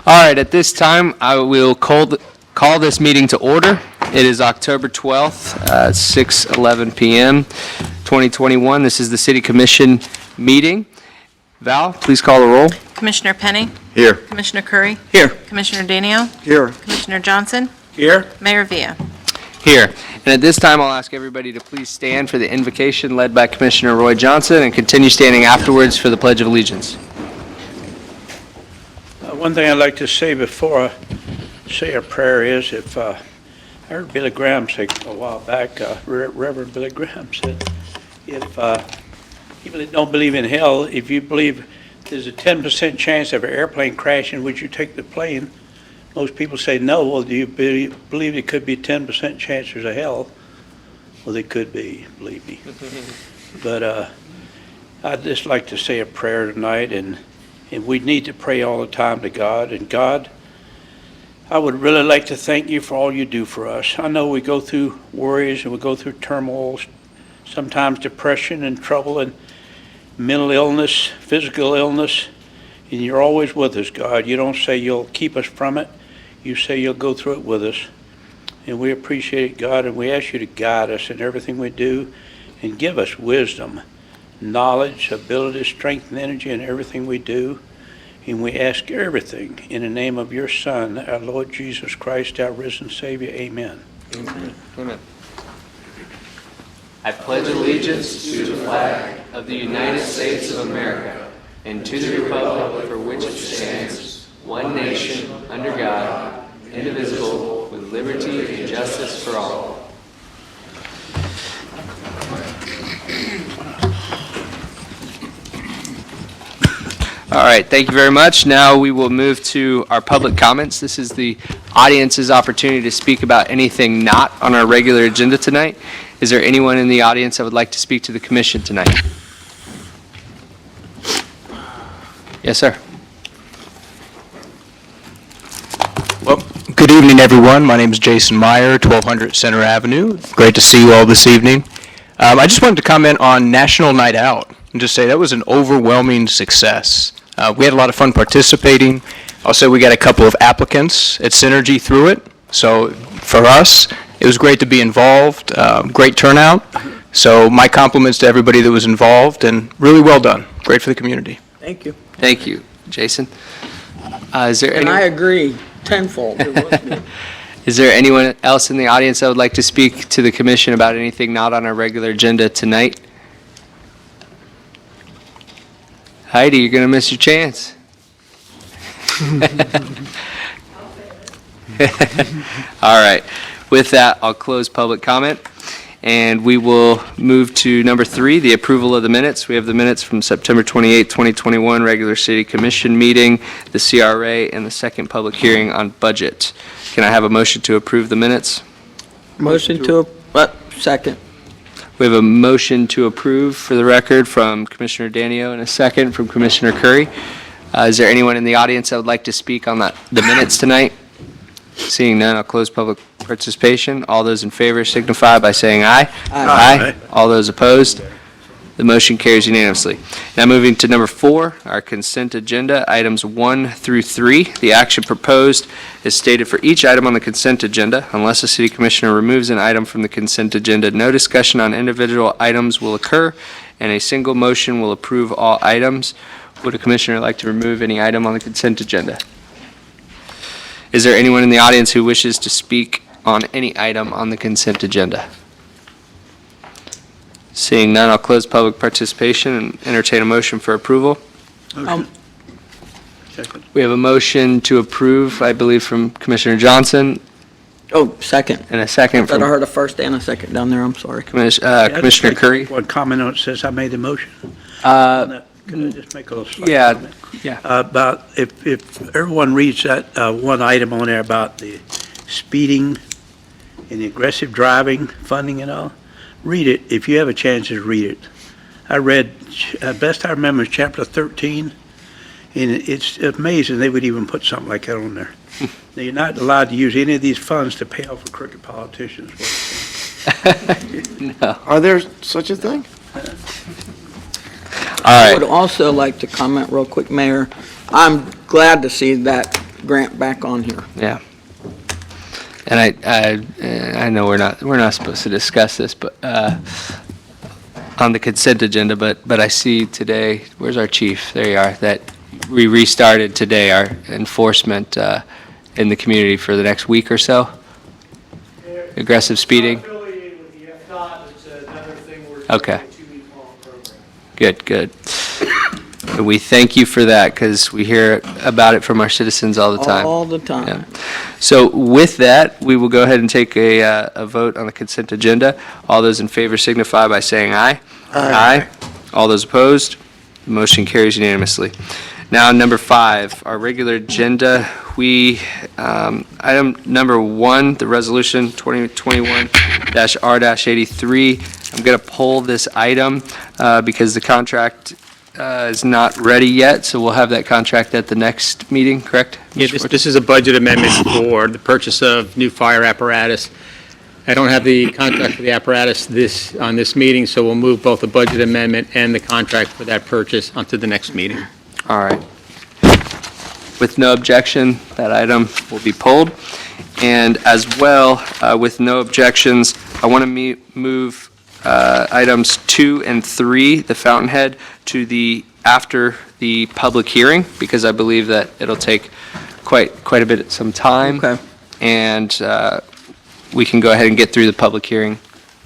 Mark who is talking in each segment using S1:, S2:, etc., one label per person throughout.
S1: All right, at this time, I will call this meeting to order. It is October 12th, 6:11 p.m., 2021. This is the City Commission meeting. Val, please call the roll.
S2: Commissioner Penny?
S3: Here.
S2: Commissioner Curry?
S3: Here.
S2: Commissioner Danio?
S3: Here.
S2: Commissioner Johnson?
S3: Here.
S2: Mayor Villa?
S1: Here. And at this time, I'll ask everybody to please stand for the invocation led by Commissioner Roy Johnson and continue standing afterwards for the Pledge of Allegiance.
S4: One thing I'd like to say before I say a prayer is I heard Billy Graham say a while back, Reverend Billy Graham said, if people that don't believe in hell, if you believe there's a 10% chance of an airplane crashing, would you take the plane? Most people say no. Well, do you believe it could be 10% chance there's a hell? Well, they could be, believe me. But I'd just like to say a prayer tonight, and we need to pray all the time to God. And God, I would really like to thank you for all you do for us. I know we go through worries and we go through turmoil, sometimes depression and trouble and mental illness, physical illness, and you're always with us, God. You don't say you'll keep us from it. You say you'll go through it with us. And we appreciate it, God, and we ask you to guide us in everything we do and give us wisdom, knowledge, ability, strength, and energy in everything we do. And we ask everything in the name of your Son, our Lord Jesus Christ, our risen Savior. Amen.
S1: Amen. Amen. I pledge allegiance to the flag of the United States of America and to the republic for which it stands, one nation, under God, indivisible, with liberty and justice for all. All right, thank you very much. Now we will move to our public comments. This is the audience's opportunity to speak about anything not on our regular agenda tonight. Is there anyone in the audience that would like to speak to the commission tonight? Yes, sir.
S5: Well, good evening, everyone. My name is Jason Meyer, 1200 Center Avenue. Great to see you all this evening. I just wanted to comment on National Night Out and just say that was an overwhelming success. We had a lot of fun participating. Also, we got a couple of applicants at Synergy through it. So for us, it was great to be involved, great turnout. So my compliments to everybody that was involved, and really well done. Great for the community.
S6: Thank you.
S1: Thank you, Jason. Is there
S6: And
S1: any?
S6: I agree tenfold. It was good.
S1: Is there anyone else in the audience that would like to speak to the commission about anything not on our regular agenda tonight? Heidi, you're going to miss your chance. All right. With that, I'll close public comment, and we will move to number 3, the approval of the minutes. We have the minutes from September 28, 2021, regular city commission meeting, the CRA, and the second public hearing on budget. Can I have a motion to approve the minutes?
S6: Motion to, second.
S1: We have a motion to approve, for the record, from Commissioner Danio and a second from Commissioner Curry. Is there anyone in the audience that would like to speak on the minutes tonight? Seeing none, I'll close public participation. All those in favor signify by saying aye.
S4: Aye.
S1: All those opposed? The motion carries unanimously. Now moving to number 4, our consent agenda, items 1 through 3. The action proposed is stated for each item on the consent agenda. Unless a city commissioner removes an item from the consent agenda, no discussion on individual items will occur, and a single motion will approve all items. Would a commissioner like to remove any item on the consent agenda? Is there anyone in the audience who wishes to speak on any item on the consent agenda? Seeing none, I'll close public participation and entertain a motion for approval.
S4: Second.
S1: We have a motion to approve, I believe, from Commissioner Johnson,
S6: Oh, second.
S1: and a second
S6: I thought I
S1: from
S6: heard a first and a second down there. I'm sorry.
S1: Commissioner Curry.
S4: One comment on it says I made the motion. Can I just make a little slight
S1: Yeah,
S4: comment?
S1: yeah.
S4: About, if everyone reads that one item on there about the speeding and the aggressive driving, funding and all, read it. If you have a chance, just read it. I read, best I remember, is chapter 13, and it's amazing they would even put something like that on there. Now, you're not allowed to use any of these funds to pay off for crooked politicians.
S1: No.
S3: Are there such a thing?
S1: All
S6: I
S1: right.
S6: would also like to comment real quick, Mayor. I'm glad to see that Grant back on here.
S1: Yeah. And I know we're not supposed to discuss this, but, on the consent agenda, but I see today, where's our chief? There you are, that we restarted today our enforcement, in the community for the next week or so. Aggressive speeding.
S3: Not affiliated with the FDOT, it's another thing we're
S1: Okay.
S3: doing, a 2-week-long program.
S1: Good, good. And we thank you for that, because we hear about it from our citizens all the time.
S6: All the time.
S1: Yeah. So with that, we will go ahead and take a vote on the consent agenda. All those in favor signify by saying aye. Aye. All those opposed, the motion carries unanimously. Now, number 5, our regular agenda, item number 1, the resolution 2021-R-83. I'm going to pull this item because the contract is not ready yet, so we'll have that contract at the next meeting, correct?
S7: Yeah, this is a budget amendment for the purchase of new fire apparatus. I don't have the contract for the apparatus on this meeting, so we'll move both the budget amendment and the contract for that purchase onto the next meeting.
S1: All right. With no objection, that item will be pulled. And as well, with no objections, I want to move items 2 and 3, the Fountainhead, to after the public hearing, because I believe that it'll take quite a bit, some time.
S6: Okay.
S1: And we can go ahead and get through the public hearing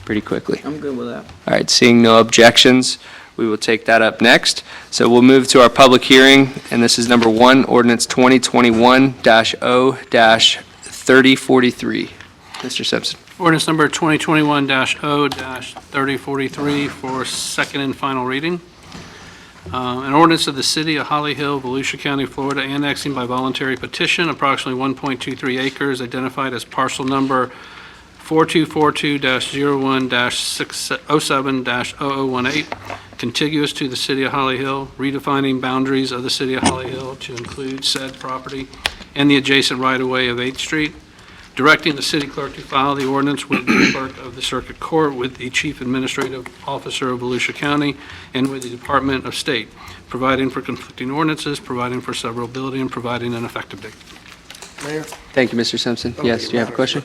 S1: pretty quickly.
S6: I'm good with that.
S1: All right, seeing no objections, we will take that up next. So we'll move to our public hearing, and this is number 1, ordinance 2021-0-3043. Mr. Simpson.
S3: Ordinance number 2021-0-3043 for second and final reading. An ordinance of the City of Holly Hill, Volusia County, Florida, annexing by voluntary petition approximately 1.23 acres identified as parcel number 4242-01-07-0018, contiguous to the City of Holly Hill, redefining boundaries of the City of Holly Hill to include said property and the adjacent right-of-way of 8th Street, directing the city clerk to file the ordinance with the clerk of the circuit court, with the chief administrative officer of Volusia County, and with the Department of State, providing for conflicting ordinances, providing for severability, and providing an effective date.
S8: Mayor?
S1: Thank you, Mr. Simpson. Yes, do you have a question?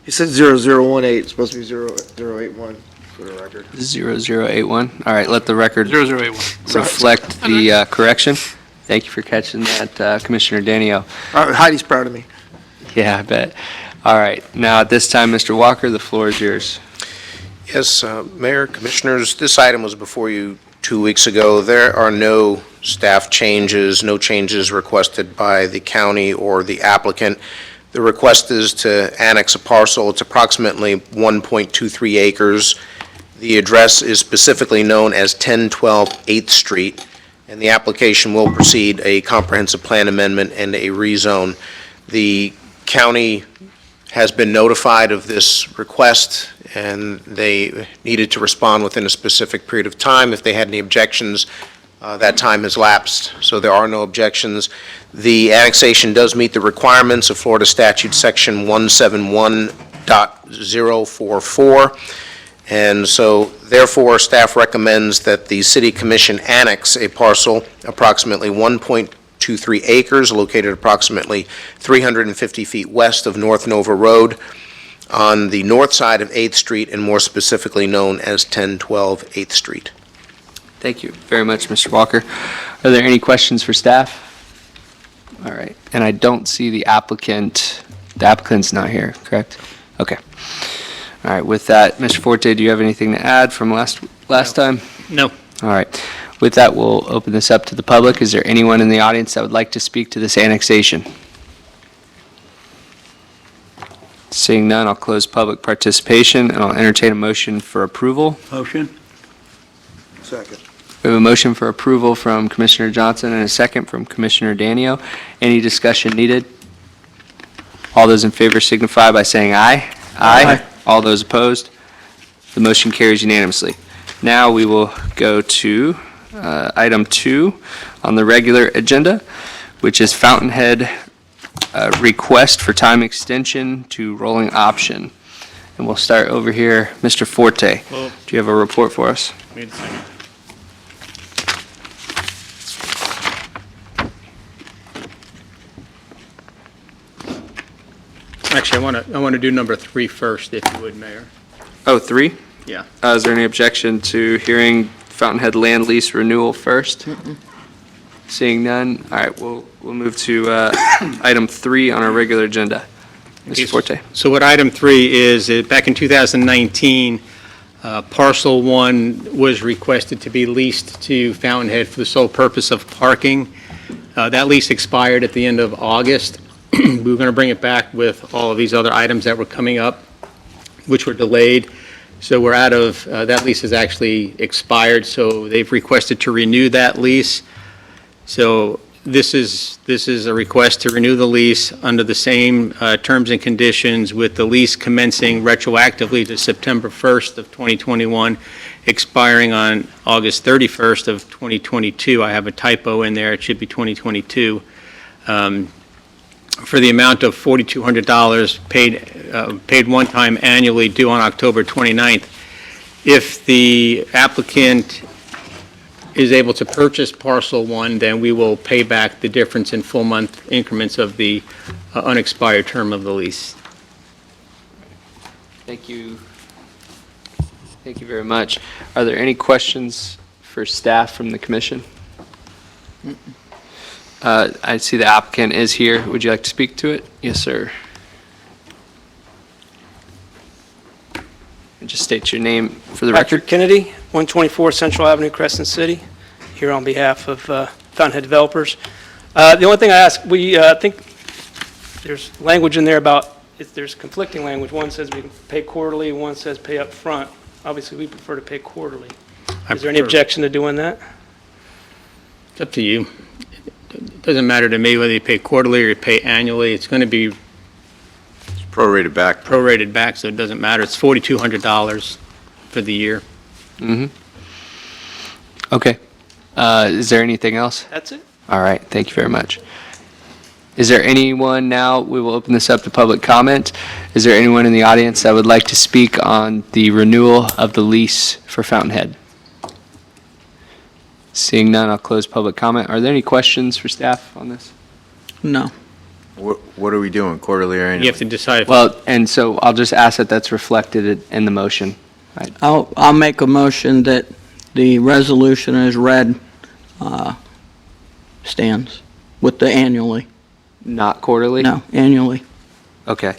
S8: He said 0018, it's supposed to be 0081 for the record.
S1: 0081. All right, let the record
S3: 0081.
S1: reflect the correction. Thank you for catching that, Commissioner Danio.
S8: Heidi's proud of me.
S1: Yeah, I bet. All right, now at this time, Mr. Walker, the floor is yours.
S9: Yes, Mayor, Commissioners, this item was before you 2 weeks ago. There are no staff changes, no changes requested by the county or the applicant. The request is to annex a parcel. It's approximately 1.23 acres. The address is specifically known as 1012 8th Street, and the application will precede a comprehensive plan amendment and a rezone. The county has been notified of this request, and they needed to respond within a specific period of time. If they had any objections, that time has lapsed, so there are no objections. The annexation does meet the requirements of Florida Statute Section 171.044, and so therefore staff recommends that the City Commission annex a parcel approximately 1.23 acres located approximately 350 feet west of North Nova Road on the north side of 8th Street, and more specifically known as 1012 8th Street.
S1: Thank you very much, Mr. Walker. Are there any questions for staff? All right, and I don't see the applicant. The applicant's not here, correct? Okay. All right, with that, Mr. Forte, do you have anything to add from last time?
S7: No.
S1: All right. With that, we'll open this up to the public. Is there anyone in the audience that would like to speak to this annexation? Seeing none, I'll close public participation, and I'll entertain a motion for approval.
S4: Motion?
S8: Second.
S1: We have a motion for approval from Commissioner Johnson and a second from Commissioner Danio. Any discussion needed? All those in favor signify by saying aye. Aye. All those opposed? The motion carries unanimously. Now we will go to item 2 on the regular agenda, which is Fountainhead request for time extension to rolling option. And we'll start over here. Mr. Forte,
S7: Well-
S1: do you have a report for us?
S7: Wait a second. Actually, I want to do number 3 first, if you would, Mayor.
S1: Oh, 3?
S7: Yeah.
S1: Is there any objection to hearing Fountainhead land lease renewal first? Seeing none, all right, we'll move to item 3 on our regular agenda. Mr. Forte.
S7: So what item 3 is, back in 2019, parcel 1 was requested to be leased to Fountainhead for the sole purpose of parking. That lease expired at the end of August. We were going to bring it back with all of these other items that were coming up, which were delayed. So we're out of, that lease has actually expired, so they've requested to renew that lease. So this is a request to renew the lease under the same terms and conditions, with the lease commencing retroactively to September 1st of 2021, expiring on August 31st of 2022. I have a typo in there, it should be 2022. For the amount of $4,200 paid one time annually, due on October 29th. If the applicant is able to purchase parcel 1, then we will pay back the difference in full month increments of the unexpired term of the lease.
S1: Thank you. Thank you very much. Are there any questions for staff from the commission? I see the applicant is here. Would you like to speak to it? Yes, sir. And just state your name for the record.
S10: Patrick Kennedy, 124 Central Avenue, Crescent City, here on behalf of Fountainhead Developers. The only thing I ask, we think there's language in there about, if there's conflicting language. One says we can pay quarterly, one says pay up front. Obviously, we prefer to pay quarterly. Is there any objection to doing that?
S7: It's up to you. It doesn't matter to me whether you pay quarterly or you pay annually. It's going to be
S8: Prorated back.
S7: prorated back, so it doesn't matter. It's $4,200 for the year.
S1: Mm-hmm. Okay. Is there anything else?
S10: That's it?
S1: All right, thank you very much. Is there anyone now, we will open this up to public comment. Is there anyone in the audience that would like to speak on the renewal of the lease for Fountainhead? Seeing none, I'll close public comment. Are there any questions for staff on this?
S6: No.
S8: What are we doing, quarterly or annually?
S7: You have to decide if
S1: Well, and so I'll just ask that that's reflected in the motion.
S6: I'll make a motion that the resolution as read stands with the annually.
S1: Not quarterly?
S6: No, annually.
S1: Okay.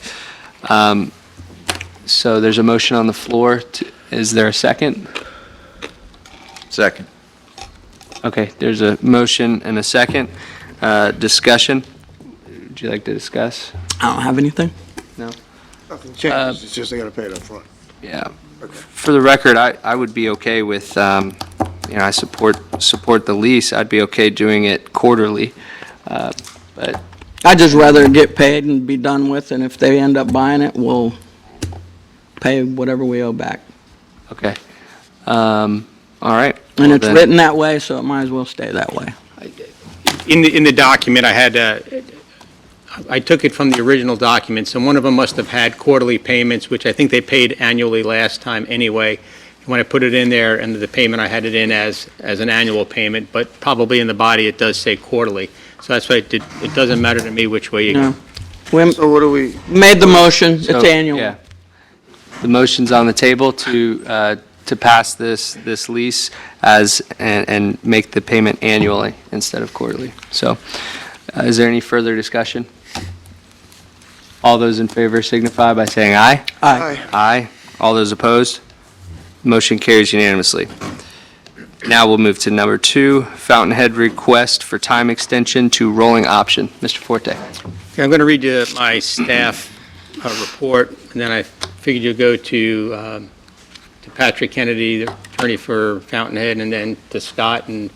S1: So there's a motion on the floor. Is there a second?
S8: Second.
S1: Okay, there's a motion and a second. Discussion? Would you like to discuss?
S6: I don't have anything.
S8: Nothing changes, it's just they gotta pay it up front.
S1: Yeah. For the record, I would be okay with, I support the lease. I'd be okay doing it quarterly. But,
S6: I'd just rather get paid and be done with, and if they end up buying it, we'll pay whatever we owe back.
S1: okay. All right.
S6: And
S1: Well,
S6: it's
S1: then-
S6: written that way, so it might as well stay that way.
S7: in the document, I took it from the original documents, and one of them must have had quarterly payments, which I think they paid annually last time anyway. When I put it in there, and the payment, I had it in as an annual payment, but probably in the body, it does say quarterly. So that's why it doesn't matter to me which way you go.
S6: No. We
S8: So what do we,
S6: made the motion, it's
S1: So,
S6: annual.
S1: Yeah. The motion's on the table to pass this lease and make the payment annually instead of quarterly. So, is there any further discussion? All those in favor signify by saying aye.
S6: Aye.
S1: Aye. All those opposed? Motion carries unanimously. Now we'll move to number 2, Fountainhead request for time extension to rolling option. Mr. Forte.
S7: Okay, I'm going to read you my staff report, and then I figured you'll go to Patrick Kennedy, the attorney for Fountainhead, and then to Scott, and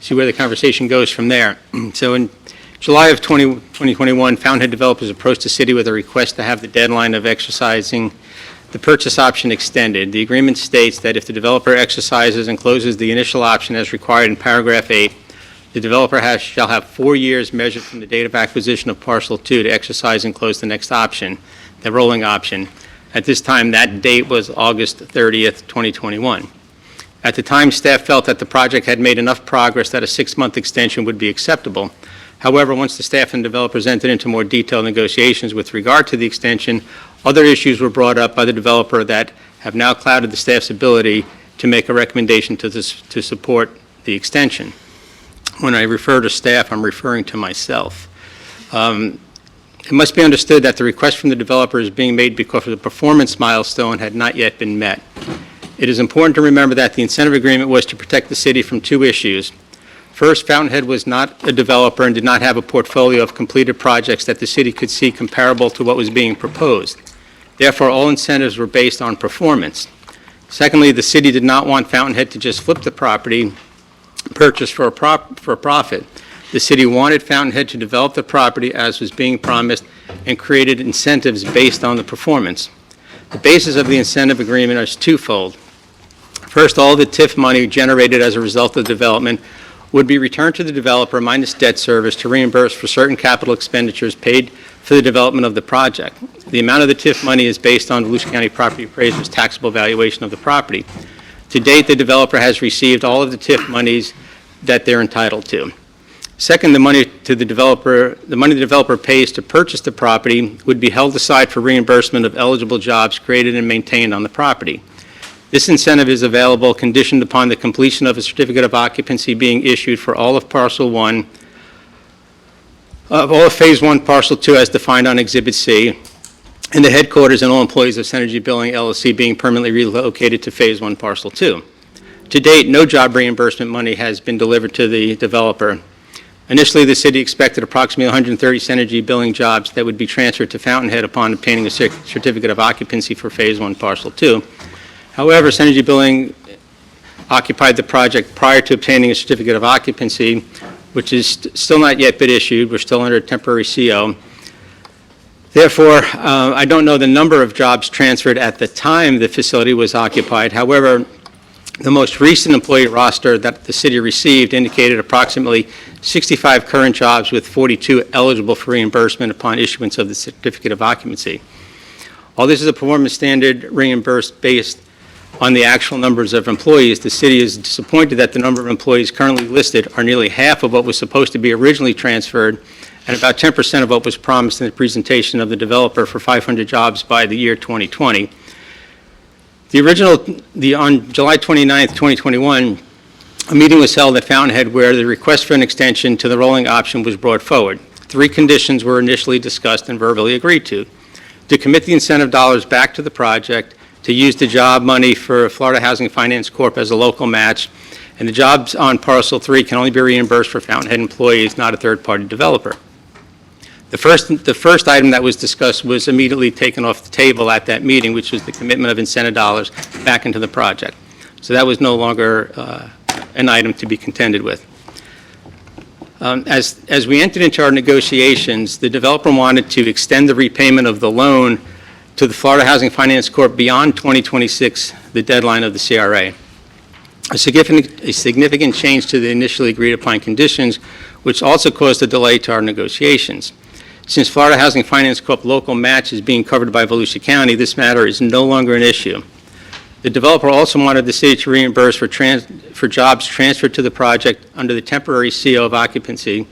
S7: see where the conversation goes from there. So in July of 2021, Fountainhead Developers approached the city with a request to have the deadline of exercising the purchase option extended. The agreement states that if the developer exercises and closes the initial option as required in paragraph 8, the developer shall have 4 years measured from the date of acquisition of parcel 2 to exercise and close the next option, the rolling option. At this time, that date was August 30th, 2021. At the time, staff felt that the project had made enough progress that a 6-month extension would be acceptable. However, once the staff and developers entered into more detailed negotiations with regard to the extension, other issues were brought up by the developer that have now clouded the staff's ability to make a recommendation to support the extension. When I refer to staff, I'm referring to myself. It must be understood that the request from the developer is being made because the performance milestone had not yet been met. It is important to remember that the incentive agreement was to protect the city from 2 issues. First, Fountainhead was not a developer and did not have a portfolio of completed projects that the city could see comparable to what was being proposed. Therefore, all incentives were based on performance. Secondly, the city did not want Fountainhead to just flip the property purchased for a profit. The city wanted Fountainhead to develop the property as was being promised and created incentives based on the performance. The basis of the incentive agreement is twofold. First, all the TIF money generated as a result of the development would be returned to the developer minus debt service to reimburse for certain capital expenditures paid for the development of the project. The amount of the TIF money is based on Volusia County Property Appraiser's taxable valuation of the property. To date, the developer has received all of the TIF monies that they're entitled to. Second, the money the developer pays to purchase the property would be held aside for reimbursement of eligible jobs created and maintained on the property. This incentive is available conditioned upon the completion of a certificate of occupancy being issued for all of Parcel 1, all of Phase 1, Parcel 2 as defined on Exhibit C, and the headquarters and all employees of Synergy Billing LLC being permanently relocated to Phase 1, Parcel 2. To date, no job reimbursement money has been delivered to the developer. Initially, the city expected approximately 130 Synergy Billing jobs that would be transferred to Fountainhead upon obtaining a certificate of occupancy for Phase 1, Parcel 2. However, Synergy Billing occupied the project prior to obtaining a certificate of occupancy, which is still not yet been issued. We're still under a temporary CO. Therefore, I don't know the number of jobs transferred at the time the facility was occupied. However, the most recent employee roster that the city received indicated approximately 65 current jobs with 42 eligible for reimbursement upon issuance of the certificate of occupancy. While this is a performance standard reimbursed based on the actual numbers of employees, the city is disappointed that the number of employees currently listed are nearly half of what was supposed to be originally transferred and about 10% of what was promised in the presentation of the developer for 500 jobs by the year 2020. On July 29th, 2021, a meeting was held at Fountainhead where the request for an extension to the rolling option was brought forward. 3 conditions were initially discussed and verbally agreed to commit the incentive dollars back to the project, to use the job money for Florida Housing Finance Corp. As a local match, and the jobs on Parcel 3 can only be reimbursed for Fountainhead employees, not a third-party developer. The first item that was discussed was immediately taken off the table at that meeting, which was the commitment of incentive dollars back into the project. So that was no longer an item to be contended with. As we entered into our negotiations, the developer wanted to extend the repayment of the loan to the Florida Housing Finance Corp. Beyond 2026, the deadline of the CRA. A significant change to the initially agreed upon conditions, which also caused a delay to our negotiations. Since Florida Housing Finance Corp. Local match is being covered by Volusia County, this matter is no longer an issue. The developer also wanted the city to reimburse for jobs transferred to the project under the temporary CO of occupancy,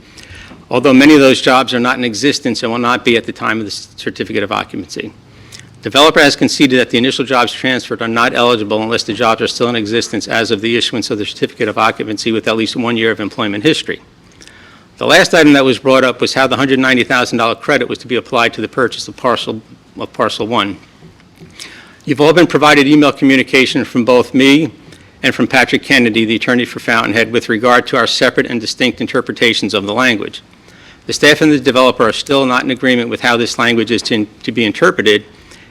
S7: although many of those jobs are not in existence and will not be at the time of the certificate of occupancy. Developer has conceded that the initial jobs transferred are not eligible unless the jobs are still in existence as of the issuance of the certificate of occupancy with at least 1 year of employment history. The last item that was brought up was how the $190,000 credit was to be applied to the purchase of Parcel 1. You've all been provided email communication from both me and from Patrick Kennedy, the attorney for Fountainhead, with regard to our separate and distinct interpretations of the language. The staff and the developer are still not in agreement with how this language is to be interpreted,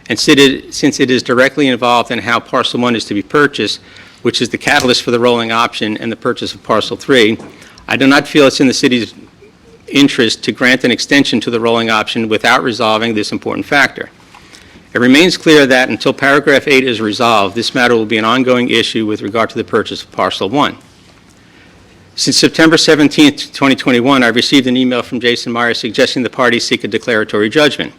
S7: and since it is directly involved in how Parcel 1 is to be purchased, which is the catalyst for the rolling option and the purchase of Parcel 3, I do not feel it's in the city's interest to grant an extension to the rolling option without resolving this important factor. It remains clear that until paragraph 8 is resolved, this matter will be an ongoing issue with regard to the purchase of Parcel 1. Since September 17, 2021, I received an email from Jason Meyer suggesting the parties seek a declaratory judgment.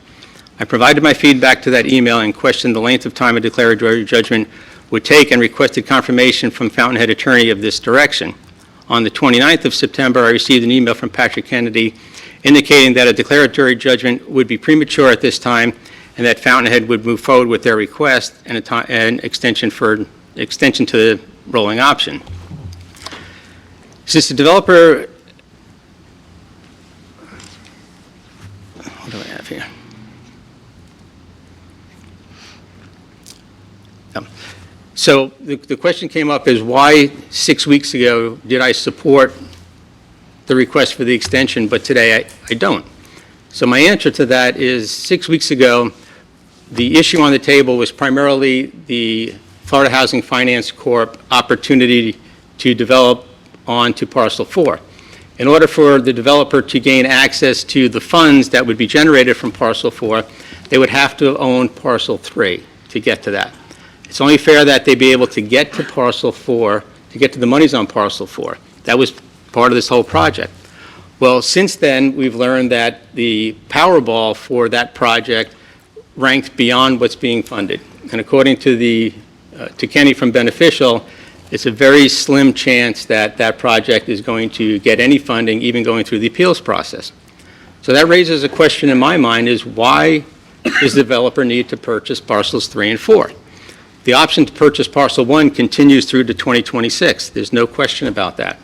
S7: I provided my feedback to that email and questioned the length of time a declaratory judgment would take and requested confirmation from Fountainhead attorney of this direction. On the 29th of September, I received an email from Patrick Kennedy indicating that a declaratory judgment would be premature at this time and that Fountainhead would move forward with their request and an extension to the rolling option. Since the developer, what do I have here? So the question came up is why 6 weeks ago did I support the request for the extension, but today I don't? So my answer to that is 6 weeks ago, the issue on the table was primarily the Florida Housing Finance Corp. Opportunity to develop onto Parcel 4. In order for the developer to gain access to the funds that would be generated from Parcel 4, they would have to own Parcel 3 to get to that. It's only fair that they be able to get to Parcel 4, to get to the monies on Parcel 4. That was part of this whole project. Well, since then, we've learned that the Powerball for that project ranked beyond what's being funded. And according to to Kenny from Beneficial, it's a very slim chance that that project is going to get any funding, even going through the appeals process. So that raises a question in my mind is why does the developer need to purchase parcels 3 and 4? The option to purchase parcel 1 continues through to 2026. There's no question about that.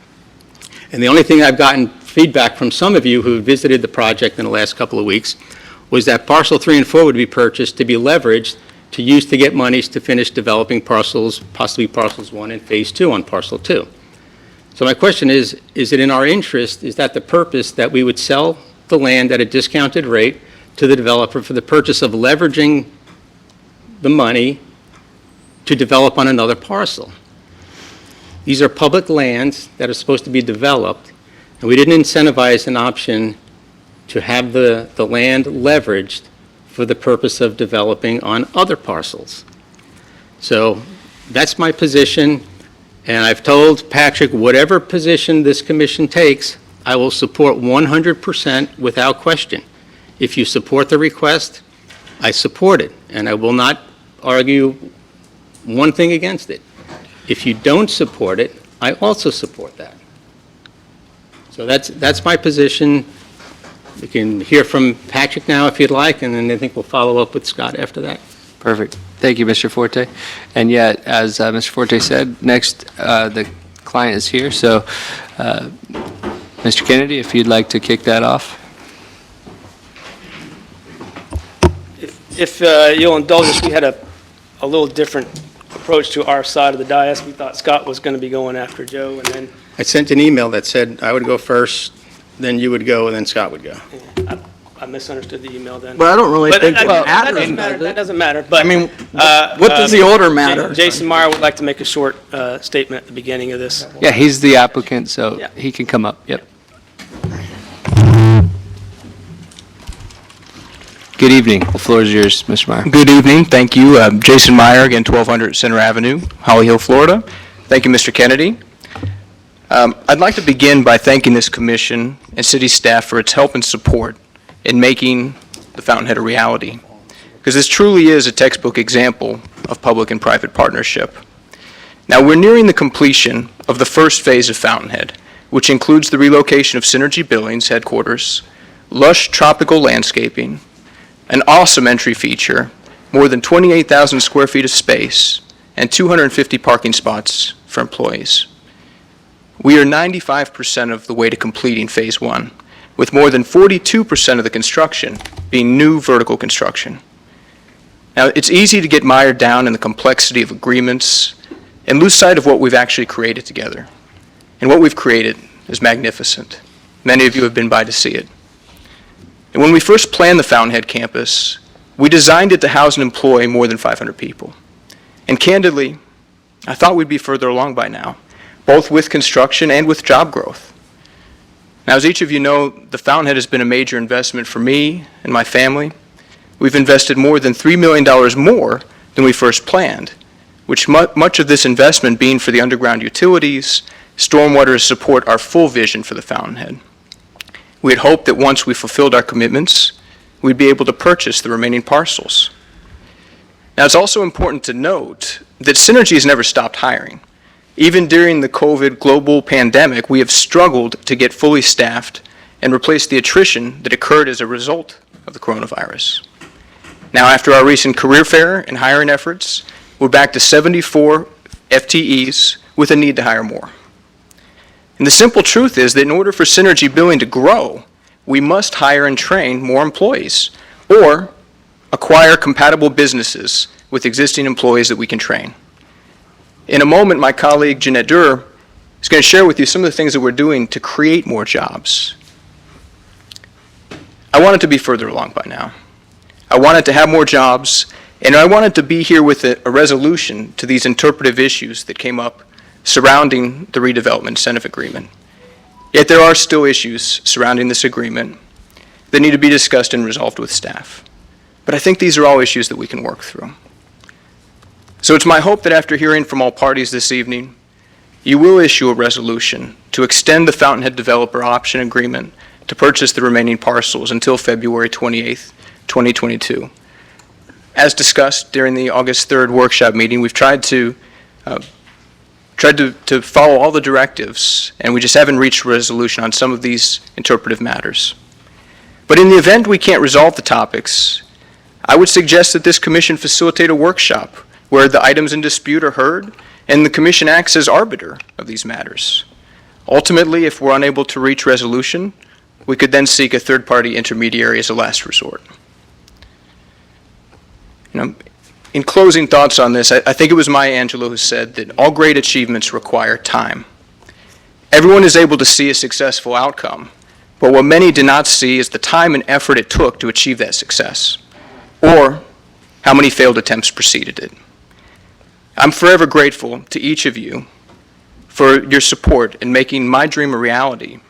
S7: And the only thing I've gotten feedback from some of you who visited the project in the last couple of weeks was that parcel 3 and 4 would be purchased to be leveraged to use to get monies to finish developing parcels, possibly parcels 1 and phase 2 on parcel 2. So my question is it in our interest, is that the purpose that we would sell the land at a discounted rate to the developer for the purpose of leveraging the money to develop on another parcel? These are public lands that are supposed to be developed, and we didn't incentivize an option to have the land leveraged for the purpose of developing on other parcels. So that's my position, and I've told Patrick, whatever position this commission takes, I will support 100% without question. If you support the request, I support it, and I will not argue one thing against it. If you don't support it, I also support that. So that's my position. We can hear from Patrick now if you'd like, and then I think we'll follow up with Scott after that.
S1: Perfect. Thank you, Mr. Forte. And yet, as Mr. Forte said, next, the client is here. So, Mr. Kennedy, if you'd like to kick that off.
S10: If you'll indulge us, we had a little different approach to our side of the dais. We thought Scott was going to be going after Joe, and then
S7: I sent an email that said I would go first, then you would go, and then Scott would go.
S10: I misunderstood the email then.
S6: But I don't really
S10: But
S6: think
S10: that
S6: it
S10: doesn't
S6: matters,
S10: matter.
S6: does
S10: That
S6: it?
S10: doesn't matter. But
S6: I mean, what does the order matter?
S10: Jason Meyer would like to make a short statement at the beginning of this.
S1: Yeah, he's the applicant, so
S10: Yeah.
S1: he can come up. Yep. Good evening. The floor is yours, Mr. Meyer.
S5: Good evening. Thank you. Jason Meyer, again, 1200 Center Avenue, Holly Hill, Florida. Thank you, Mr. Kennedy. I'd like to begin by thanking this commission and city staff for its help and support in making the Fountainhead a reality, because this truly is a textbook example of public and private partnership. Now, we're nearing the completion of the first phase of Fountainhead, which includes the relocation of Synergy Billings headquarters, lush tropical landscaping, an awesome entry feature, more than 28,000 square feet of space, and 250 parking spots for employees. We are 95% of the way to completing Phase 1, with more than 42% of the construction being new vertical construction. Now, it's easy to get mired down in the complexity of agreements and lose sight of what we've actually created together. And what we've created is magnificent. Many of you have been by to see it. And when we first planned the Fountainhead campus, we designed it to house and employ more than 500 people. And candidly, I thought we'd be further along by now, both with construction and with job growth. Now, as each of you know, the Fountainhead has been a major investment for me and my family. We've invested more than $3 million more than we first planned, which much of this investment being for the underground utilities, stormwater to support our full vision for the Fountainhead. We had hoped that once we fulfilled our commitments, we'd be able to purchase the remaining parcels. Now, it's also important to note that Synergy has never stopped hiring. Even during the COVID global pandemic, we have struggled to get fully staffed and replace the attrition that occurred as a result of the coronavirus. Now, after our recent career fair and hiring efforts, we're back to 74 FTEs with a need to hire more. And the simple truth is that in order for Synergy Billing to grow, we must hire and train more employees or acquire compatible businesses with existing employees that we can train. In a moment, my colleague Jeanette Durr is going to share with you some of the things that we're doing to create more jobs. I wanted to be further along by now. I wanted to have more jobs, and I wanted to be here with a resolution to these interpretive issues that came up surrounding the redevelopment incentive agreement. Yet there are still issues surrounding this agreement that need to be discussed and resolved with staff. But I think these are all issues that we can work through. So it's my hope that after hearing from all parties this evening, you will issue a resolution to extend the Fountainhead Developer Option Agreement to purchase the remaining parcels until February 28th, 2022. As discussed during the August 3rd workshop meeting, we've tried to follow all the directives, and we just haven't reached a resolution on some of these interpretive matters. But in the event we can't resolve the topics, I would suggest that this commission facilitate a workshop where the items in dispute are heard and the commission acts as arbiter of these matters. Ultimately, if we're unable to reach resolution, we could then seek a third-party intermediary as a last resort. In closing thoughts on this, I think it was Maya Angelou who said that all great achievements require time. Everyone is able to see a successful outcome, but what many do not see is the time and effort it took to achieve that success, or how many failed attempts preceded it. I'm forever grateful to each of you for your support in making my dream a reality,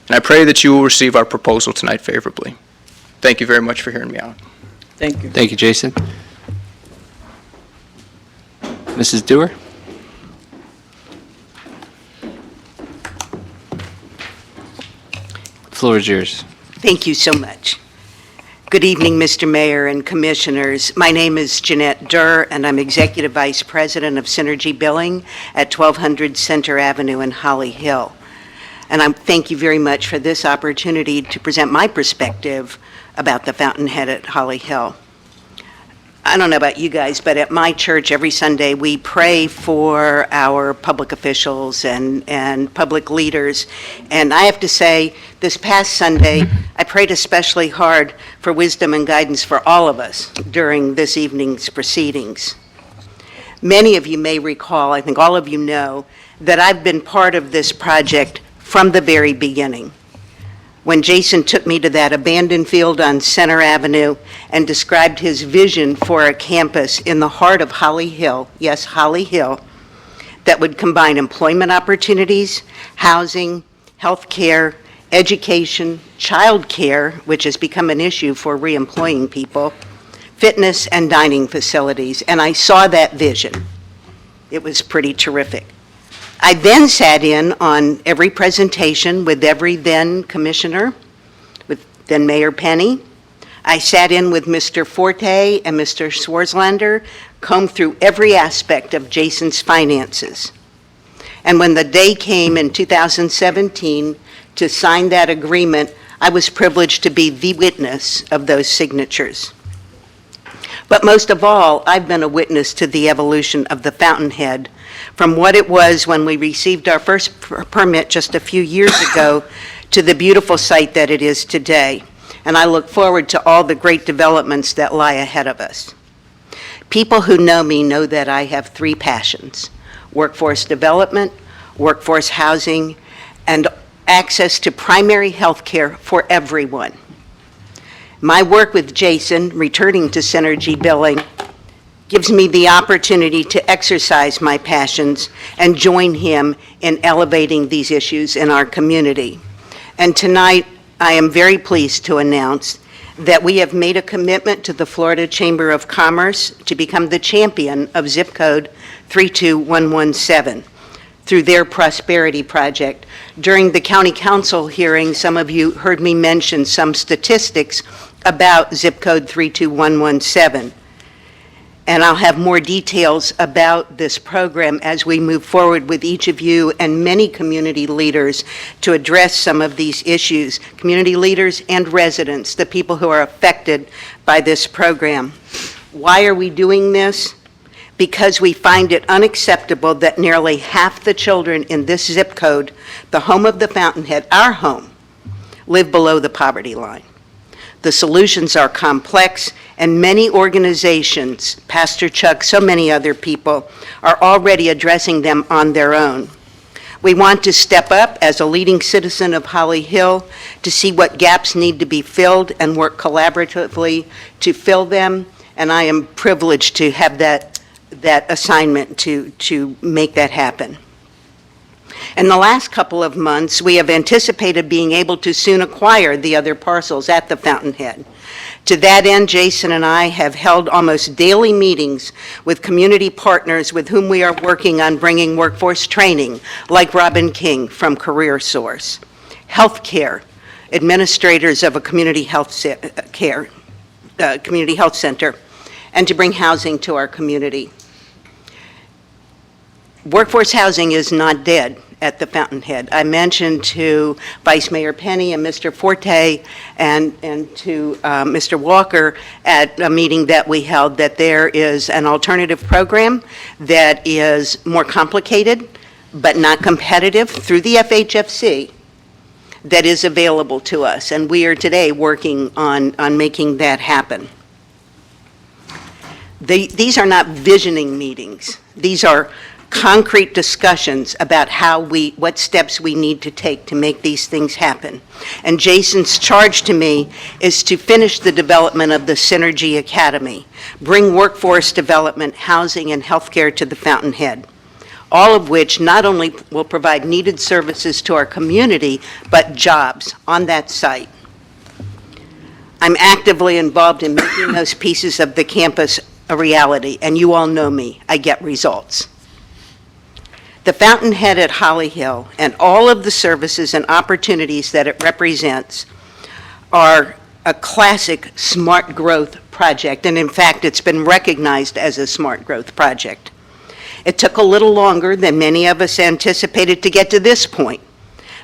S5: and I pray that you will receive our proposal tonight favorably. Thank you very much for hearing me out.
S6: Thank you.
S1: Thank you, Jason. Mrs. Dewar? The floor is yours.
S11: Thank you so much. Good evening, Mr. Mayor and Commissioners. My name is Jeanette Durr, and I'm Executive Vice President of Synergy Billing at 1200 Center Avenue in Holly Hill. And I thank you very much for this opportunity to present my perspective about the Fountainhead at Holly Hill. I don't know about you guys, but at my church every Sunday we pray for our public officials and public leaders. And I have to say, this past Sunday, I prayed especially hard for wisdom and guidance for all of us during this evening's proceedings. Many of you may recall, I think all of you know, that I've been part of this project from the very beginning. When Jason took me to that abandoned field on Center Avenue and described his vision for a campus in the heart of Holly Hill, yes, Holly Hill, that would combine employment opportunities, housing, health care, education, child care, which has become an issue for reemploying people, fitness and dining facilities, and I saw that vision. It was pretty terrific. I then sat in on every presentation with every then commissioner, with then Mayor Penny. I sat in with Mr. Forte and Mr. Swarzlander, combed through every aspect of Jason's finances. And when the day came in 2017 to sign that agreement, I was privileged to be the witness of those signatures. But most of all, I've been a witness to the evolution of the Fountainhead from what it was when we received our first permit just a few years ago to the beautiful site that it is today. And I look forward to all the great developments that lie ahead of us. People who know me know that I have three passions: workforce development, workforce housing, and access to primary health care for everyone. My work with Jason, returning to Synergy Billing, gives me the opportunity to exercise my passions and join him in elevating these issues in our community. And tonight, I am very pleased to announce that we have made a commitment to the Florida Chamber of Commerce to become the champion of zip code 32117 through their Prosperity Project. During the County Council hearing, some of you heard me mention some statistics about zip code 32117. And I'll have more details about this program as we move forward with each of you and many community leaders to address some of these issues, community leaders and residents, the people who are affected by this program. Why are we doing this? Because we find it unacceptable that nearly half the children in this zip code, the home of the Fountainhead, our home, live below the poverty line. The solutions are complex, and many organizations, Pastor Chuck, so many other people, are already addressing them on their own. We want to step up as a leading citizen of Holly Hill to see what gaps need to be filled and work collaboratively to fill them, and I am privileged to have that assignment to make that happen. In the last couple of months, we have anticipated being able to soon acquire the other parcels at the Fountainhead. To that end, Jason and I have held almost daily meetings with community partners with whom we are working on bringing workforce training, like Robin King from CareerSource, healthcare, administrators of a community health center, and to bring housing to our community. Workforce housing is not dead at the Fountainhead. I mentioned to Vice Mayor Penny and Mr. Forte and to Mr. Walker at a meeting that we held that there is an alternative program that is more complicated but not competitive through the FHFC that is available to us, and we are today working on making that happen. These are not visioning meetings. These are concrete discussions about what steps we need to take to make these things happen. And Jason's charge to me is to finish the development of the Synergy Academy, bring workforce development, housing, and healthcare to the Fountainhead, all of which not only will provide needed services to our community, but jobs on that site. I'm actively involved in making those pieces of the campus a reality, and you all know me. I get results. The Fountainhead at Holly Hill and all of the services and opportunities that it represents are a classic smart growth project, and in fact, it's been recognized as a smart growth project. It took a little longer than many of us anticipated to get to this point,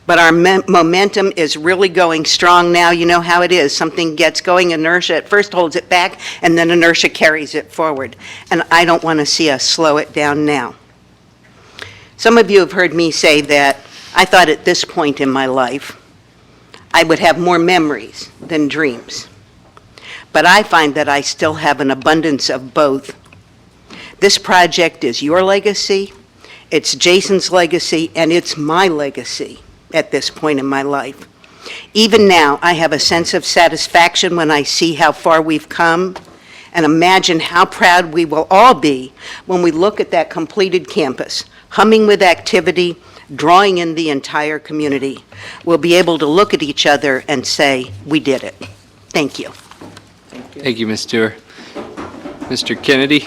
S11: but our momentum is really going strong now. You know how it is. Something gets going, inertia at first holds it back, and then inertia carries it forward, and I don't want to see us slow it down now. Some of you have heard me say that I thought at this point in my life I would have more memories than dreams. But I find that I still have an abundance of both. This project is your legacy, it's Jason's legacy, and it's my legacy at this point in my life. Even now, I have a sense of satisfaction when I see how far we've come, and imagine how proud we will all be when we look at that completed campus, humming with activity, drawing in the entire community. We'll be able to look at each other and say, we did it. Thank you.
S1: Thank you, Ms. Stewart. Mr. Kennedy?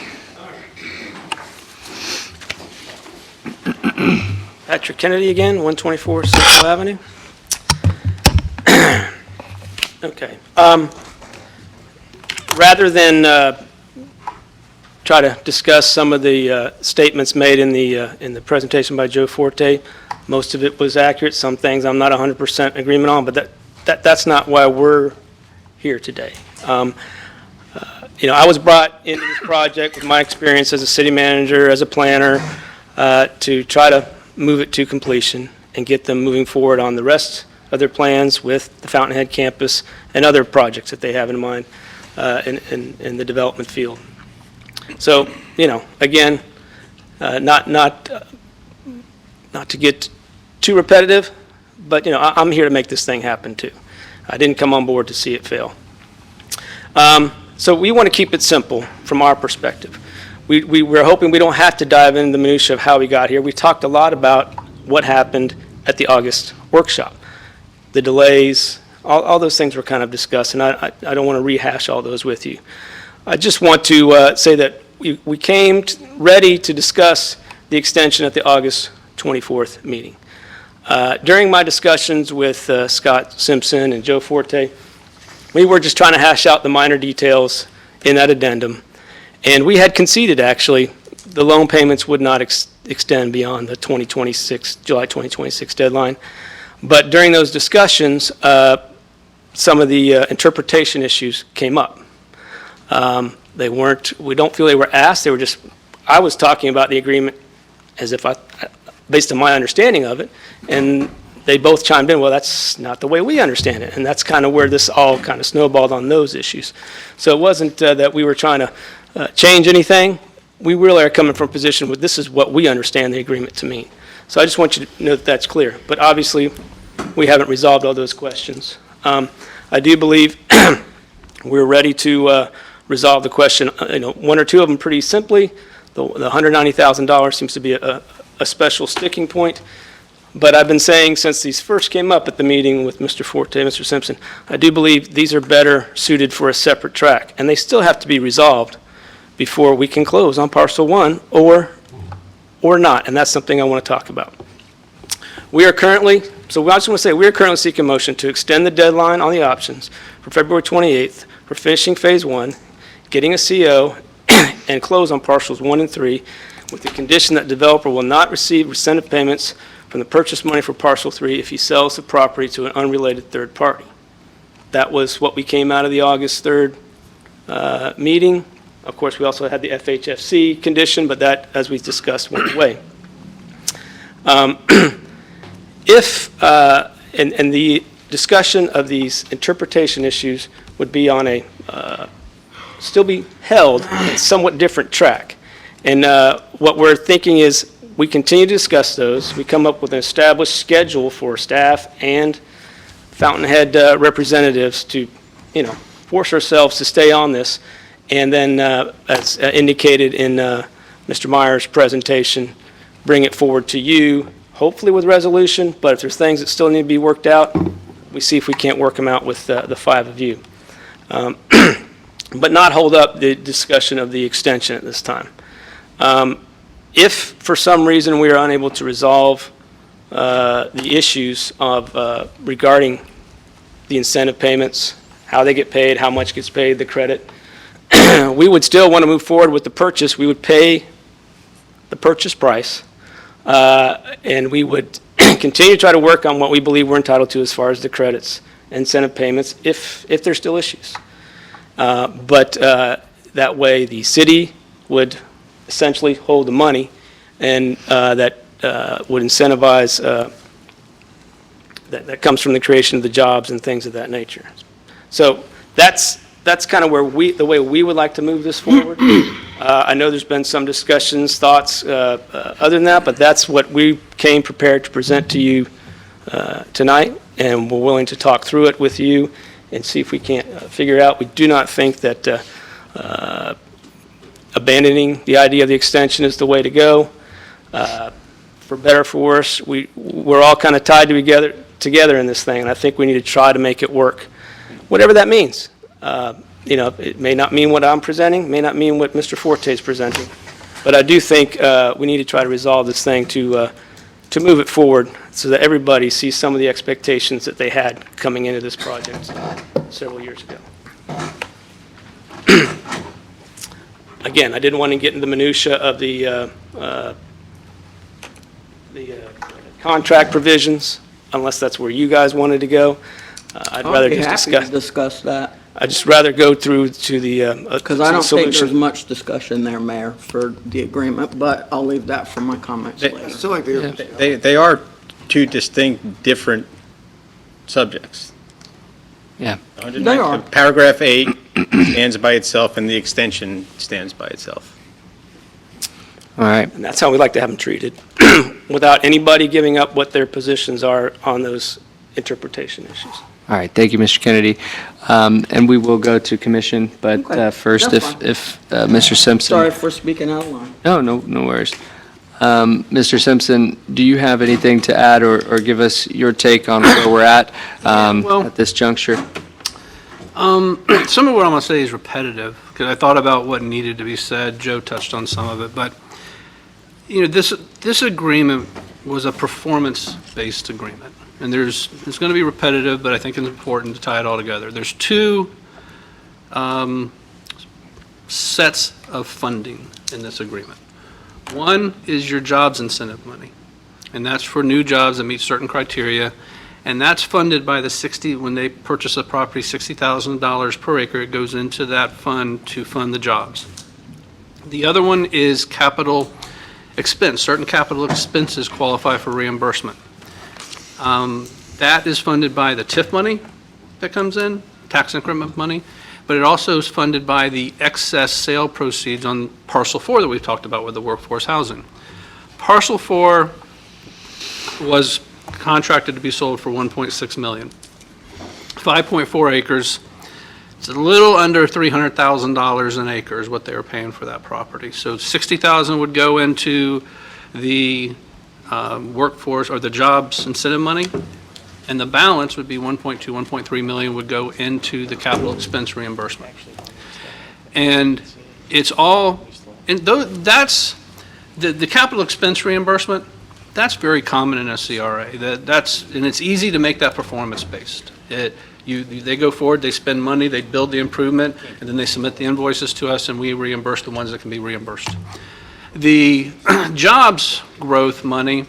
S10: Patrick Kennedy again, 124 Central Avenue. Okay. Rather than try to discuss some of the statements made in the presentation by Joe Forte, most of it was accurate. Some things I'm not 100% agreement on, but that's not why we're here today. I was brought into this project with my experience as a city manager, as a planner, to try to move it to completion and get them moving forward on the rest of their plans with the Fountainhead campus and other projects that they have in mind in the development field. So, again, not to get too repetitive, but, I'm here to make this thing happen too. I didn't come on board to see it fail. So we want to keep it simple from our perspective. We're hoping we don't have to dive into the minutia of how we got here. We talked a lot about what happened at the August workshop. The delays, all those things were kind of discussed, and I don't want to rehash all those with you. I just want to say that we came ready to discuss the extension at the August 24th meeting. During my discussions with Scott Simpson and Joe Forte, we were just trying to hash out the minor details in that addendum And we had conceded, actually, the loan payments would not extend beyond the July 2026 deadline. But during those discussions, some of the interpretation issues came up. We don't feel they were asked, they were just, I was talking about the agreement as if based on my understanding of it, and they both chimed in, well, that's not the way we understand it, and that's kind of where this all kind of snowballed on those issues. So it wasn't that we were trying to change anything. We really are coming from a position where this is what we understand the agreement to mean. So I just want you to know that that's clear. But obviously, we haven't resolved all those questions. I do believe we're ready to resolve the question, one or two of them pretty simply. The $190,000 seems to be a special sticking point. But I've been saying since these first came up at the meeting with Mr. Forte, Mr. Simpson, I do believe these are better suited for a separate track. And they still have to be resolved before we can close on parcel 1 or not. And that's something I want to talk about. We are currently seeking a motion to extend the deadline on the options for February 28th for finishing phase 1, getting a CO, and close on parcels 1 and 3 with the condition that developer will not receive incentive payments from the purchase money for parcel 3 if he sells the property to an unrelated third party. That was what we came out of the August 3rd meeting. Of course, we also had the FHFC condition, but that, as we discussed, went away. And the discussion of these interpretation issues would be on a, still be held in a somewhat different track. And what we're thinking is we continue to discuss those. We come up with an established schedule for staff and Fountainhead representatives to, force ourselves to stay on this. And then, as indicated in Mr. Meyer's presentation, bring it forward to you, hopefully with resolution, but if there's things that still need to be worked out, we see if we can't work them out with the 5 of you. But not hold up the discussion of the extension at this time. If for some reason we are unable to resolve the issues of regarding the incentive payments, how they get paid, how much gets paid, the credit, we would still want to move forward with the purchase. We would pay the purchase price, and we would continue to try to work on what we believe we're entitled to as far as the credits, incentive payments, if there's still issues. But that way, the city would essentially hold the money, and that would incentivize, that comes from the creation of the jobs and things of that nature. So that's kind of where the way we would like to move this forward. I know there's been some discussions, thoughts other than that, but that's what we came prepared to present to you tonight, and we're willing to talk through it with you and see if we can't figure it out. We do not think that abandoning the idea of the extension is the way to go. For better or for worse, we're all kind of tied together in this thing, and I think we need to try to make it work, whatever that means. It may not mean what I'm presenting, may not mean what Mr. Forte is presenting, but I do think we need to try to resolve this thing to move it forward so that everybody sees some of the expectations that they had coming into this project several years ago. Again, I didn't want to get into the minutia of the contract provisions, unless that's where you guys wanted to go. I'd rather just
S6: discuss that.
S10: I'd just rather go through to the
S6: Because I don't think there's
S10: solution.
S6: much discussion there, Mayor, for the agreement, but I'll leave that for my comments later.
S8: Still like
S7: They are two distinct, different subjects.
S1: Yeah.
S6: They are.
S7: Paragraph 8 stands by itself, and the extension stands by itself.
S1: All right.
S10: And that's how we like to have them treated, without anybody giving up what their positions are on those interpretation issues.
S1: All right, thank you, Mr. Kennedy. And we will go to commission, but
S6: Okay,
S1: first,
S6: that's fine.
S1: if Mr. Simpson...
S6: Sorry for speaking out of line.
S1: No worries. Mr. Simpson, do you have anything to add or give us your take on where we're at at this juncture?
S3: Some of what I'm going to say is repetitive, because I thought about what needed to be said. Joe touched on some of it, but, this agreement was a performance-based agreement. And it's going to be repetitive, but I think it's important to tie it all together. There's two sets of funding in this agreement. One is your jobs incentive money, and that's for new jobs that meet certain criteria, and that's funded by when they purchase a property, $60,000 per acre, it goes into that fund to fund the jobs. The other one is capital expense. Certain capital expenses qualify for reimbursement. That is funded by the TIF money that comes in, tax increment money, but it also is funded by the excess sale proceeds on parcel 4 that we've talked about with the workforce housing. Parcel 4 was contracted to be sold for $1.6 million. 5.4 acres. It's a little under $300,000 an acre is what they were paying for that property. So $60,000 would go into the workforce or the jobs incentive money, and the balance would be 1.3 million would go into the capital expense reimbursement. And it's all, and that's, the capital expense reimbursement, that's very common in a CRA. And it's easy to make that performance-based. They go forward, they spend money, they build the improvement, and then they submit the invoices to us, and we reimburse the ones that can be reimbursed. The jobs growth money,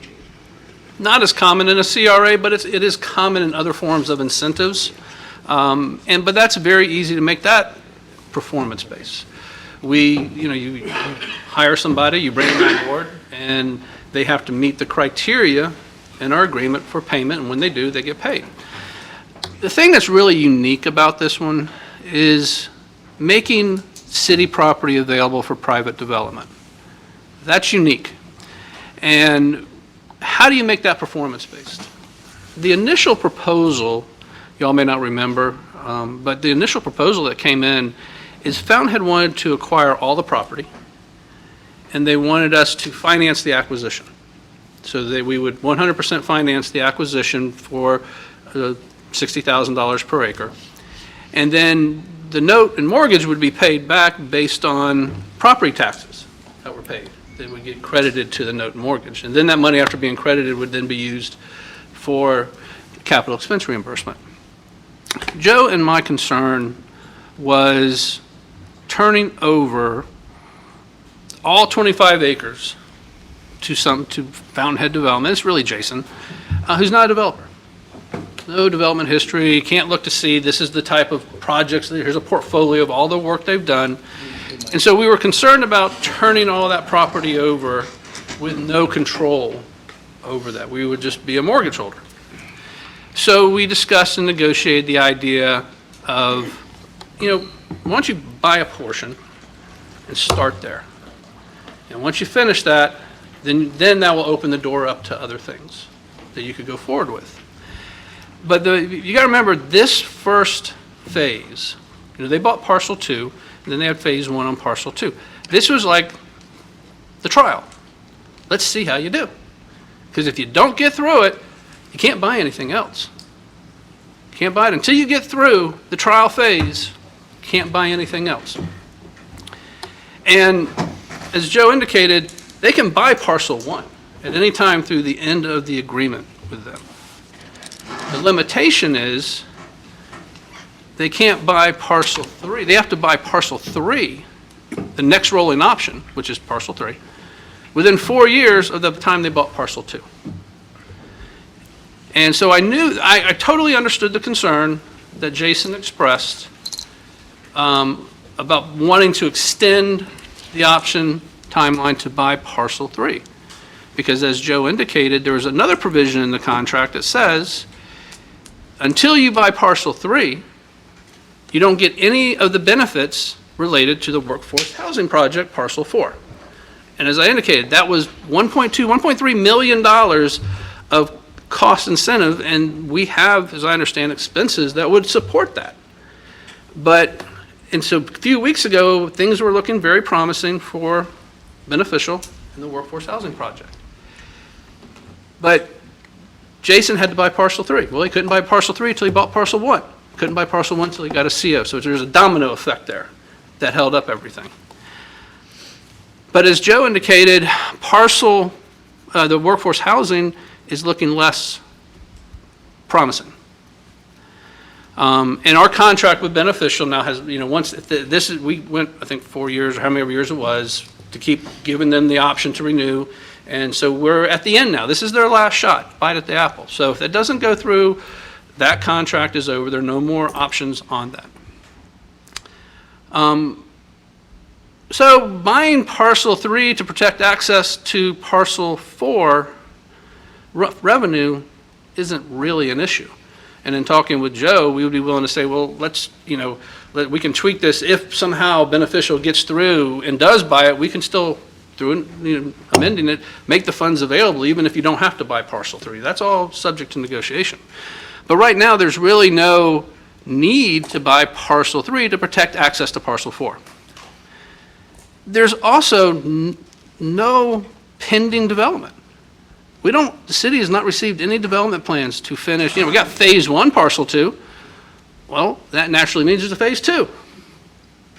S3: not as common in a CRA, but it is common in other forms of incentives. But that's very easy to make that performance-based. You hire somebody, you bring them on board, and they have to meet the criteria in our agreement for payment, and when they do, they get paid. The thing that's really unique about this one is making city property available for private development. That's unique. And how do you make that performance-based? The initial proposal, y'all may not remember, but the initial proposal that came in is Fountainhead wanted to acquire all the property, and they wanted us to finance the acquisition. So that we would 100% finance the acquisition for $60,000 per acre. And then the note and mortgage would be paid back based on property taxes that were paid. They would get credited to the note and mortgage. And then that money, after being credited, would then be used for capital expense reimbursement. Joe and my concern was turning over all 25 acres to Fountainhead Development. It's really Jason, who's not a developer. No development history, can't look to see this is the type of projects, here's a portfolio of all the work they've done. And so we were concerned about turning all that property over with no control over that. We would just be a mortgage holder. So we discussed and negotiated the idea of, why don't you buy a portion and start there? And once you finish that, then that will open the door up to other things that you could go forward with. But you got to remember, this first phase, they bought parcel 2, and then they had phase 1 on parcel 2. This was like the trial. Let's see how you do. Because if you don't get through it, you can't buy anything else. You can't buy it until you get through the trial phase. You can't buy anything else. And as Joe indicated, they can buy parcel 1 at any time through the end of the agreement with them. The limitation is they can't buy parcel 3. They have to buy parcel 3, the next rolling option, which is parcel 3, within 4 years of the time they bought parcel 2. And so I totally understood the concern that Jason expressed about wanting to extend the option timeline to buy parcel 3. Because as Joe indicated, there was another provision in the contract that says, until you buy parcel 3, you don't get any of the benefits related to the workforce housing project, parcel 4. And as I indicated, that was $1.3 million of cost incentive, and we have, as I understand, expenses that would support that. And so a few weeks ago, things were looking very promising for Beneficial in the workforce housing project. But Jason had to buy parcel 3. Well, he couldn't buy parcel 3 until he bought parcel 1. Couldn't buy parcel 1 until he got a CO. So there's a domino effect there that held up everything. But as Joe indicated, the workforce housing is looking less promising. And our contract with Beneficial now has, once, this is, we went, I think, 4 years, or how many years it was, to keep giving them the option to renew. And so we're at the end now. This is their last shot, bite at the apple. So if it doesn't go through, that contract is over. There are no more options on that. So buying parcel 3 to protect access to parcel 4 revenue isn't really an issue. And in talking with Joe, we would be willing to say, well, let's, we can tweak this. If somehow Beneficial gets through and does buy it, we can still, through amending it, make the funds available even if you don't have to buy parcel 3. That's all subject to negotiation. But right now, there's really no need to buy parcel 3 to protect access to parcel 4. There's also no pending development. The city has not received any development plans to finish, we got phase 1, parcel 2. Well, that naturally means there's a phase 2.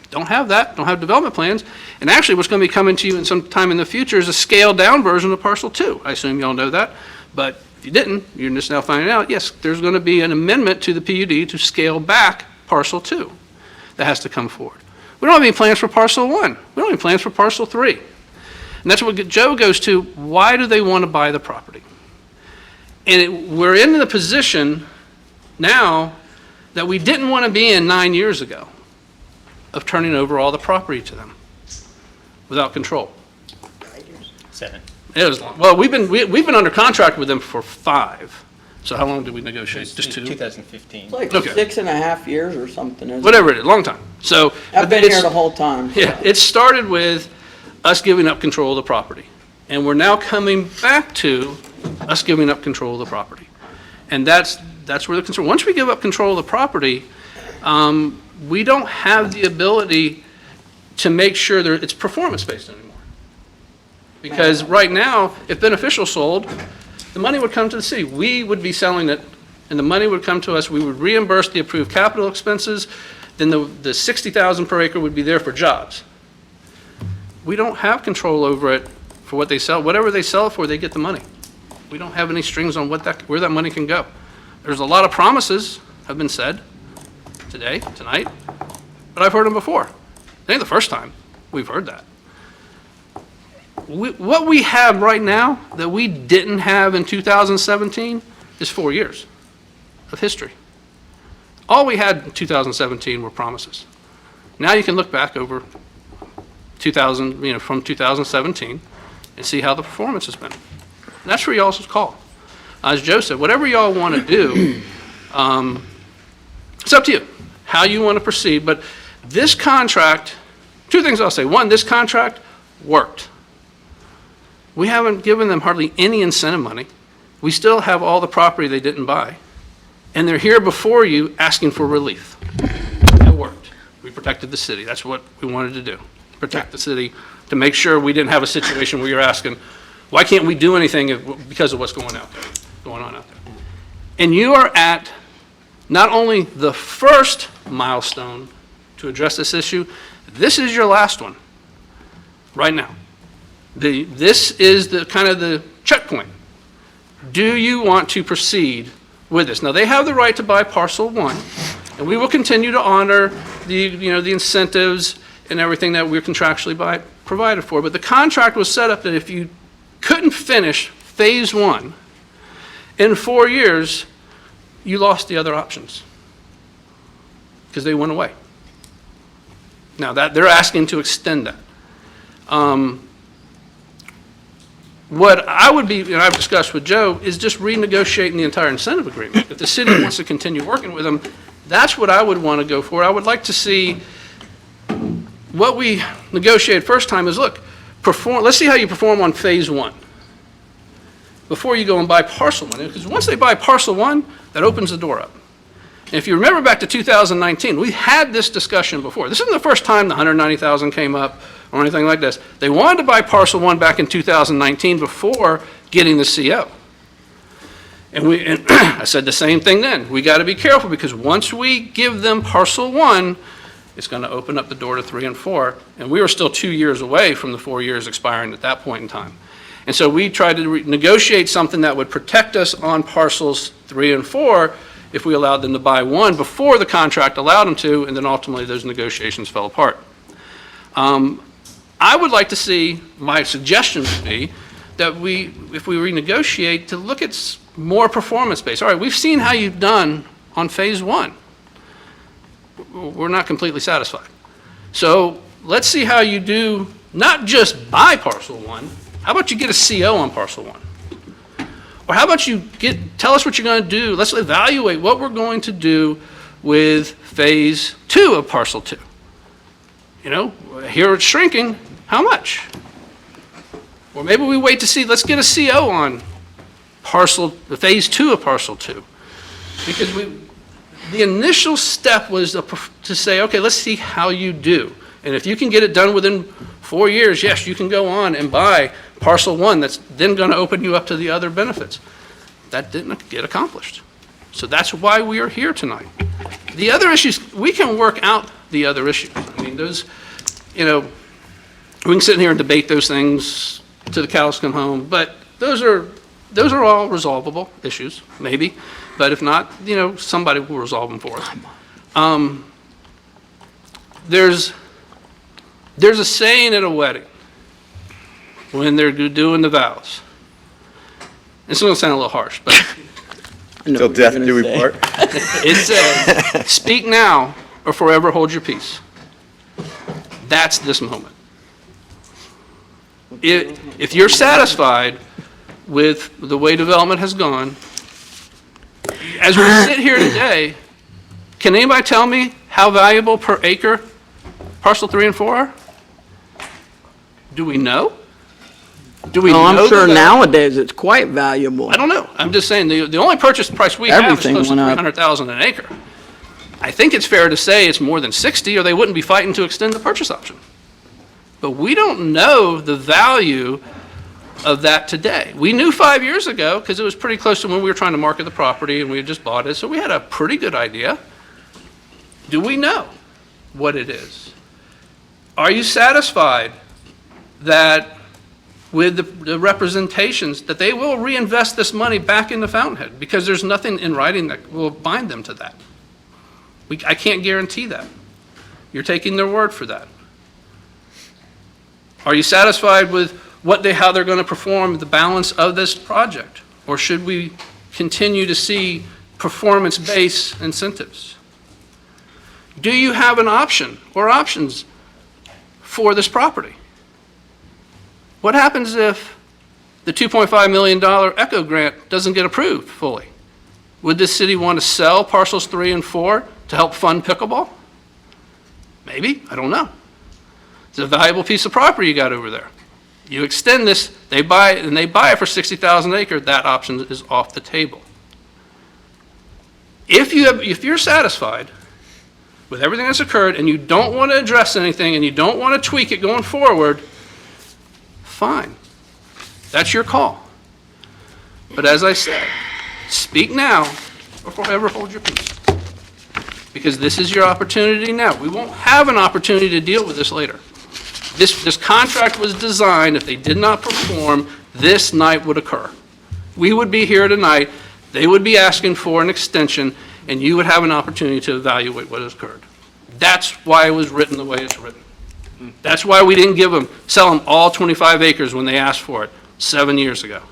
S3: Don't have that, don't have development plans. And actually, what's going to be coming to you in some time in the future is a scaled down version of parcel 2. I assume you all know that. But if you didn't, you're just now finding out, yes, there's going to be an amendment to the PUD to scale back parcel 2 that has to come forward. We don't have any plans for parcel 1. We don't have any plans for parcel 3. And that's what Joe goes to, why do they want to buy the property? And we're in the position now that we didn't want to be in 9 years ago of turning over all the property to them without control.
S7: 7.
S3: It was long. Well, we've been under contract with them for 5. So how long did we negotiate? Just 2?
S7: 2015.
S6: It's like
S3: Okay.
S6: 6.5 years or something, isn't it?
S3: Whatever it is, long time. So
S6: I've been
S3: it's-
S6: here the whole time.
S3: Yeah, it started with us giving up control of the property. And we're now coming back to us giving up control of the property. And that's where the concern, once we give up control of the property, we don't have the ability to make sure that it's performance-based anymore. Because right now, if Beneficial sold, the money would come to the city. We would be selling it, and the money would come to us. We would reimburse the approved capital expenses. Then the 60,000 per acre would be there for jobs. We don't have control over it for what they sell. Whatever they sell it for, they get the money. We don't have any strings on where that money can go. There's a lot of promises have been said today, tonight, but I've heard them before. It ain't the first time we've heard that. What we have right now that we didn't have in 2017 is 4 years of history. All we had in 2017 were promises. Now you can look back over 2000, from 2017 and see how the performance has been. And that's for y'all's call. As Joe said, whatever y'all want to do, it's up to you, how you want to proceed. But this contract, 2 things I'll say. 1, this contract worked. We haven't given them hardly any incentive money. We still have all the property they didn't buy. And they're here before you asking for relief. It worked. We protected the city. That's what we wanted to do. Protect the city, to make sure we didn't have a situation where you're asking, why can't we do anything because of what's going on out there? And you are at not only the first milestone to address this issue, this is your last one, right now. This is the kind of the checkpoint. Do you want to proceed with this? Now, they have the right to buy parcel 1, and we will continue to honor the incentives and everything that we're contractually provided for. But the contract was set up that if you couldn't finish phase 1 in 4 years, you lost the other options because they went away. Now, that they're asking to extend that. What I would be, and I've discussed with Joe, is just renegotiating the entire incentive agreement. If the city wants to continue working with them, that's what I would want to go for. I would like to see what we negotiated first time is, look, let's see how you perform on phase 1 before you go and buy parcel 1. Because once they buy parcel 1, that opens the door up. And if you remember back to 2019, we had this discussion before. This isn't the first time the 190,000 came up or anything like this. They wanted to buy parcel 1 back in 2019 before getting the CO. And I said the same thing then. We got to be careful because once we give them parcel 1, it's going to open up the door to 3 and 4. And we were still 2 years away from the 4 years expiring at that point in time. And so we tried to negotiate something that would protect us on parcels 3 and 4 if we allowed them to buy one before the contract allowed them to, and then ultimately those negotiations fell apart. I would like to see, my suggestion would be, that if we renegotiate, to look at more performance-based. All right, we've seen how you've done on phase one. We're not completely satisfied. So let's see how you do, not just buy parcel one, how about you get a CO on parcel one? Or how about you tell us what you're going to do, let's evaluate what we're going to do with phase two of parcel two. You know, here it's shrinking, how much? Or maybe we wait to see, let's get a CO on the phase two of parcel two. Because the initial step was to say, okay, let's see how you do. And if you can get it done within 4 years, yes, you can go on and buy parcel one that's then going to open you up to the other benefits. That didn't get accomplished. So that's why we are here tonight. The other issues, we can work out the other issues. I mean, those, you know, we can sit here and debate those things till the cows come home, but those are all resolvable issues, maybe. But if not, you know, somebody will resolve them for us. There's a saying at a wedding when they're doing the vows. It's going to sound a little harsh, but
S8: Till death do we part.
S3: it says, speak now or forever hold your peace. That's this moment. If you're satisfied with the way development has gone, as we sit here today, can anybody tell me how valuable per acre parcel 3 and 4 are? Do we know? Do we know?
S6: Well, I'm sure
S3: the value?
S6: nowadays it's quite valuable.
S3: I don't know. I'm just saying, the only purchase price we have is
S6: Everything
S3: close to
S6: went up.
S3: $300,000 an acre. I think it's fair to say it's more than 60, or they wouldn't be fighting to extend the purchase option. But we don't know the value of that today. We knew 5 years ago, because it was pretty close to when we were trying to market the property and we had just bought it, so we had a pretty good idea. Do we know what it is? Are you satisfied that with the representations that they will reinvest this money back into Fountainhead? Because there's nothing in writing that will bind them to that. I can't guarantee that. You're taking their word for that. Are you satisfied with how they're going to perform the balance of this project? Or should we continue to see performance-based incentives? Do you have an option or options for this property? What happens if the $2.5 million ECHO grant doesn't get approved fully? Would this city want to sell parcels 3 and 4 to help fund pickleball? Maybe, I don't know. It's a valuable piece of property you got over there. You extend this, they buy it, and they buy it for $60,000 an acre, that option is off the table. If you're satisfied with everything that's occurred and you don't want to address anything and you don't want to tweak it going forward, fine. That's your call. But as I said, speak now or forever hold your peace. Because this is your opportunity now. We won't have an opportunity to deal with this later. This contract was designed, if they did not perform, this night would occur. We would be here tonight, they would be asking for an extension, and you would have an opportunity to evaluate what has occurred. That's why it was written the way it's written. That's why we didn't sell them all 25 acres when they asked for it 7 years ago.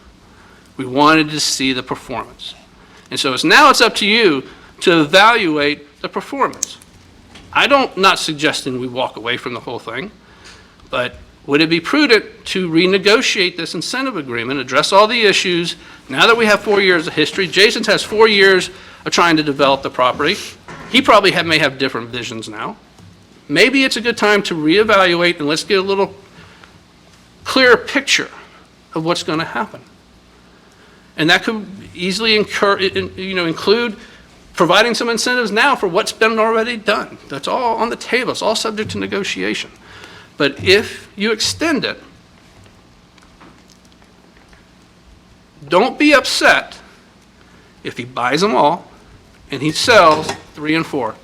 S3: We wanted to see the performance. And so now it's up to you to evaluate the performance. I'm not suggesting we walk away from the whole thing, but would it be prudent to renegotiate this incentive agreement, address all the issues, now that we have 4 years of history? Jason has 4 years of trying to develop the property. He probably may have different visions now. Maybe it's a good time to reevaluate and let's get a little clearer picture of what's going to happen. And that could easily include providing some incentives now for what's been already done. That's all on the table. It's all subject to negotiation. But if you extend it, don't be upset if he buys them all and he sells 3 and 4.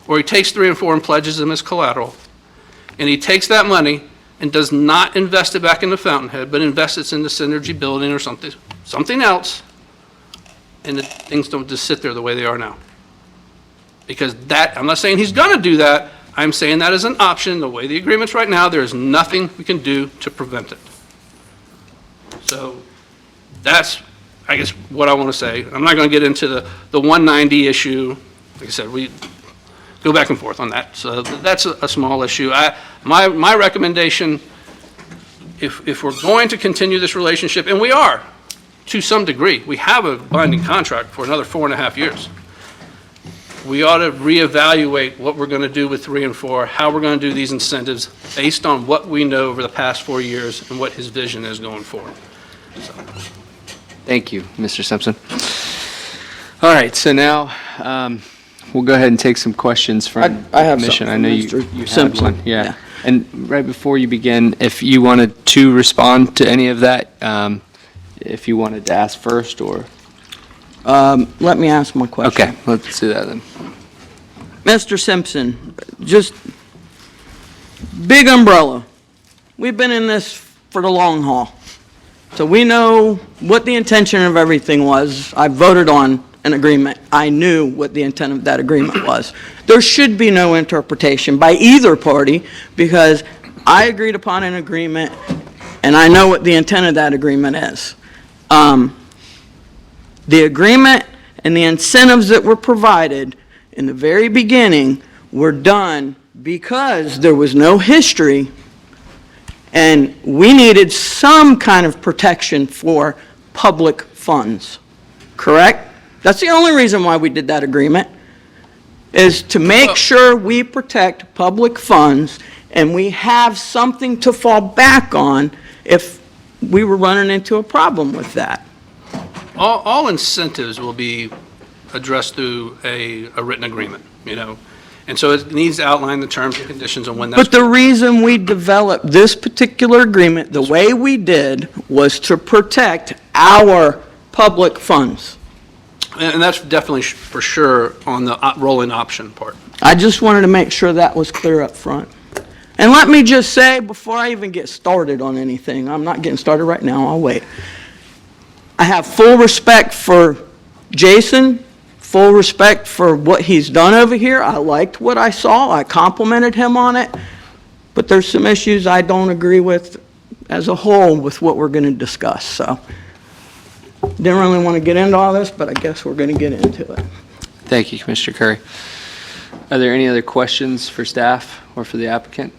S3: Or he takes 3 and 4 and pledges them as collateral, and he takes that money and does not invest it back into Fountainhead, but invests it in the Synergy building or something else, and that things don't just sit there the way they are now. Because that, I'm not saying he's going to do that, I'm saying that is an option. The way the agreement's right now, there is nothing we can do to prevent it. So that's, I guess, what I want to say. I'm not going to get into the 190 issue. Like I said, we go back and forth on that. So that's a small issue. My recommendation, if we're going to continue this relationship, and we are, to some degree, we have a binding contract for another 4.5 years. We ought to reevaluate what we're going to do with 3 and 4, how we're going to do these incentives based on what we know over the past 4 years and what his vision is going forward.
S1: Thank you, Mr. Simpson. All right, so now we'll go ahead and take some questions from
S6: I have
S1: the commission.
S6: something
S1: I know
S6: for
S1: you
S6: Mr.
S1: had
S6: Simpson.
S1: one. Yeah.
S6: Yeah.
S1: And right before you begin, if you wanted to respond to any of that, if you wanted to ask first or...
S6: Let me ask my question.
S1: Okay, let's do that then.
S6: Mr. Simpson, just big umbrella. We've been in this for the long haul. So we know what the intention of everything was. I voted on an agreement. I knew what the intent of that agreement was. There should be no interpretation by either party because I agreed upon an agreement and I know what the intent of that agreement is. The agreement and the incentives that were provided in the very beginning were done because there was no history and we needed some kind of protection for public funds, correct? That's the only reason why we did that agreement, is to make sure we protect public funds and we have something to fall back on if we were running into a problem with that.
S3: All incentives will be addressed through a written agreement, you know? And so it needs to outline the terms and conditions on when that's...
S6: But the reason we developed this particular agreement the way we did was to protect our public funds.
S3: And that's definitely for sure on the rolling option part.
S6: I just wanted to make sure that was clear up front. And let me just say, before I even get started on anything, I'm not getting started right now, I'll wait. I have full respect for Jason, full respect for what he's done over here. I liked what I saw. I complimented him on it. But there's some issues I don't agree with as a whole with what we're going to discuss. So didn't really want to get into all this, but I guess we're going to get into it.
S1: Thank you, Commissioner Curry. Are there any other questions for staff or for the applicant?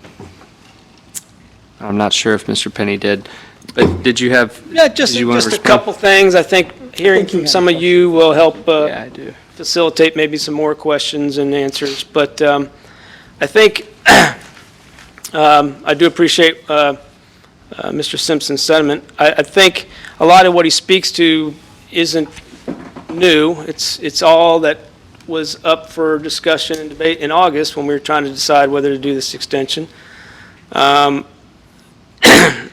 S1: I'm not sure if Mr. Penny did, but did you have?
S10: Yeah, just
S1: did you want to
S10: a
S1: respond?
S10: couple things. I think hearing from some of you will help
S1: Yeah, I do.
S10: facilitate maybe some more questions and answers. But I think I do appreciate Mr. Simpson's sentiment. I think a lot of what he speaks to isn't new. It's all that was up for discussion and debate in August when we were trying to decide whether to do this extension.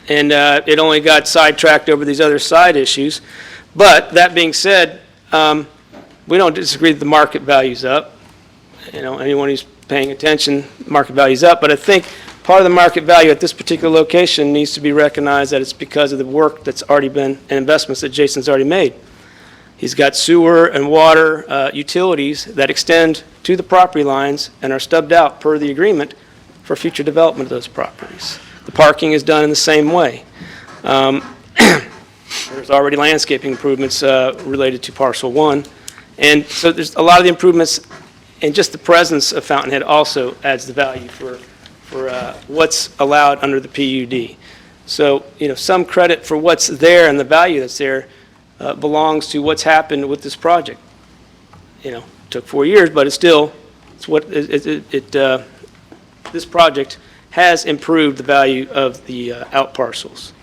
S10: And it only got sidetracked over these other side issues. But that being said, we don't disagree that the market value's up. You know, anyone who's paying attention, market value's up. But I think part of the market value at this particular location needs to be recognized that it's because of the work that's already been and investments that Jason's already made. He's got sewer and water utilities that extend to the property lines and are stubbed out per the agreement for future development of those properties. The parking is done in the same way. There's already landscaping improvements related to parcel 1. And so there's a lot of the improvements, and just the presence of Fountainhead also adds the value for what's allowed under the PUD. So, you know, some credit for what's there and the value that's there belongs to what's happened with this project. You know, it took 4 years, but it's what this project has improved the value of the out parcels.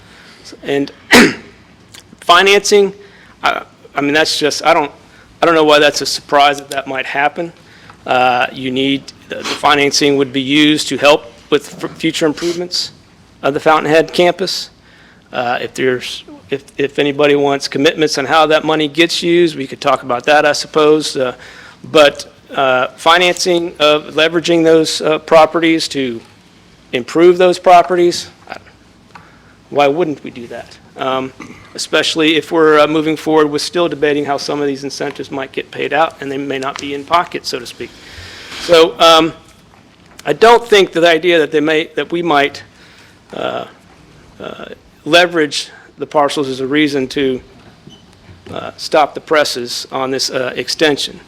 S10: And financing, I mean, that's just, I don't know why that's a surprise that might happen. You need, the financing would be used to help with future improvements of the Fountainhead campus. If anybody wants commitments on how that money gets used, we could talk about that, I suppose. But financing of leveraging those properties to improve those properties, why wouldn't we do that? especially if we're moving forward with still debating how some of these incentives might get paid out, and they may not be in pocket, so to speak. So I don't think that the idea that we might leverage the parcels as a reason to stop the presses on this extension.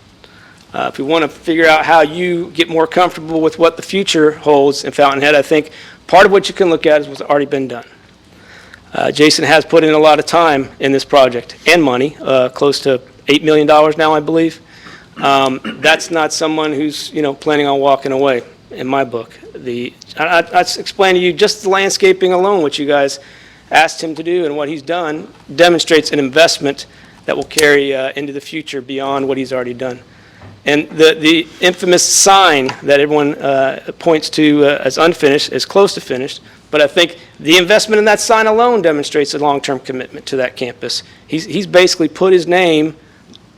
S10: If we want to figure out how you get more comfortable with what the future holds in Fountainhead, I think part of what you can look at is what's already been done. Jason has put in a lot of time in this project and money, close to $8 million now, I believe. That's not someone who's, planning on walking away, in my book. I explained to you just the landscaping alone, what you guys asked him to do and what he's done, demonstrates an investment that will carry into the future beyond what he's already done. And the infamous sign that everyone points to as unfinished is close to finished, but I think the investment in that sign alone demonstrates a long-term commitment to that campus. He's basically put his name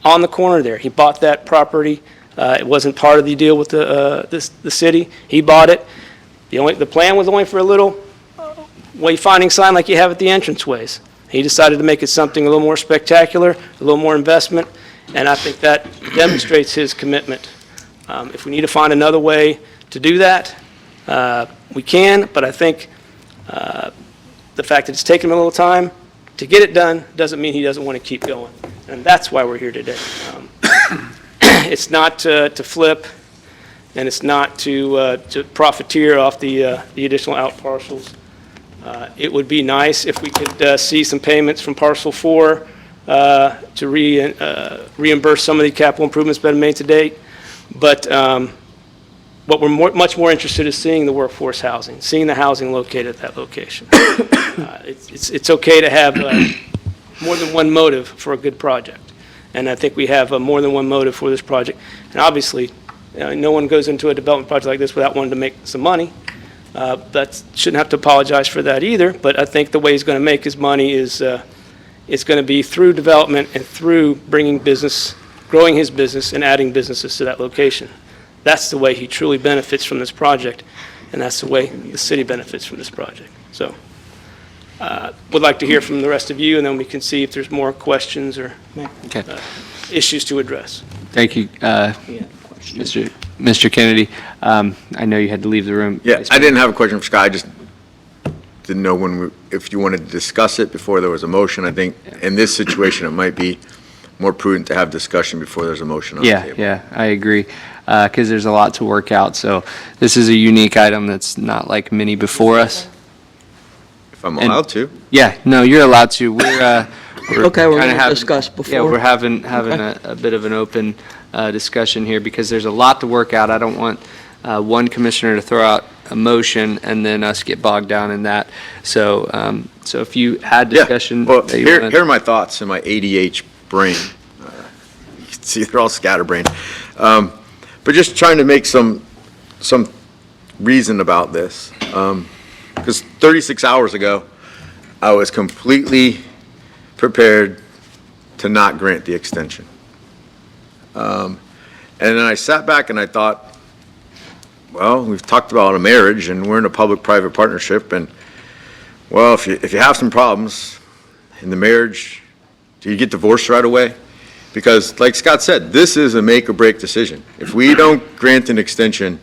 S10: on the corner there. He bought that property. It wasn't part of the deal with the city. He bought it. The plan was only for a little wayfinding sign like you have at the entranceways. He decided to make it something a little more spectacular, a little more investment, and I think that demonstrates his commitment. If we need to find another way to do that, we can, but I think the fact that it's taken him a little time to get it done doesn't mean he doesn't want to keep going. And that's why we're here today. It's not to flip, and it's not to profiteer off the additional out parcels. It would be nice if we could see some payments from Parcel 4 to reimburse some of the capital improvements that have been made to date. But what we're much more interested in is seeing the workforce housing, seeing the housing located at that location. It's okay to have more than one motive for a good project. And I think we have more than one motive for this project. And obviously, no one goes into a development project like this without wanting to make some money. That shouldn't have to apologize for that either. But I think the way he's going to make his money is it's going to be through development and through bringing business, growing his business, and adding businesses to that location. That's the way he truly benefits from this project, and that's the way the city benefits from this project. So would like to hear from the rest of you, and then we can see if there's more questions or
S1: Okay.
S10: issues to address.
S1: Thank you, Mr. Kennedy. I know you had to leave the room.
S12: Yeah, I didn't have a question for Scott. I just didn't know if you wanted to discuss it before there was a motion. I think in this situation, it might be more prudent to have discussion before there's a motion on the table.
S1: Yeah, I agree, because there's a lot to work out. So this is a unique item that's not like many before us.
S12: If I'm allowed to.
S1: Yeah, no, you're allowed to. We're
S6: Okay, we're
S1: kinda
S6: going to
S1: having-
S6: discuss before.
S1: Yeah, we're having a bit of an open discussion here because there's a lot to work out. I don't want one commissioner to throw out a motion and then us get bogged down in that. So if you had discussion.
S12: Yeah, well,
S1: that you
S12: here
S1: wanted-
S12: are my thoughts in my ADH brain. You can see they're all scatterbrained. But just trying to make some reason about this. Because 36 hours ago, I was completely prepared to not grant the extension. And then I sat back and I thought, well, we've talked about a marriage and we're in a public-private partnership, and well, if you have some problems in the marriage, do you get divorced right away? Because like Scott said, this is a make or break decision. If we don't grant an extension,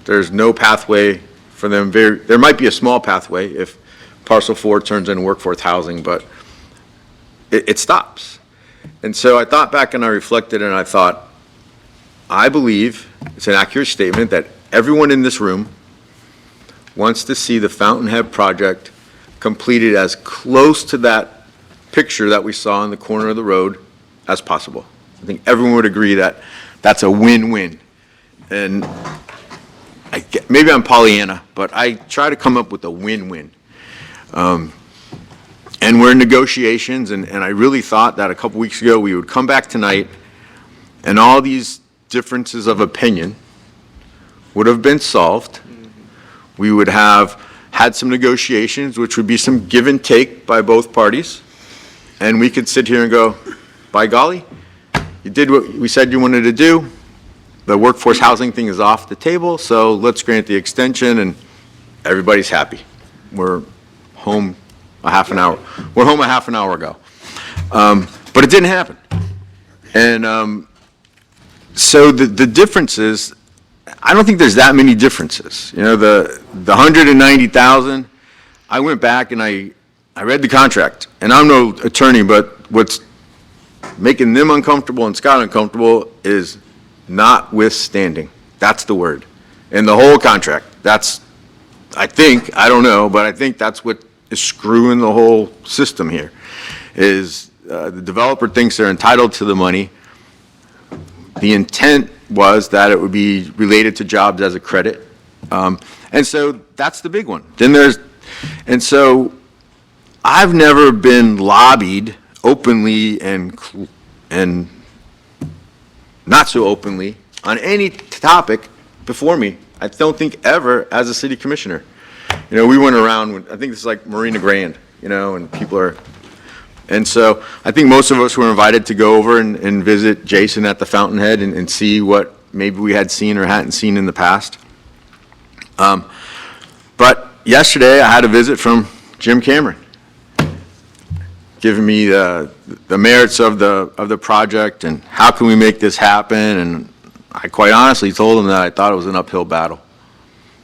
S12: there's no pathway for them. There might be a small pathway if Parcel 4 turns into workforce housing, but it stops. And so I thought back and I reflected and I thought, I believe it's an accurate statement that everyone in this room wants to see the Fountainhead project completed as close to that picture that we saw in the corner of the road as possible. I think everyone would agree that that's a win-win. And maybe I'm Pollyanna, but I try to come up with a win-win. And we're in negotiations, and I really thought that a couple weeks ago we would come back tonight and all these differences of opinion would have been solved. We would have had some negotiations, which would be some give and take by both parties, and we could sit here and go, by golly, you did what we said you wanted to do. The workforce housing thing is off the table, so let's grant the extension, and everybody's happy. We're home a half an hour. We're home a half an hour ago. But it didn't happen. And so the difference is, I don't think there's that many differences. You know, the 190,000, I went back and I read the contract. And I'm no attorney, but what's making them uncomfortable and Scott uncomfortable is notwithstanding. That's the word. In the whole contract. That's, I think, I don't know, but I think that's what is screwing the whole system here, is the developer thinks they're entitled to the money. The intent was that it would be related to jobs as a credit. And so that's the big one. And so I've never been lobbied openly and not so openly on any topic before me. I don't think ever as a city commissioner. You know, we went around, I think this is like Marina Grand, you know, and people are, and so I think most of us were invited to go over and visit Jason at the Fountainhead and see what maybe we had seen or hadn't seen in the past. But yesterday I had a visit from Jim Cameron, giving me the merits of the project and how can we make this happen. And I quite honestly told him that I thought it was an uphill battle,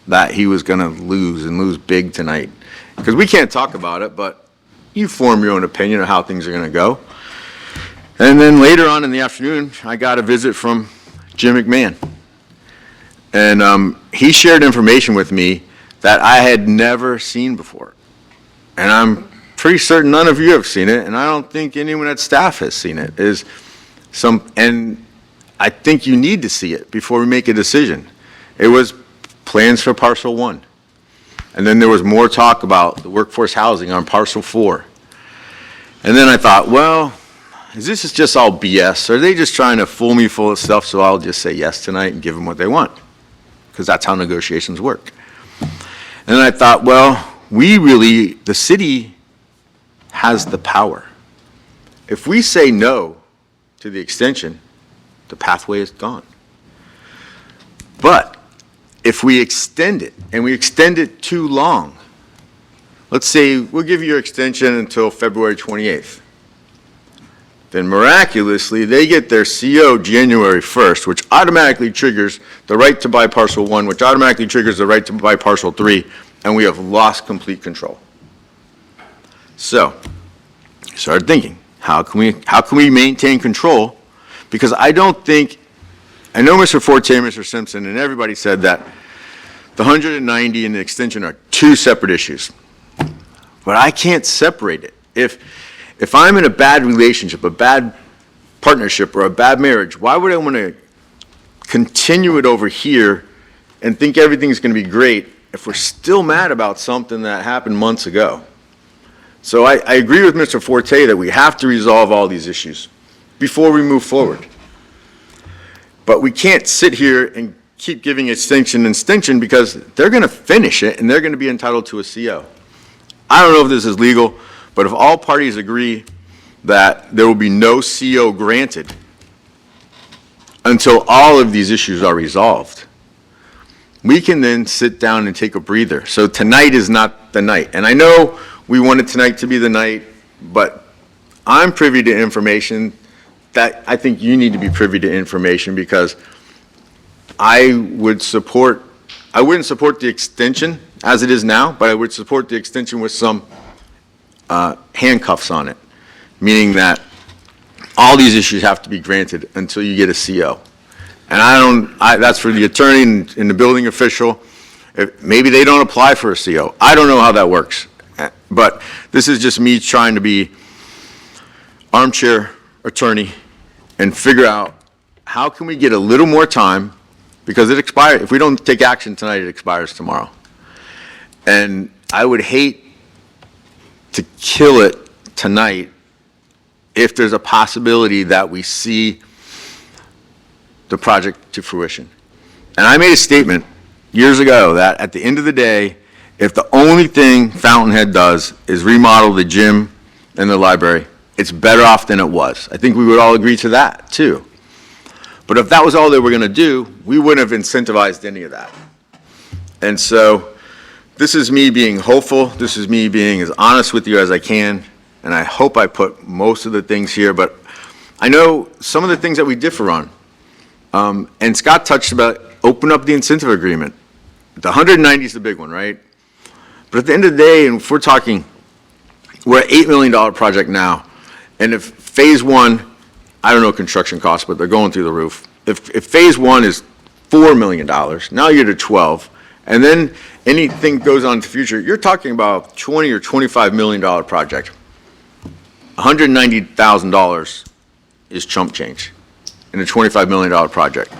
S12: that he was going to lose big tonight. Because we can't talk about it, but you form your own opinion of how things are going to go. And then later on in the afternoon, I got a visit from Jim McMahon. And he shared information with me that I had never seen before. And I'm pretty certain none of you have seen it, and I don't think anyone at staff has seen it. And I think you need to see it before we make a decision. It was plans for parcel 1. And then there was more talk about the workforce housing on parcel 4. And then I thought, well, is this just all BS? Are they just trying to fool me full of stuff so I'll just say yes tonight and give them what they want? Because that's how negotiations work. And then I thought, well, the city has the power. If we say no to the extension, the pathway is gone. But if we extend it, and we extend it too long, let's say we'll give you your extension until February 28th. Then miraculously, they get their CO January 1st, which automatically triggers the right to buy parcel 1, which automatically triggers the right to buy parcel 3, and we have lost complete control. So, I started thinking, how can we maintain control? Because I know Mr. Forte, Mr. Simpson, and everybody said that the 190 and the extension are two separate issues. But I can't separate it. If I'm in a bad relationship, a bad partnership, or a bad marriage, why would I want to continue it over here and think everything's going to be great if we're still mad about something that happened months ago? So I agree with Mr. Forte that we have to resolve all these issues before we move forward. But we can't sit here and keep giving extension because they're going to finish it and they're going to be entitled to a CO. I don't know if this is legal, but if all parties agree that there will be no CO granted until all of these issues are resolved, we can then sit down and take a breather. So tonight is not the night. And I know we wanted tonight to be the night, but I'm privy to information that I think you need to be privy to information, because I wouldn't support the extension as it is now, but I would support the extension with some handcuffs on it, meaning that all these issues have to be granted until you get a CO. And that's for the attorney and the building official. Maybe they don't apply for a CO. I don't know how that works. But this is just me trying to be armchair attorney and figure out how can we get a little more time, because it expires. If we don't take action tonight, it expires tomorrow. And I would hate to kill it tonight if there's a possibility that we see the project to fruition. And I made a statement years ago that at the end of the day, if the only thing Fountainhead does is remodel the gym and the library, it's better off than it was. I think we would all agree to that, too. But if that was all they were going to do, we wouldn't have incentivized any of that. And so this is me being hopeful, this is me being as honest with you as I can, and I hope I put most of the things here, but I know some of the things that we differ on. And Scott touched about open up the incentive agreement. The 190 is the big one, right? But at the end of the day, and if we're talking, we're at $8 million project now, and if phase one, I don't know construction costs, but they're going through the roof. If phase one is $4 million, now you're to 12, and then anything goes on to the future, you're talking about $20 or $25 million project. $190,000 is chump change in a $25 million project.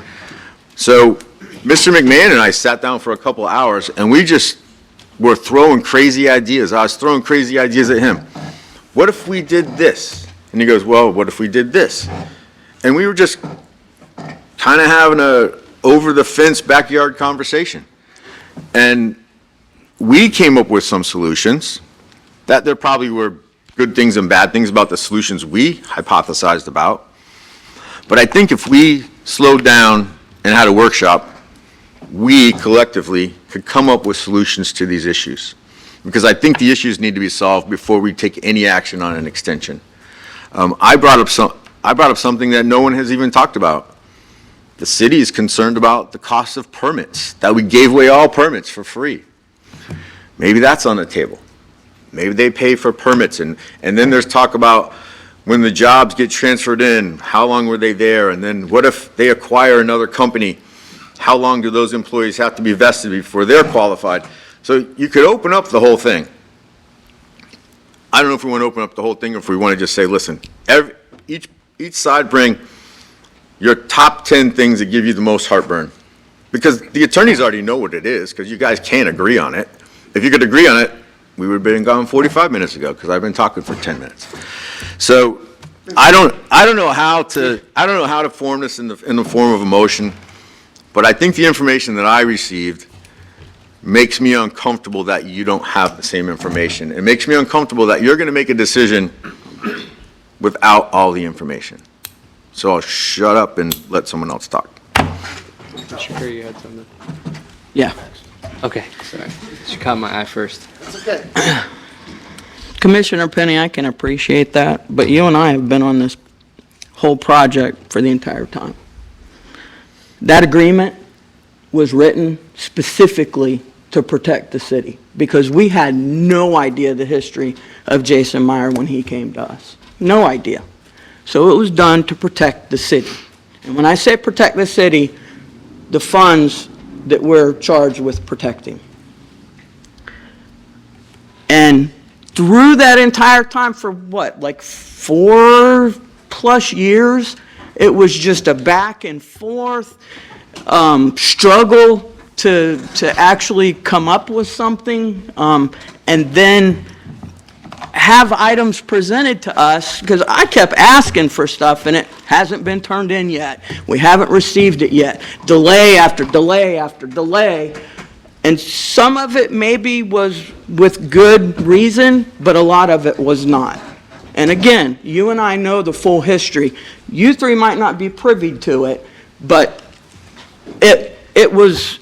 S12: So Mr. McMahon and I sat down for a couple hours, and we just were throwing crazy ideas. I was throwing crazy ideas at him. What if we did this? And he goes, well, what if we did this? And we were just kind of having a over-the-fence backyard conversation. And we came up with some solutions that there probably were good things and bad things about the solutions we hypothesized about. But I think if we slowed down and had a workshop, we collectively could come up with solutions to these issues. Because I think the issues need to be solved before we take any action on an extension. I brought up something that no one has even talked about. The city is concerned about the cost of permits, that we gave away all permits for free. Maybe that's on the table. Maybe they pay for permits, and then there's talk about when the jobs get transferred in, how long were they there, and then what if they acquire another company? How long do those employees have to be vested before they're qualified? So you could open up the whole thing. I don't know if we want to open up the whole thing or if we want to just say, listen, each side bring your top 10 things that give you the most heartburn. Because the attorneys already know what it is, because you guys can't agree on it. If you could agree on it, we would have been gone 45 minutes ago, because I've been talking for 10 minutes. So I don't know how to form this in the form of a motion, but I think the information that I received makes me uncomfortable that you don't have the same information. It makes me uncomfortable that you're going to make a decision without all the information. So I'll shut up and let someone else talk.
S1: Sure, you had something.
S6: Yeah.
S1: Okay, sorry. She caught my eye first.
S8: That's okay.
S6: Commissioner Penny, I can appreciate that, but you and I have been on this whole project for the entire time. That agreement was written specifically to protect the city, because we had no idea the history of Jason Meyer when he came to us. No idea. So it was done to protect the city. And when I say protect the city, the funds that we're charged with protecting. And through that entire time, for what, like 4+ years, it was just a back and forth struggle to actually come up with something, and then have items presented to us, because I kept asking for stuff and it hasn't been turned in yet. We haven't received it yet. Delay after delay after delay. And some of it maybe was with good reason, but a lot of it was not. And again, you and I know the full history. You three might not be privy to it, but it was,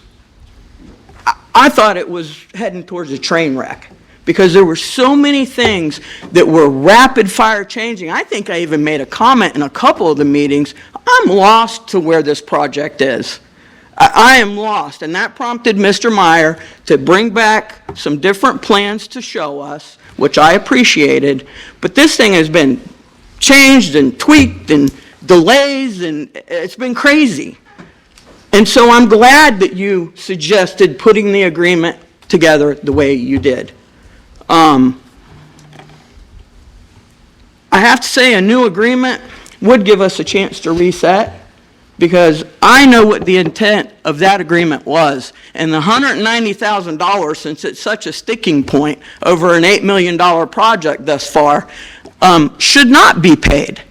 S6: I thought it was heading towards a train wreck, because there were so many things that were rapid fire changing. I think I even made a comment in a couple of the meetings. I'm lost to where this project is. I am lost, and that prompted Mr. Meyer to bring back some different plans to show us, which I appreciated, but this thing has been changed and tweaked and delays, and it's been crazy. And so I'm glad that you suggested putting the agreement together the way you did. I have to say, a new agreement would give us a chance to reset, because I know what the intent of that agreement was, and the $190,000, since it's such a sticking point over an $8 million project thus far, should not be paid.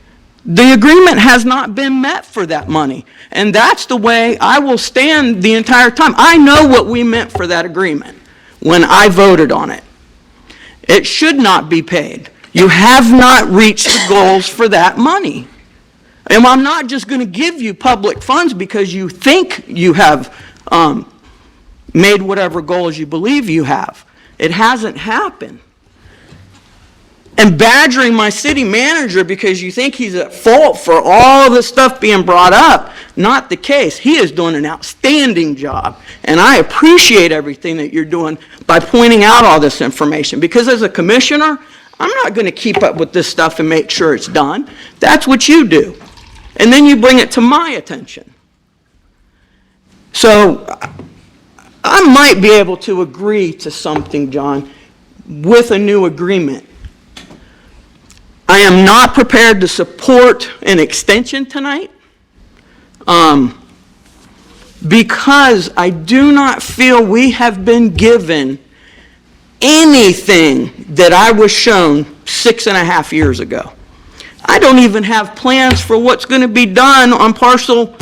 S6: The agreement has not been met for that money, and that's the way I will stand the entire time. I know what we meant for that agreement when I voted on it. It should not be paid. You have not reached the goals for that money. And I'm not just going to give you public funds because you think you have made whatever goals you believe you have. It hasn't happened. And badgering my city manager because you think he's at fault for all this stuff being brought up, not the case. He is doing an outstanding job. And I appreciate everything that you're doing by pointing out all this information. Because as a commissioner, I'm not going to keep up with this stuff and make sure it's done. That's what you do. And then you bring it to my attention. So I might be able to agree to something, John, with a new agreement. I am not prepared to support an extension tonight because I do not feel we have been given anything that I was shown 6.5 years ago. I don't even have plans for what's going to be done on parcel 2.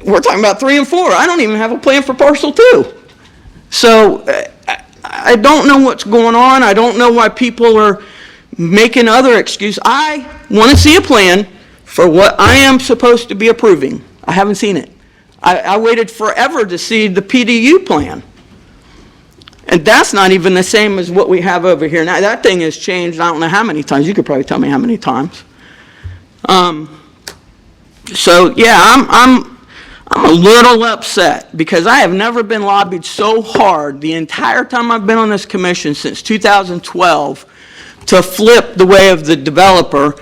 S6: We're talking about 3 and 4. I don't even have a plan for parcel 2. So I don't know what's going on. I don't know why people are making other excuses. I want to see a plan for what I am supposed to be approving. I haven't seen it. I waited forever to see the PDU plan. And that's not even the same as what we have over here. Now, that thing has changed, I don't know how many times. You could probably tell me how many times. So, yeah, I'm a little upset because I have never been lobbied so hard the entire time I've been on this commission since 2012 to flip the way of the developer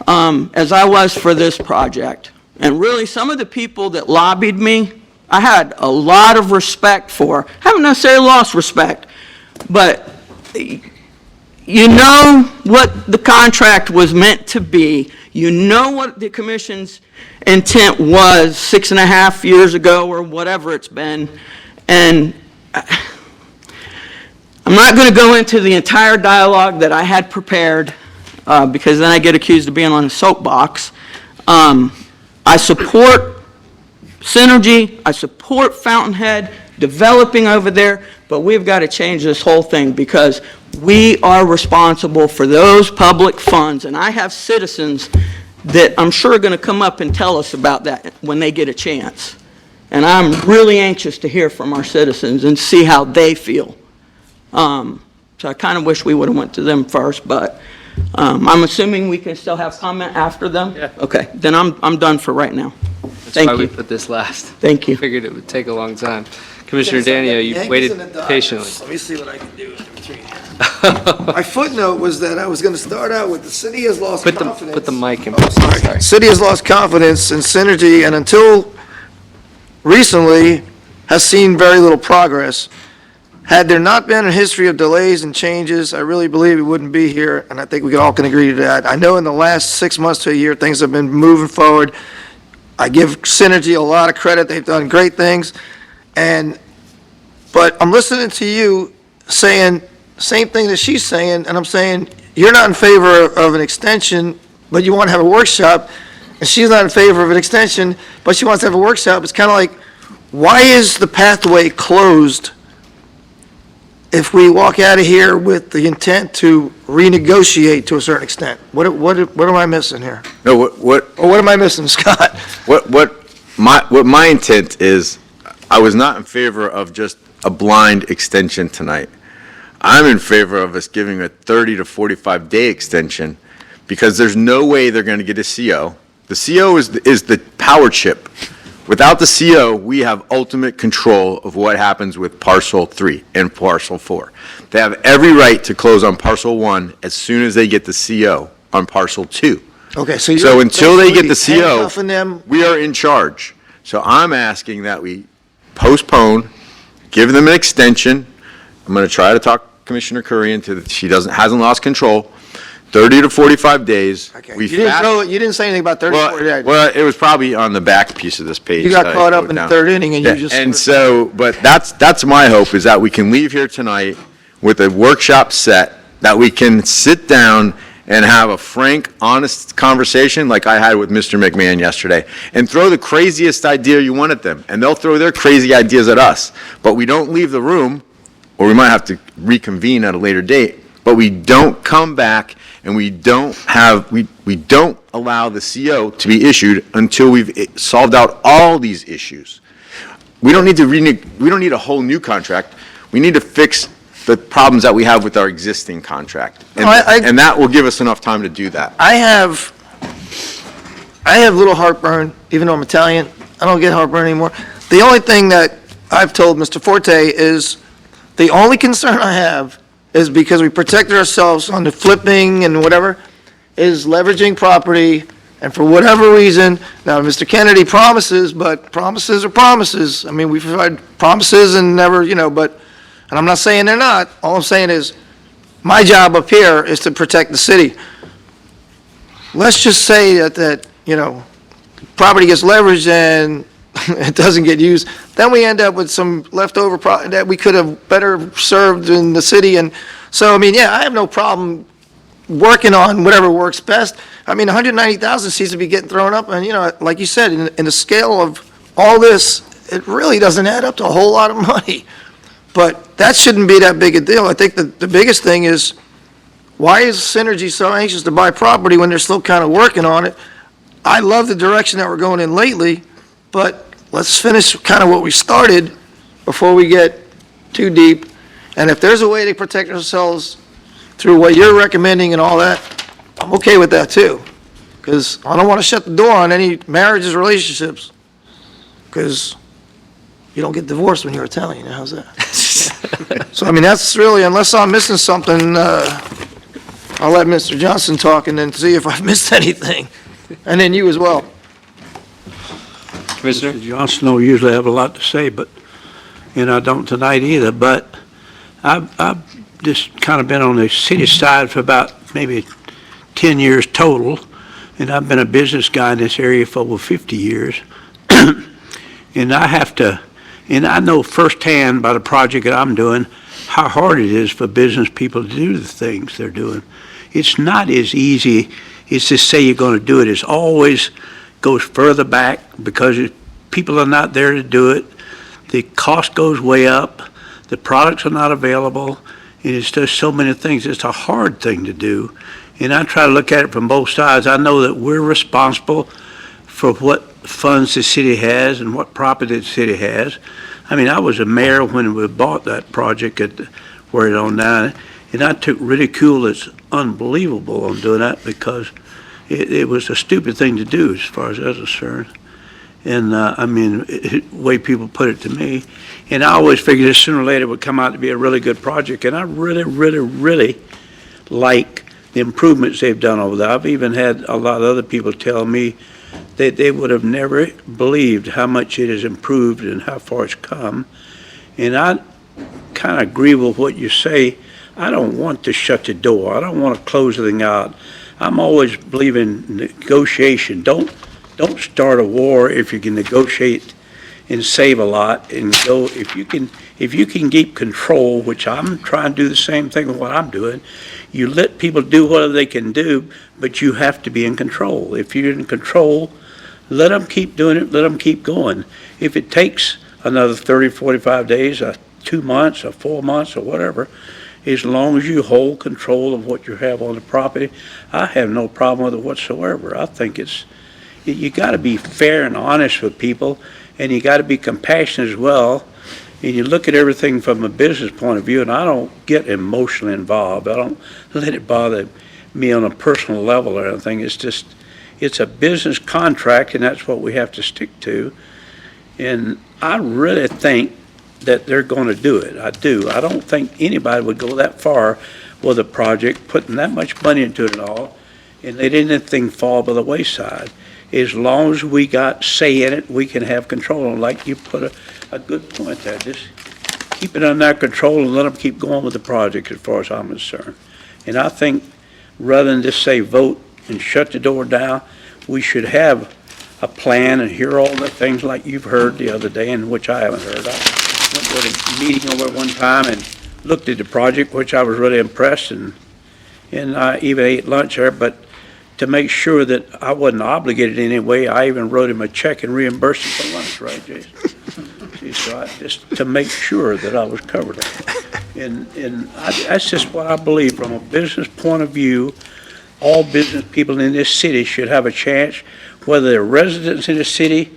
S6: as I was for this project. And really, some of the people that lobbied me, I had a lot of respect for. Haven't necessarily lost respect, but you know what the contract was meant to be. You know what the commission's intent was 6.5 years ago or whatever it's been. And I'm not going to go into the entire dialogue that I had prepared because then I get accused of being on a soapbox. I support Synergy, I support Fountainhead, developing over there, but we've got to change this whole thing because we are responsible for those public funds, and I have citizens that I'm sure are going to come up and tell us about that when they get a chance. And I'm really anxious to hear from our citizens and see how they feel. So I kind of wish we would have went to them first, but I'm assuming we can still have comment after them?
S1: Yeah.
S6: Okay, then I'm done for right now.
S1: That's
S6: Thank
S1: why we
S6: you.
S1: put this last.
S6: Thank you.
S1: Figured it would take a long time. Commissioner Danio, you waited patiently.
S8: Let me see what I can do in between here. My footnote was that I was going to start out with the city has lost confidence.
S1: Put the mic in.
S8: Oh, sorry. City has lost confidence in Synergy and until recently has seen very little progress. Had there not been a history of delays and changes, I really believe we wouldn't be here, and I think we all can agree to that. I know in the last 6 months to a year, things have been moving forward. I give Synergy a lot of credit. They've done great things. But I'm listening to you saying same thing that she's saying, and I'm saying you're not in favor of an extension, but you want to have a workshop, and she's not in favor of an extension, but she wants to have a workshop. It's kind of like, why is the pathway closed if we walk out of here with the intent to renegotiate to a certain extent? What am I missing here?
S12: No, what
S8: Or what am I missing, Scott?
S12: what my intent is, I was not in favor of just a blind extension tonight. I'm in favor of us giving a 30 to 45-day extension because there's no way they're going to get a CO. The CO is the power chip. Without the CO, we have ultimate control of what happens with parcel 3 and parcel 4. They have every right to close on parcel 1 as soon as they get the CO on parcel 2.
S8: Okay, so
S12: So until they get the CO,
S8: handcuffing them.
S12: we are in charge. So I'm asking that we postpone, give them an extension. I'm going to try to talk Commissioner Curry into that she hasn't lost control. 30 to 45 days.
S8: Okay.
S12: We
S8: You
S12: fast-
S8: didn't say anything about 30, 40 days.
S12: Well, it was probably on the back piece of this page.
S8: You got
S12: that I
S8: caught up
S12: wrote
S8: in the
S12: down.
S8: third inning and you
S12: Yeah,
S8: just.
S12: And so, but that's my hope, is that we can leave here tonight with a workshop set, that we can sit down and have a frank, honest conversation like I had with Mr. McMahon yesterday, and throw the craziest idea you want at them, and they'll throw their crazy ideas at us. But we don't leave the room, or we might have to reconvene at a later date, but we don't come back and we don't allow the CO to be issued until we've solved out all these issues. We don't need a whole new contract. We need to fix the problems that we have with our existing contract. And, and that will give us enough time to do that.
S8: I have little heartburn, even though I'm Italian. I don't get heartburn anymore. The only thing that I've told Mr. Forte is, the only concern I have is because we protected ourselves on the flipping and whatever, is leveraging property, and for whatever reason, now, Mr. Kennedy promises, but promises are promises. I mean, we've had promises and never, but, and I'm not saying they're not. All I'm saying is, my job up here is to protect the city. Let's just say that property gets leveraged and it doesn't get used, then we end up with some leftover that we could have better served in the city. And so, I mean, yeah, I have no problem working on whatever works best. I mean, 190,000 seems to be getting thrown up, and, like you said, in the scale of all this, it really doesn't add up to a whole lot of money. But that shouldn't be that big a deal. I think the biggest thing is, why is Synergy so anxious to buy property when they're still kind of working on it? I love the direction that we're going in lately, but let's finish kind of what we started before we get too deep. And if there's a way to protect ourselves through what you're recommending and all that, I'm okay with that too. Because I don't want to shut the door on any marriages, relationships. Because you don't get divorced when you're Italian. How's that? So, I mean, that's really, unless I'm missing something, I'll let Mr. Johnson talk and then see if I've missed anything. And then you as well.
S1: Commissioner?
S4: Mr. Johnson will usually have a lot to say, but, I don't tonight either. But I've just kind of been on the city side for about maybe 10 years total, and I've been a business guy in this area for over 50 years. And I know firsthand by the project that I'm doing how hard it is for business people to do the things they're doing. It's not as easy as to say you're going to do it. It's always goes further back because people are not there to do it. The cost goes way up. The products are not available. And it's just so many things. It's a hard thing to do. And I try to look at it from both sides. I know that we're responsible for what funds the city has and what property the city has. I mean, I was a mayor when we bought that project at where it's on now, and I took ridicule that's unbelievable on doing that because it was a stupid thing to do as far as I was concerned. And I mean, the way people put it to me. And I always figured this sooner or later would come out to be a really good project. And I really, really, really like the improvements they've done over there. I've even had a lot of other people tell me that they would have never believed how much it has improved and how far it's come. And I kind of agree with what you say. I don't want to shut the door. I don't want to close the thing out. I'm always believing in negotiation. Don't start a war if you can negotiate and save a lot and go. If you can keep control, which I'm trying to do the same thing with what I'm doing, you let people do whatever they can do, but you have to be in control. If you're in control, let them keep doing it, let them keep going. If it takes another 30, 45 days, 2 months, or 4 months, or whatever, as long as you hold control of what you have on the property, I have no problem with it whatsoever. I think you got to be fair and honest with people, and you got to be compassionate as well. And you look at everything from a business point of view, and I don't get emotionally involved. I don't let it bother me on a personal level or anything. It's just, it's a business contract, and that's what we have to stick to. And I really think that they're going to do it. I do. I don't think anybody would go that far with a project, putting that much money into it at all, and let anything fall by the wayside. As long as we got say in it, we can have control. And like you put a good point there, just keep it under control and let them keep going with the project as far as I'm concerned. And I think rather than just say vote and shut the door down, we should have a plan and hear all the things like you've heard the other day, and which I haven't heard. I went to a meeting over at one time and looked at the project, which I was really impressed, and I even ate lunch there, but to make sure that I wasn't obligated in any way, I even wrote him a check and reimbursed him for lunch, right, Jason? See, so just to make sure that I was covered. That's just what I believe. From a business point of view, all business people in this city should have a chance, whether they're residents in the city,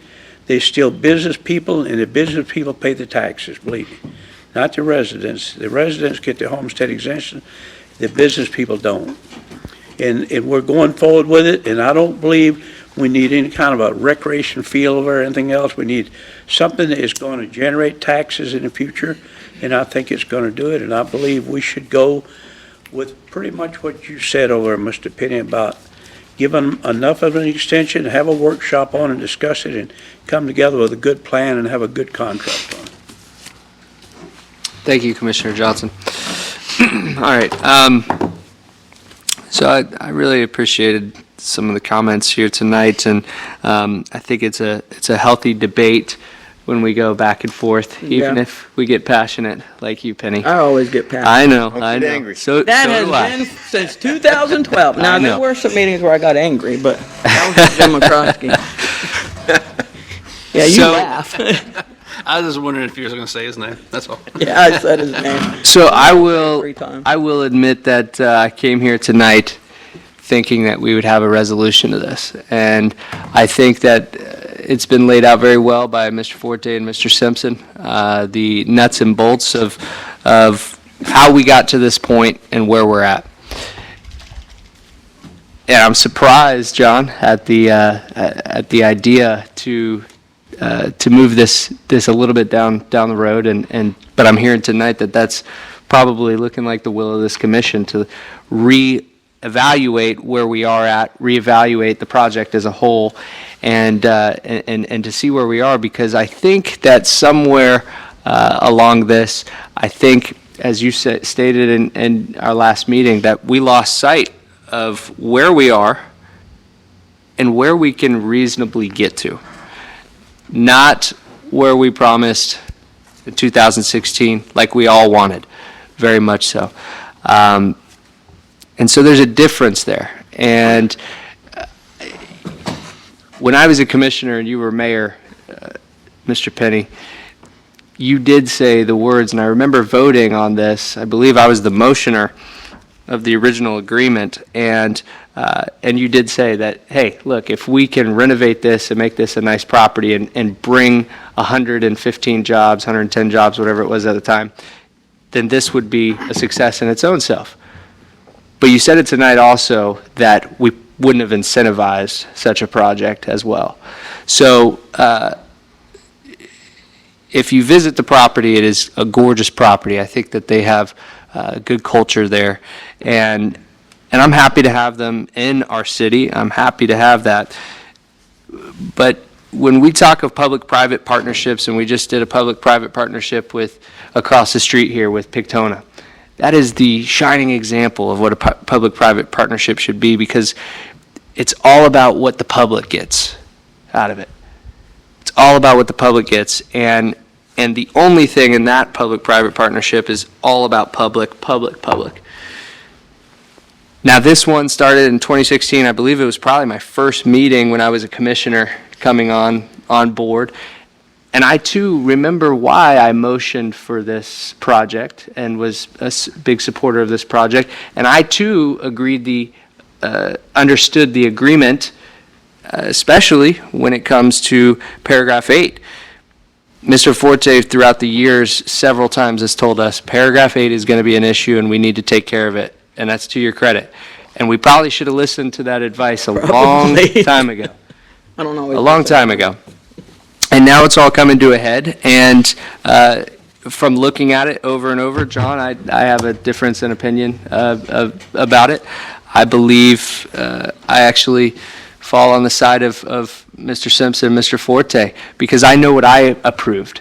S4: they're still business people, and the business people pay the taxes, believe me. Not the residents. The residents get the homestead exemption, the business people don't. And we're going forward with it, and I don't believe we need any kind of a recreation field or anything else. We need something that is going to generate taxes in the future, and I think it's going to do it, and I believe we should go with pretty much what you said over, Mr. Penny, about giving them enough of an extension, have a workshop on and discuss it, and come together with a good plan and have a good contract on it.
S1: Thank you, Commissioner Johnson. All right. So I really appreciated some of the comments here tonight, and I think it's a healthy debate when we go back and forth, even
S6: Yeah.
S1: if we get passionate like you, Penny.
S6: I always get passionate.
S1: I know,
S12: Don't
S1: I
S12: get
S1: know.
S12: angry.
S1: So
S6: That
S1: so
S6: has
S1: do I.
S6: been since 2012. Now,
S1: I know.
S6: there were some meetings where I got angry, but that was Jim McCroskey. Yeah, you
S1: So-
S6: laugh.
S3: I was just wondering if you were going to say his name, that's all.
S6: Yeah, I said his name.
S1: So I will
S6: 3 times.
S1: admit that I came here tonight thinking that we would have a resolution to this. And I think that it's been laid out very well by Mr. Forte and Mr. Simpson, the nuts and bolts of how we got to this point and where we're at. And I'm surprised, John, at the idea to move this a little bit down the road, but I'm hearing tonight that that's probably looking like the will of this commission to reevaluate where we are at, reevaluate the project as a whole, and to see where we are, because I think that somewhere along this, I think, as you stated in our last meeting, that we lost sight of where we are and where we can reasonably get to. Not where we promised in 2016, like we all wanted, very much so. And so there's a difference there. And when I was a commissioner and you were mayor, Mr. Penny, you did say the words, and I remember voting on this. I believe I was the motioner of the original agreement, and you did say that, hey, look, if we can renovate this and make this a nice property and bring 115 jobs, 110 jobs, whatever it was at the time, then this would be a success in its own self. But you said it tonight also that we wouldn't have incentivized such a project as well. So if you visit the property, it is a gorgeous property. I think that they have good culture there, and I'm happy to have them in our city. I'm happy to have that. But when we talk of public-private partnerships, and we just did a public-private partnership with across the street here with Pictona, that is the shining example of what a public-private partnership should be, because it's all about what the public gets out of it. It's all about what the public gets, and the only thing in that public-private partnership is all about public. Now, this one started in 2016. I believe it was probably my first meeting when I was a commissioner coming on board. And I, too, remember why I motioned for this project and was a big supporter of this project. And I, too, understood the agreement, especially when it comes to paragraph 8. Mr. Forte, throughout the years, several times has told us paragraph 8 is going to be an issue and we need to take care of it. And that's to your credit. And we probably should have listened to that advice a long time ago.
S6: I don't know.
S1: A long time ago. And now it's all coming to a head. And from looking at it over and over, John, I have a difference in opinion about it. I believe I actually fall on the side of Mr. Simpson, Mr. Forte, because I know what I approved.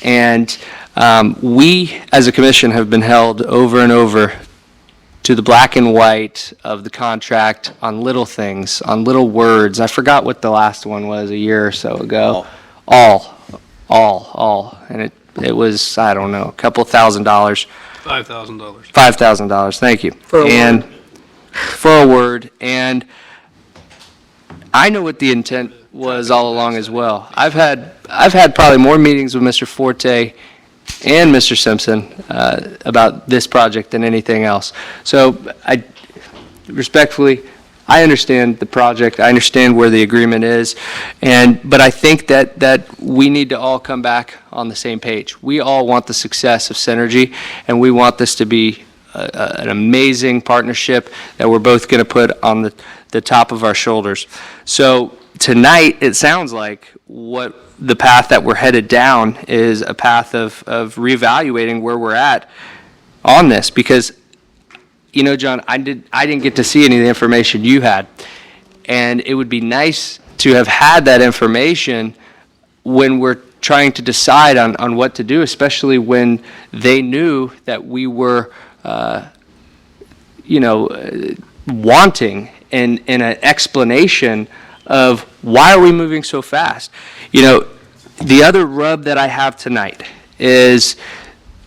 S1: And we, as a commission, have been held over and over to the black and white of the contract on little things, on little words. I forgot what the last one was a year or so ago. All. And it was, I don't know, a couple $1,000.
S3: $5,000.
S1: $5,000, thank you.
S6: For a word.
S1: For a word. And I know what the intent was all along as well. I've had probably more meetings with Mr. Forte and Mr. Simpson about this project than anything else. So I respectfully, I understand the project, I understand where the agreement is, but I think that we need to all come back on the same page. We all want the success of Synergy, and we want this to be an amazing partnership that we're both going to put on the top of our shoulders. So tonight, it sounds like what the path that we're headed down is a path of reevaluating where we're at on this, because you know, John, I didn't get to see any of the information you had, and it would be nice to have had that information when we're trying to decide on what to do, especially when they knew that we were, wanting in an explanation of why are we moving so fast. You know, the other rub that I have tonight is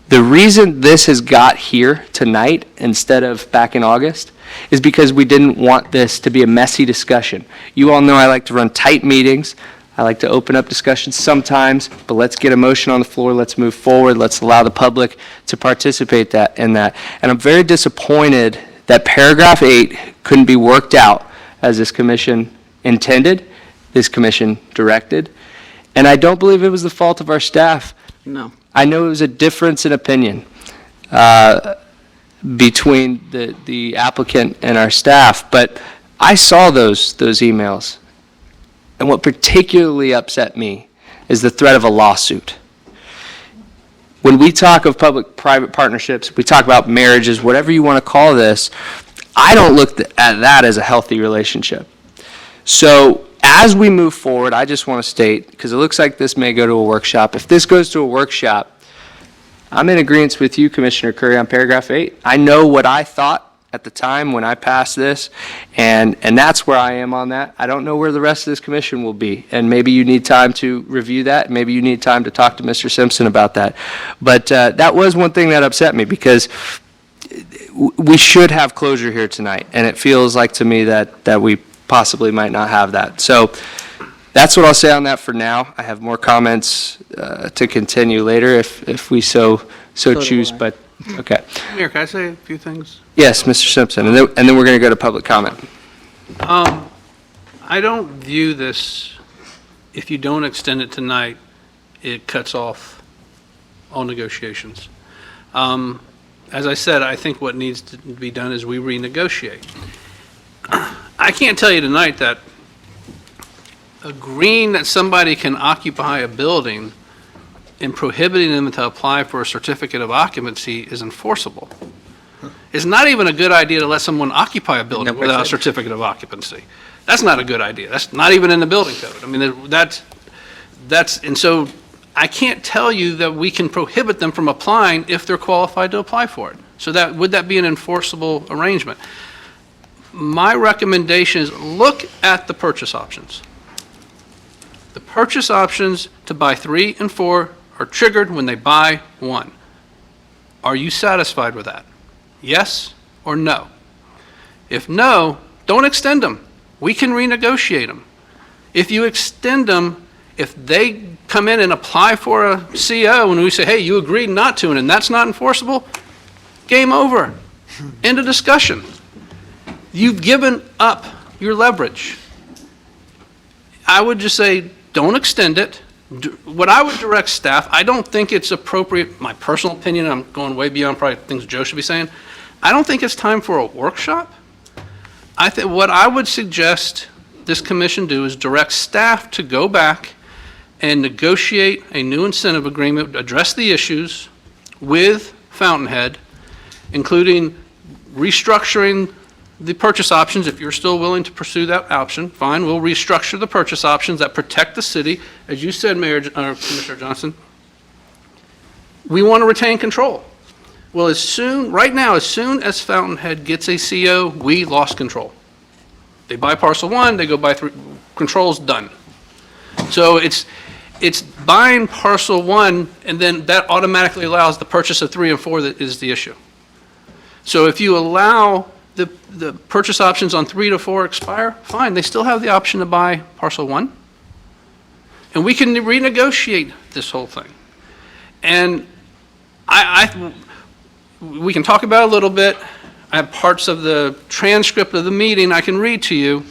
S1: the reason this has got here tonight instead of back in August is because we didn't want this to be a messy discussion. You all know I like to run tight meetings. I like to open up discussions sometimes, but let's get a motion on the floor. Let's move forward. Let's allow the public to participate in that. And I'm very disappointed that paragraph 8 couldn't be worked out as this commission intended, this commission directed. And I don't believe it was the fault of our staff.
S6: No.
S1: I know it was a difference in opinion between the applicant and our staff, but I saw those emails. And what particularly upset me is the threat of a lawsuit. When we talk of public-private partnerships, we talk about marriages, whatever you want to call this, I don't look at that as a healthy relationship. So as we move forward, I just want to state, because it looks like this may go to a workshop. If this goes to a workshop, I'm in agreement with you, Commissioner Curry, on paragraph 8. I know what I thought at the time when I passed this, and that's where I am on that. I don't know where the rest of this commission will be, and maybe you need time to review that. Maybe you need time to talk to Mr. Simpson about that. But that was one thing that upset me, because we should have closure here tonight, and it feels like to me that we possibly might not have that. So that's what I'll say on that for now. I have more comments to continue later if we so choose, but okay.
S3: Mayor, can I say a few things?
S1: Yes, Mr. Simpson, and then we're going to go to public comment.
S3: I don't view this, if you don't extend it tonight, it cuts off all negotiations. As I said, I think what needs to be done is we renegotiate. I can't tell you tonight that agreeing that somebody can occupy a building and prohibiting them to apply for a certificate of occupancy is enforceable. It's not even a good idea to let someone occupy a building without a certificate of occupancy. That's not a good idea. That's not even in the building code. I mean, and so I can't tell you that we can prohibit them from applying if they're qualified to apply for it. So would that be an enforceable arrangement? My recommendation is look at the purchase options. The purchase options to buy 3 and 4 are triggered when they buy 1. Are you satisfied with that? Yes or no? If no, don't extend them. We can renegotiate them. If you extend them, if they come in and apply for a CO and we say, hey, you agreed not to, and that's not enforceable, game over. End of discussion. You've given up your leverage. I would just say, don't extend it. What I would direct staff, I don't think it's appropriate, my personal opinion, I'm going way beyond probably things Joe should be saying, I don't think it's time for a workshop. I think what I would suggest this commission do is direct staff to go back and negotiate a new incentive agreement, address the issues with Fountainhead, including restructuring the purchase options. If you're still willing to pursue that option, fine, we'll restructure the purchase options that protect the city. As you said, Commissioner Johnson, we want to retain control. Well, right now, as soon as Fountainhead gets a CO, we lost control. They buy parcel 1, they go buy 3, control's done. So it's buying parcel 1, and then that automatically allows the purchase of 3 and 4 that is the issue. So if you allow the purchase options on 3 to 4 expire, fine, they still have the option to buy parcel 1. And we can renegotiate this whole thing. And we can talk about it a little bit. I have parts of the transcript of the meeting I can read to you.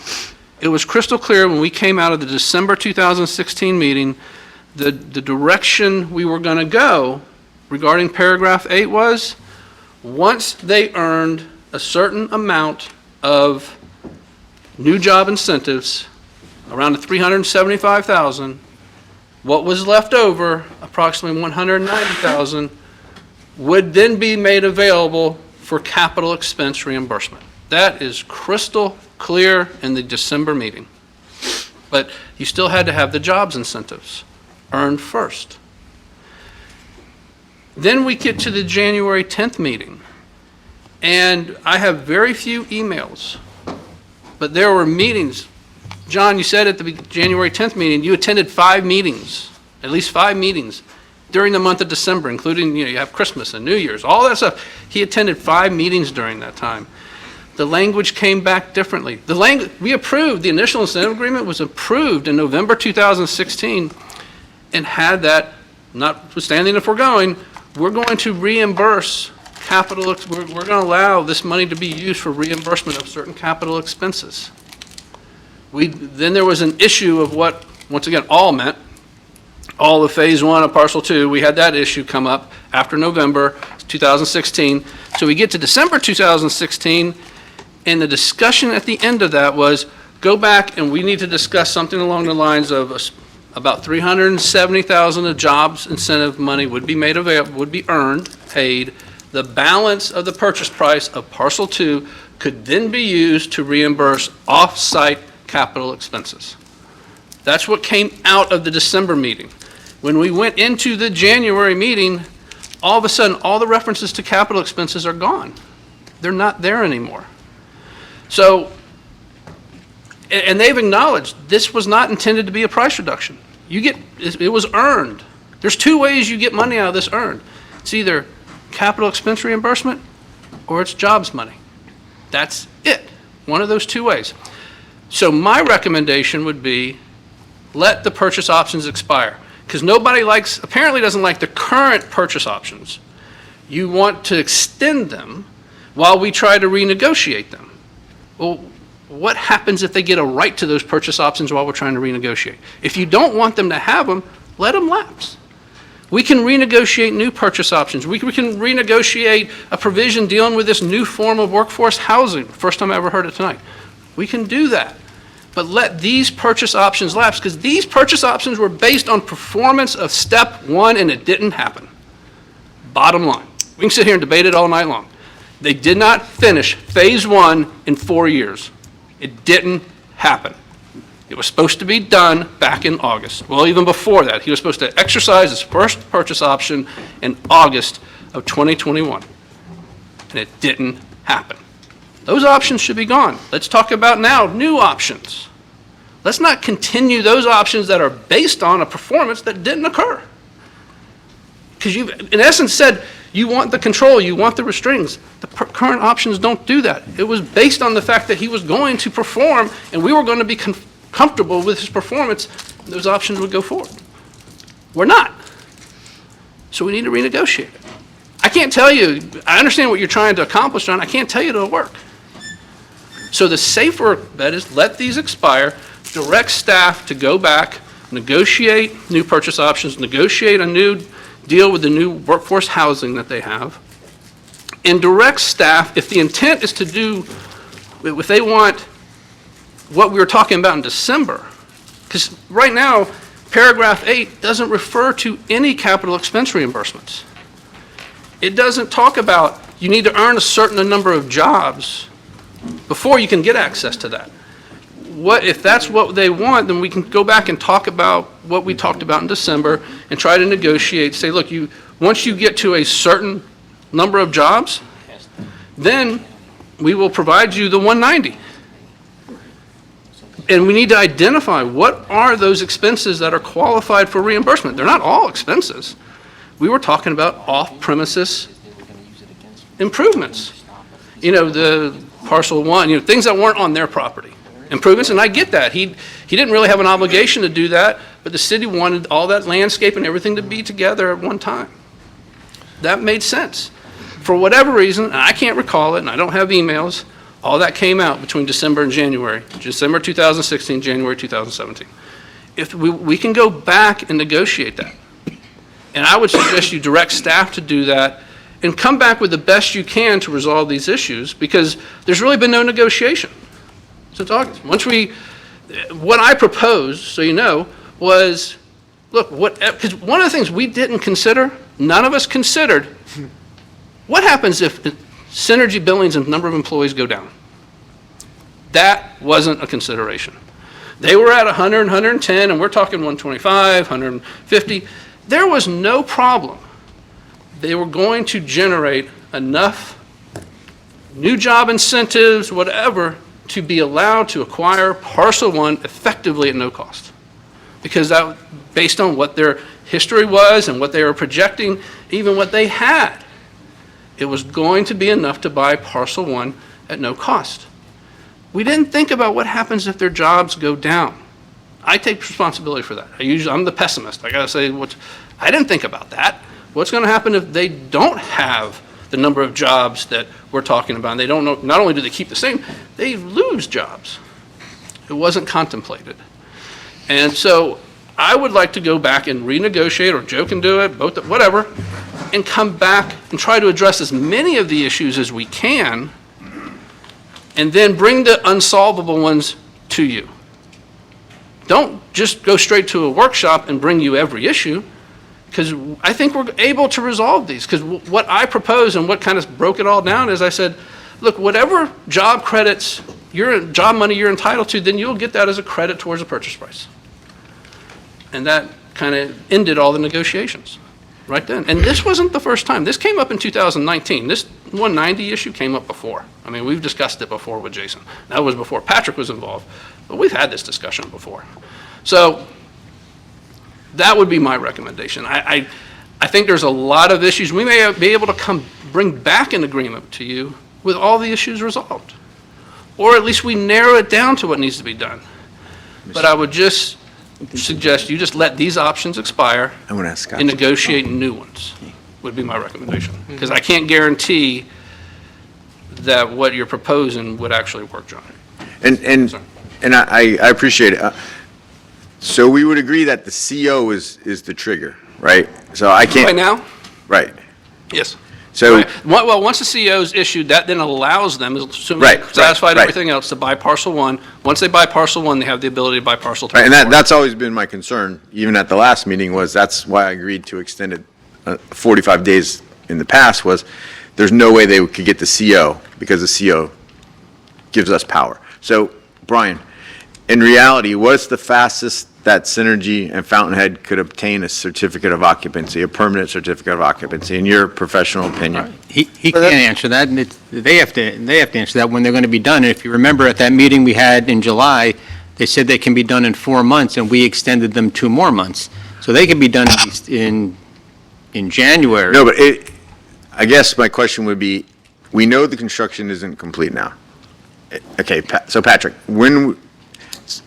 S3: It was crystal clear when we came out of the December 2016 meeting, the direction we were going to go regarding paragraph 8 was, once they earned a certain amount of new job incentives, around the $375,000, what was left over, approximately $190,000, would then be made available for capital expense reimbursement. That is crystal clear in the December meeting. But you still had to have the jobs incentives earned first. Then we get to the January 10th meeting, and I have very few emails, but there were meetings. John, you said at the January 10th meeting, you attended 5 meetings, at least 5 meetings, during the month of December, including, you have Christmas and New Year's, all that stuff. He attended 5 meetings during that time. The language came back differently. We approved, the initial incentive agreement was approved in November 2016, and had that, notwithstanding the foregoing, we're going to reimburse capital, we're going to allow this money to be used for reimbursement of certain capital expenses. Then there was an issue of what, once again, all meant, all of phase 1 of parcel 2, we had that issue come up after November 2016. So we get to December 2016, and the discussion at the end of that was, go back and we need to discuss something along the lines of about $370,000 of jobs incentive money would be made available, would be earned, paid. The balance of the purchase price of parcel 2 could then be used to reimburse off-site capital expenses. That's what came out of the December meeting. When we went into the January meeting, all of a sudden, all the references to capital expenses are gone. They're not there anymore. So, and they've acknowledged this was not intended to be a price reduction. It was earned. There's 2 ways you get money out of this earned. It's either capital expense reimbursement or it's jobs money. That's it. One of those 2 ways. So my recommendation would be, let the purchase options expire. Because nobody apparently doesn't like the current purchase options. You want to extend them while we try to renegotiate them. Well, what happens if they get a right to those purchase options while we're trying to renegotiate? If you don't want them to have them, let them lapse. We can renegotiate new purchase options. We can renegotiate a provision dealing with this new form of workforce housing. First time I ever heard it tonight. We can do that. But let these purchase options lapse, because these purchase options were based on performance of step 1, and it didn't happen. Bottom line. We can sit here and debate it all night long. They did not finish phase 1 in 4 years. It didn't happen. It was supposed to be done back in August. Well, even before that, he was supposed to exercise his first purchase option in August of 2021. And it didn't happen. Those options should be gone. Let's talk about now new options. Let's not continue those options that are based on a performance that didn't occur. Because you've, in essence, said you want the control, you want the restraints. The current options don't do that. It was based on the fact that he was going to perform, and we were going to be comfortable with his performance, and those options would go forward. We're not. So we need to renegotiate it. I can't tell you, I understand what you're trying to accomplish, John. I can't tell you it'll work. So the safer bet is let these expire, direct staff to go back, negotiate new purchase options, negotiate a new deal with the new workforce housing that they have, and direct staff, if the intent is to do, if they want what we were talking about in December, because right now, paragraph 8 doesn't refer to any capital expense reimbursements. It doesn't talk about you need to earn a certain number of jobs before you can get access to that. If that's what they want, then we can go back and talk about what we talked about in December and try to negotiate, say, look, once you get to a certain number of jobs, then we will provide you the 190. And we need to identify what are those expenses that are qualified for reimbursement. They're not all expenses. We were talking about off-premises improvements. The parcel 1, things that weren't on their property. Improvements, and I get that. He didn't really have an obligation to do that, but the city wanted all that landscape and everything to be together at one time. that made sense. For whatever reason, and I can't recall it, and I don't have emails, all that came out between December and January, December 2016, January 2017. If we can go back and negotiate that. And I would suggest you direct staff to do that and come back with the best you can to resolve these issues, because there's really been no negotiation since August. What I proposed, so you know, was, look, because one of the things we didn't consider, none of us considered, what happens if Synergy billings and number of employees go down? That wasn't a consideration. They were at 100, 110, and we're talking 125, 150. There was no problem. They were going to generate enough new job incentives, whatever, to be allowed to acquire Parcel 1 effectively at no cost. Because that, based on what their history was and what they were projecting, even what they had, it was going to be enough to buy Parcel 1 at no cost. We didn't think about what happens if their jobs go down. I take responsibility for that. I'm the pessimist. I got to say, I didn't think about that. What's going to happen if they don't have the number of jobs that we're talking about? And they don't know, not only do they keep the same, they lose jobs. It wasn't contemplated. And so I would like to go back and renegotiate, or Joe can do it, both, whatever, and come back and try to address as many of the issues as we can, and then bring the unsolvable ones to you. Don't just go straight to a workshop and bring you every issue, because I think we're able to resolve these. Because what I propose and what kind of broke it all down is I said, look, whatever job credits, job money you're entitled to, then you'll get that as a credit towards the purchase price. And that kind of ended all the negotiations right then. And this wasn't the first time. This came up in 2019. This 190 issue came up before. I mean, we've discussed it before with Jason. That was before Patrick was involved. But we've had this discussion before. So that would be my recommendation. I think there's a lot of issues. We may be able to bring back an agreement to you with all the issues resolved. Or at least we narrow it down to what needs to be done. But I would just suggest you just let these options expire
S12: I'm going to ask Scott.
S3: and negotiate new ones, would be my recommendation. Because I can't guarantee that what you're proposing would actually work, John.
S12: And I appreciate it. So we would agree that the CO is the trigger, right? So I can't.
S3: Right now?
S12: Right.
S3: Yes.
S12: So.
S3: Right. Well, once the CO is issued, that then allows them, assuming
S12: Right,
S3: they've satisfied
S12: right.
S3: everything else, to buy Parcel 1. Once they buy Parcel 1, they have the ability to buy Parcel 2.
S12: Right, and that's always been my concern, even at the last meeting, that's why I agreed to extend it 45 days in the past, was there's no way they could get the CO, because the CO gives us power. So, Brian, in reality, what's the fastest that Synergy and Fountainhead could obtain a certificate of occupancy, a permanent certificate of occupancy, in your professional opinion?
S7: He can't answer that, and they have to answer that when they're going to be done. And if you remember at that meeting we had in July, they said they can be done in 4 months, and we extended them 2 more months. So they can be done at least in January.
S12: No, but I guess my question would be, we know the construction isn't complete now. Okay, so Patrick,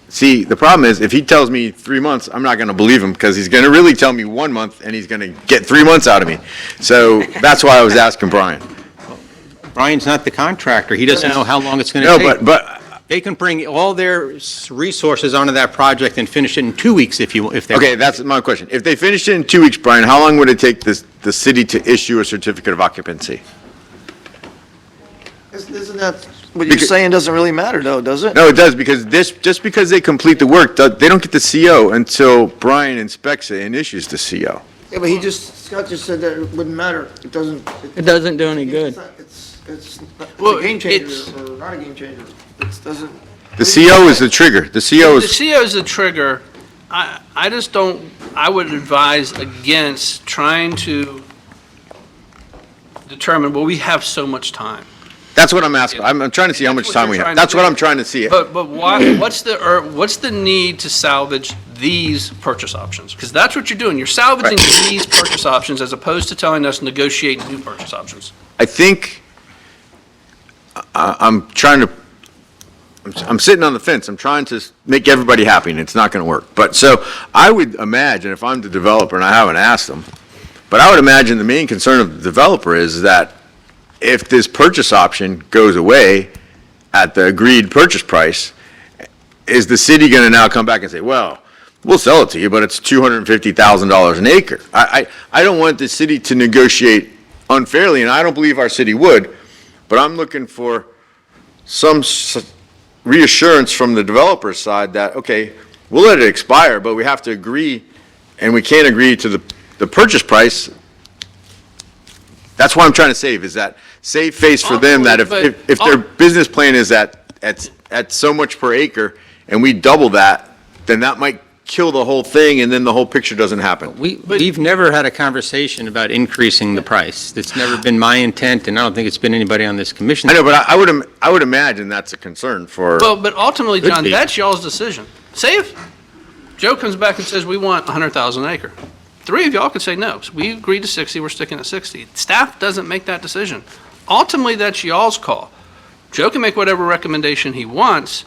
S12: see, the problem is, if he tells me 3 months, I'm not going to believe him, because he's going to really tell me 1 month, and he's going to get 3 months out of me. So that's why I was asking Brian.
S7: Brian's not the contractor. He doesn't know how long it's going to take.
S12: No, but
S7: They can bring all their resources onto that project and finish it in 2 weeks if they.
S12: okay, that's my question. If they finished it in 2 weeks, Brian, how long would it take the city to issue a certificate of occupancy?
S8: Isn't that, what you're saying doesn't really matter though, does it?
S12: No, it does, because just because they complete the work, they don't get the CO until Brian inspects it and issues the CO.
S8: Yeah, but Scott just said that it wouldn't matter. It
S6: doesn't do any good.
S8: It's
S3: Well,
S8: a game changer
S3: it's-
S8: or not a game changer. It doesn't.
S12: The CO is the trigger. The CO
S3: The
S12: is,
S3: CO is the trigger. I just don't, I would advise against trying to determine, well, we have so much time.
S12: that's what I'm asking. I'm trying to see how much time we have. That's what I'm trying to see.
S3: But why, what's the need to salvage these purchase options? Because that's what you're doing. You're salvaging these purchase options as opposed to telling us negotiate new purchase options.
S12: I think I'm sitting on the fence. I'm trying to make everybody happy, and it's not going to work. But so I would imagine, if I'm the developer and I haven't asked them, But I would imagine the main concern of the developer is that if this purchase option goes away at the agreed purchase price, is the city going to now come back and say, well, we'll sell it to you, but it's $250,000 an acre? I don't want the city to negotiate unfairly, and I don't believe our city would, but I'm looking for some reassurance from the developer's side that, okay, we'll let it expire, but we have to agree, and we can't agree to the purchase price. That's what I'm trying to save, is that save face for them, that if their business plan is at so much per acre, and we double that, then that might kill the whole thing, and then the whole picture doesn't happen.
S7: We've never had a conversation about increasing the price. That's never been my intent, and I don't think it's been anybody on this commission.
S12: I know, but I would imagine that's a concern for.
S3: Well, but ultimately,
S7: Could
S3: John,
S7: be.
S3: that's y'all's decision. Say if Joe comes back and says, we want 100,000 an acre. Three of y'all could say no. So we agreed to 60, we're sticking at 60. Staff doesn't make that decision. Ultimately, that's y'all's call. Joe can make whatever recommendation he wants.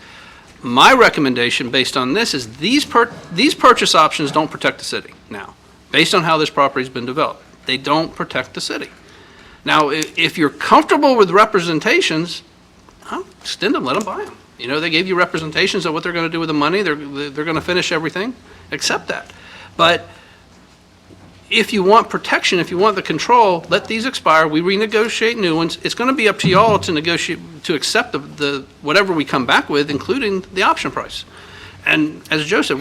S3: My recommendation, based on this, is these purchase options don't protect the city now, based on how this property's been developed. They don't protect the city. Now, if you're comfortable with representations, extend them, let them buy them. You know, they gave you representations of what they're going to do with the money, they're going to finish everything, accept that. But if you want protection, if you want the control, let these expire, we renegotiate new ones. It's going to be up to y'all to negotiate, to accept the whatever we come back with, including the option price. And as Joe said,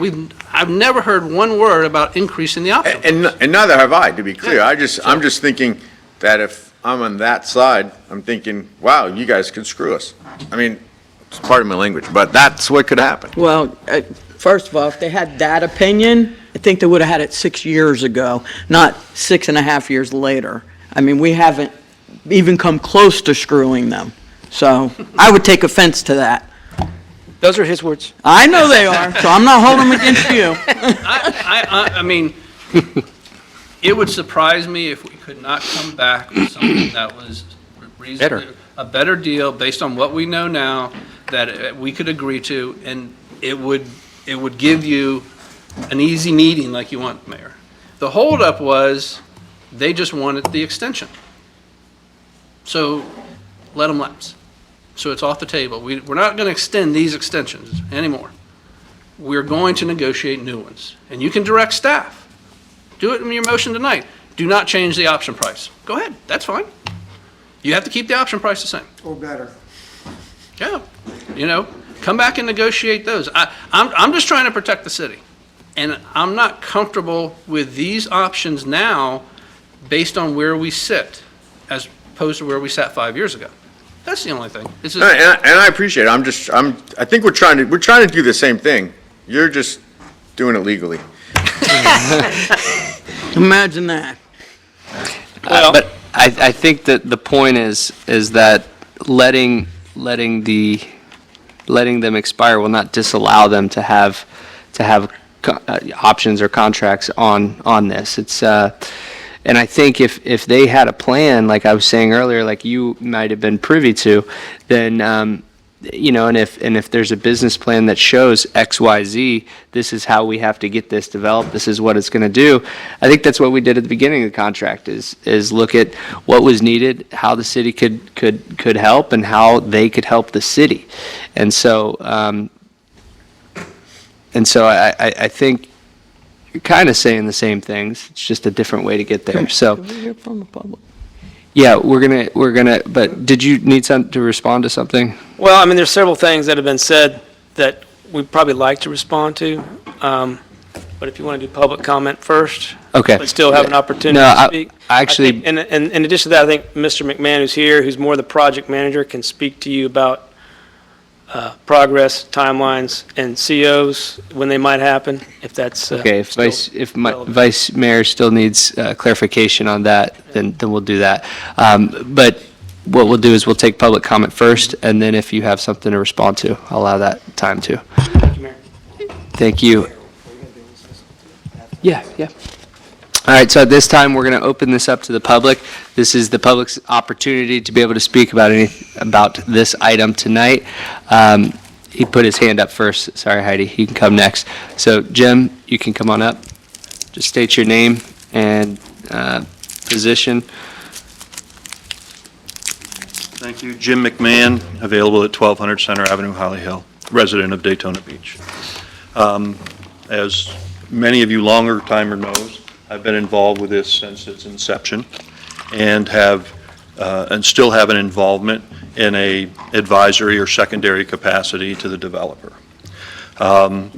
S3: I've never heard one word about increasing the option.
S12: And neither have I, to be clear. I'm just thinking that if I'm on that side, I'm thinking, wow, you guys could screw us. I mean, it's part of my language, but that's what could happen.
S6: Well, first of all, if they had that opinion, I think they would have had it 6 years ago, not 6.5 years later. I mean, we haven't even come close to screwing them. So I would take offense to that.
S10: Those are his words.
S6: I know they are, so I'm not holding them against you.
S3: I mean, it would surprise me if we could not come back with something that was reasonably, a better deal based on what we know now, that we could agree to, and it would give you an easy meeting like you want, Mayor. The holdup was, they just wanted the extension. So let them lapse. So it's off the table. We're not going to extend these extensions anymore. We're going to negotiate new ones. And you can direct staff. Do it in your motion tonight. Do not change the option price. Go ahead, that's fine. You have to keep the option price the same.
S8: Or better.
S3: Yeah, you know, come back and negotiate those. I'm just trying to protect the city. And I'm not comfortable with these options now based on where we sit as opposed to where we sat 5 years ago. That's the only thing. This is,
S12: And I appreciate it. I think we're trying to do the same thing. You're just doing it legally.
S6: Imagine that.
S10: Well-
S1: But I think that the point is that letting them expire will not disallow them to have options or contracts on this. It's and I think if they had a plan, like I was saying earlier, like you might have been privy to, then you know, and if there's a business plan that shows X, Y, Z, this is how we have to get this developed, this is what it's going to do. I think that's what we did at the beginning of the contract is look at what was needed, how the city could help, and how they could help the city. And so I think you're kind of saying the same things. It's just a different way to get there. So.
S6: Can we hear from the public?
S1: Yeah, we're gonna, but did you need to respond to something?
S10: Well, I mean, there's several things that have been said that we'd probably like to respond to. But if you want to do public comment first.
S1: Okay.
S10: But still have an opportunity
S1: No,
S10: to speak.
S1: I actually-
S10: think- And in addition to that, I think Mr. McMahon, who's here, who's more the project manager, can speak to you about progress, timelines, and COs, when they might happen, if that's.
S1: Okay, if
S10: relevant.
S1: Vice Mayor still needs clarification on that, then we'll do that. But what we'll do is we'll take public comment first, and then if you have something to respond to, I'll allow that time too.
S10: Thank you, Mayor.
S1: Thank you. Yeah. All right, so at this time, we're going to open this up to the public. This is the public's opportunity to be able to speak about this item tonight. He put his hand up first. Sorry, Heidi, you can come next. So Jim, you can come on up. Just state your name and position.
S13: Thank you. Jim McMahon, available at 1200 Center Avenue, Holly Hill, resident of Daytona Beach. As many of you longer timer knows, I've been involved with this since its inception and still have an involvement in a advisory or secondary capacity to the developer. I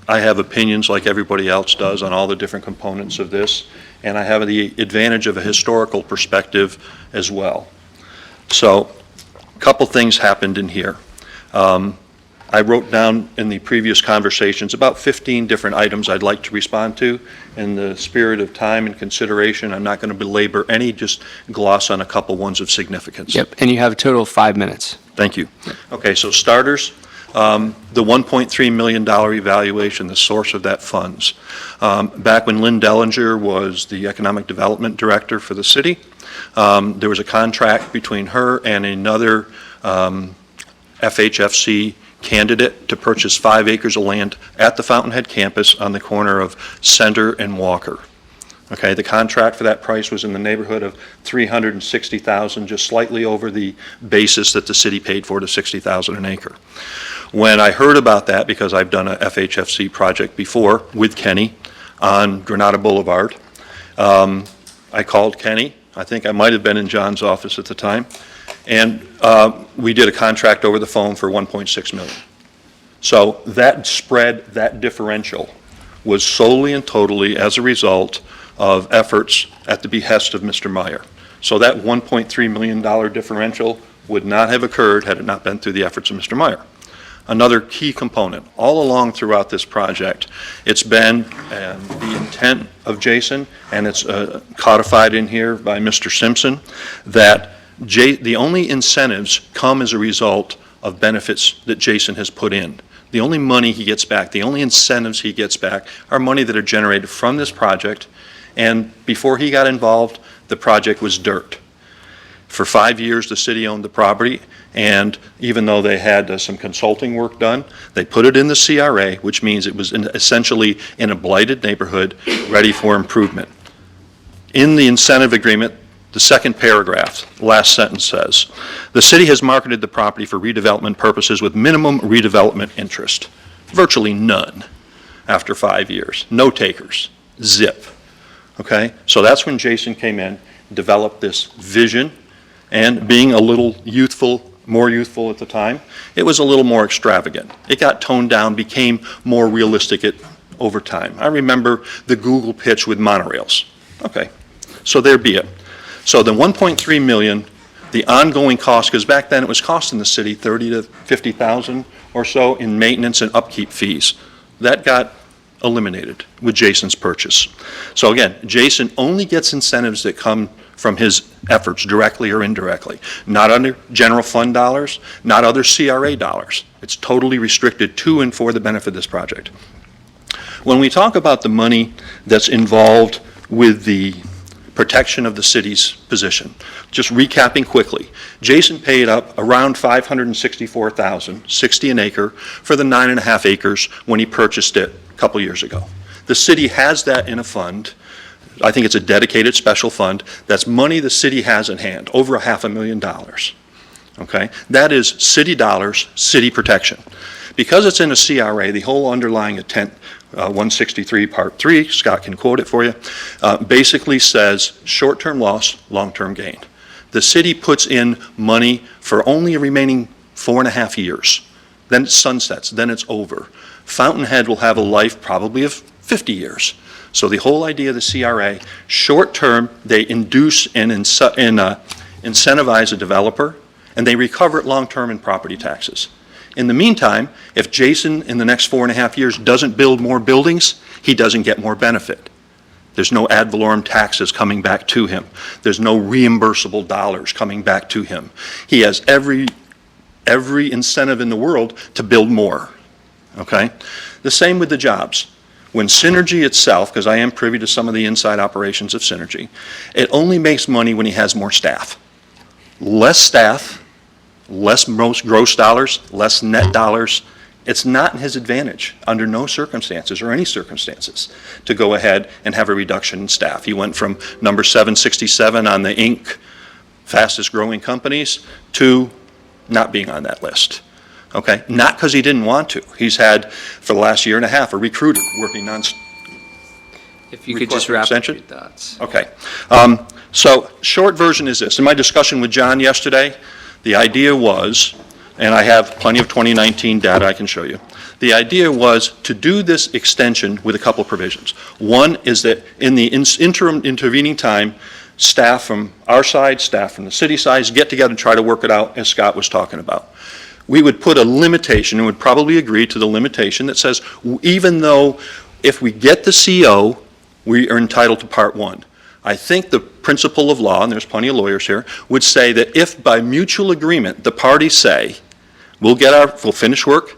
S13: have opinions like everybody else does on all the different components of this, and I have the advantage of a historical perspective as well. So, a couple things happened in here. I wrote down in the previous conversations about 15 different items I'd like to respond to. In the spirit of time and consideration, I'm not going to belabor any, just gloss on a couple ones of significance.
S1: Yep, and you have a total of 5 minutes.
S13: Thank you. Okay, so starters, the $1.3 million evaluation, the source of that funds. Back when Lynn Dellinger was the Economic Development Director for the city, there was a contract between her and another FHFC candidate to purchase 5 acres of land at the Fountainhead campus on the corner of Center and Walker. Okay, the contract for that price was in the neighborhood of $360,000, just slightly over the basis that the city paid for, to $60,000 an acre. When I heard about that, because I've done a FHFC project before with Kenny on Granada Boulevard, I called Kenny. I think I might have been in John's office at the time. And we did a contract over the phone for $1.6 million. So that spread, that differential, was solely and totally as a result of efforts at the behest of Mr. Meyer. So that $1.3 million differential would not have occurred had it not been through the efforts of Mr. Meyer. Another key component, all along throughout this project, it's been the intent of Jason, and it's codified in here by Mr. Simpson, that the only incentives come as a result of benefits that Jason has put in. The only money he gets back, the only incentives he gets back are money that are generated from this project, and before he got involved, the project was dirt. For 5 years, the city owned the property, and even though they had some consulting work done, they put it in the CRA, which means it was essentially in a blighted neighborhood, ready for improvement. In the incentive agreement, the second paragraph, last sentence says, the city has marketed the property for redevelopment purposes with minimum redevelopment interest. Virtually none after 5 years. No takers. Zip. Okay? So that's when Jason came in, developed this vision, and being a little youthful, more youthful at the time, it was a little more extravagant. It got toned down, became more realistic over time. I remember the Google pitch with monorails. Okay, so there be it. So the $1.3 million, the ongoing cost, because back then it was costing the city $30,000 to $50,000 or so in maintenance and upkeep fees. That got eliminated with Jason's purchase. So again, Jason only gets incentives that come from his efforts, directly or indirectly. Not under general fund dollars, not other CRA dollars. It's totally restricted to and for the benefit of this project. When we talk about the money that's involved with the protection of the city's position, just recapping quickly, Jason paid up around $564,000, $60 an acre, for the 9.5 acres when he purchased it a couple years ago. The city has that in a fund. I think it's a dedicated special fund. That's money the city has in hand, over $500,000. Okay? That is city dollars, city protection. Because it's in a CRA, the whole underlying intent, 163 Part 3, Scott can quote it for you, basically says short-term loss, long-term gain. The city puts in money for only a remaining 4.5 years. Then it sunsets, then it's over. Fountainhead will have a life probably of 50 years. So the whole idea of the CRA, short-term, they induce and incentivize a developer, and they recover it long-term in property taxes. In the meantime, if Jason in the next 4.5 years doesn't build more buildings, he doesn't get more benefit. There's no ad valorem taxes coming back to him. There's no reimbursable dollars coming back to him. He has every incentive in the world to build more. Okay? The same with the jobs. When Synergy itself, because I am privy to some of the inside operations of Synergy, it only makes money when he has more staff. Less staff, less gross dollars, less net dollars, It's not in his advantage, under no circumstances or any circumstances, to go ahead and have a reduction in staff. He went from number 767 on the Inc. fastest growing companies to not being on that list. Okay? Not because he didn't want to. He's had, for the last year and a half, a recruiter working on.
S1: If you could just wrap up your thoughts.
S13: Okay. So short version is this. In my discussion with John yesterday, the idea was, and I have plenty of 2019 data I can show you, the idea was to do this extension with a couple of provisions. One is that in the interim intervening time, staff from our side, staff from the city side, get together and try to work it out, as Scott was talking about. We would put a limitation, and would probably agree to the limitation that says, even though if we get the CO, we are entitled to Part 1. I think the principle of law, and there's plenty of lawyers here, would say that if by mutual agreement the parties say, we'll finish work,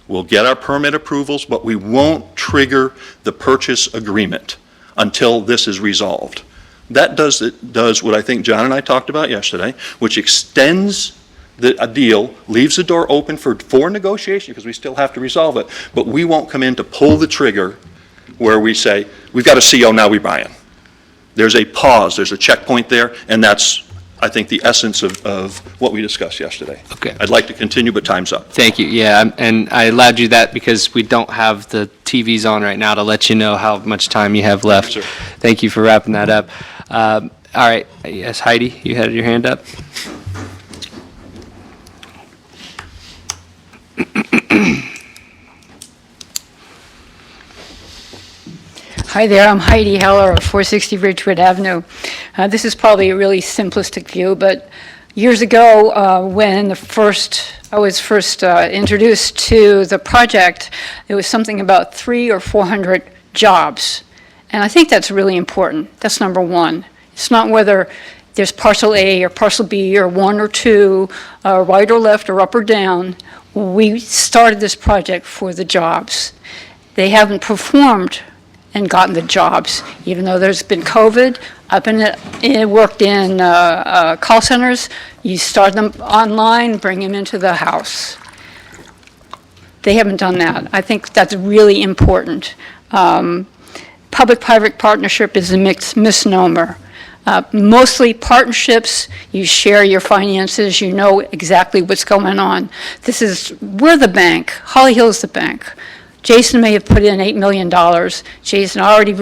S13: we'll get our permit approvals, but we won't trigger the purchase agreement until this is resolved. That does what I think John and I talked about yesterday, which extends a deal, leaves the door open for negotiation, because we still have to resolve it, but we won't come in to pull the trigger where we say, we've got a CO, now we buy them. There's a pause, there's a checkpoint there, and that's, I think, the essence of what we discussed yesterday.
S1: Okay.
S13: I'd like to continue, but time's up.
S1: Thank you. Yeah, and I allowed you that because we don't have the TVs on right now to let you know how much time you have left.
S13: Yes, sir.
S1: Thank you for wrapping that up. All right, yes, Heidi, you had your hand up?
S14: Hi there, I'm Heidi Heller of 460 Ridgewood Avenue. This is probably a really simplistic view, but years ago, when I was first introduced to the project, there was something about 300 or 400 jobs. And I think that's really important. That's number one. It's not whether there's parcel A or parcel B or 1 or 2, right or left or up or down. We started this project for the jobs. They haven't performed and gotten the jobs, even though there's been COVID. I've worked in call centers. You start them online, bring them into the house. They haven't done that. I think that's really important. Public-private partnership is a misnomer. Mostly partnerships, you share your finances, you know exactly what's going on. We're the bank. Holly Hill's the bank. Jason may have put in $8 million. Jason already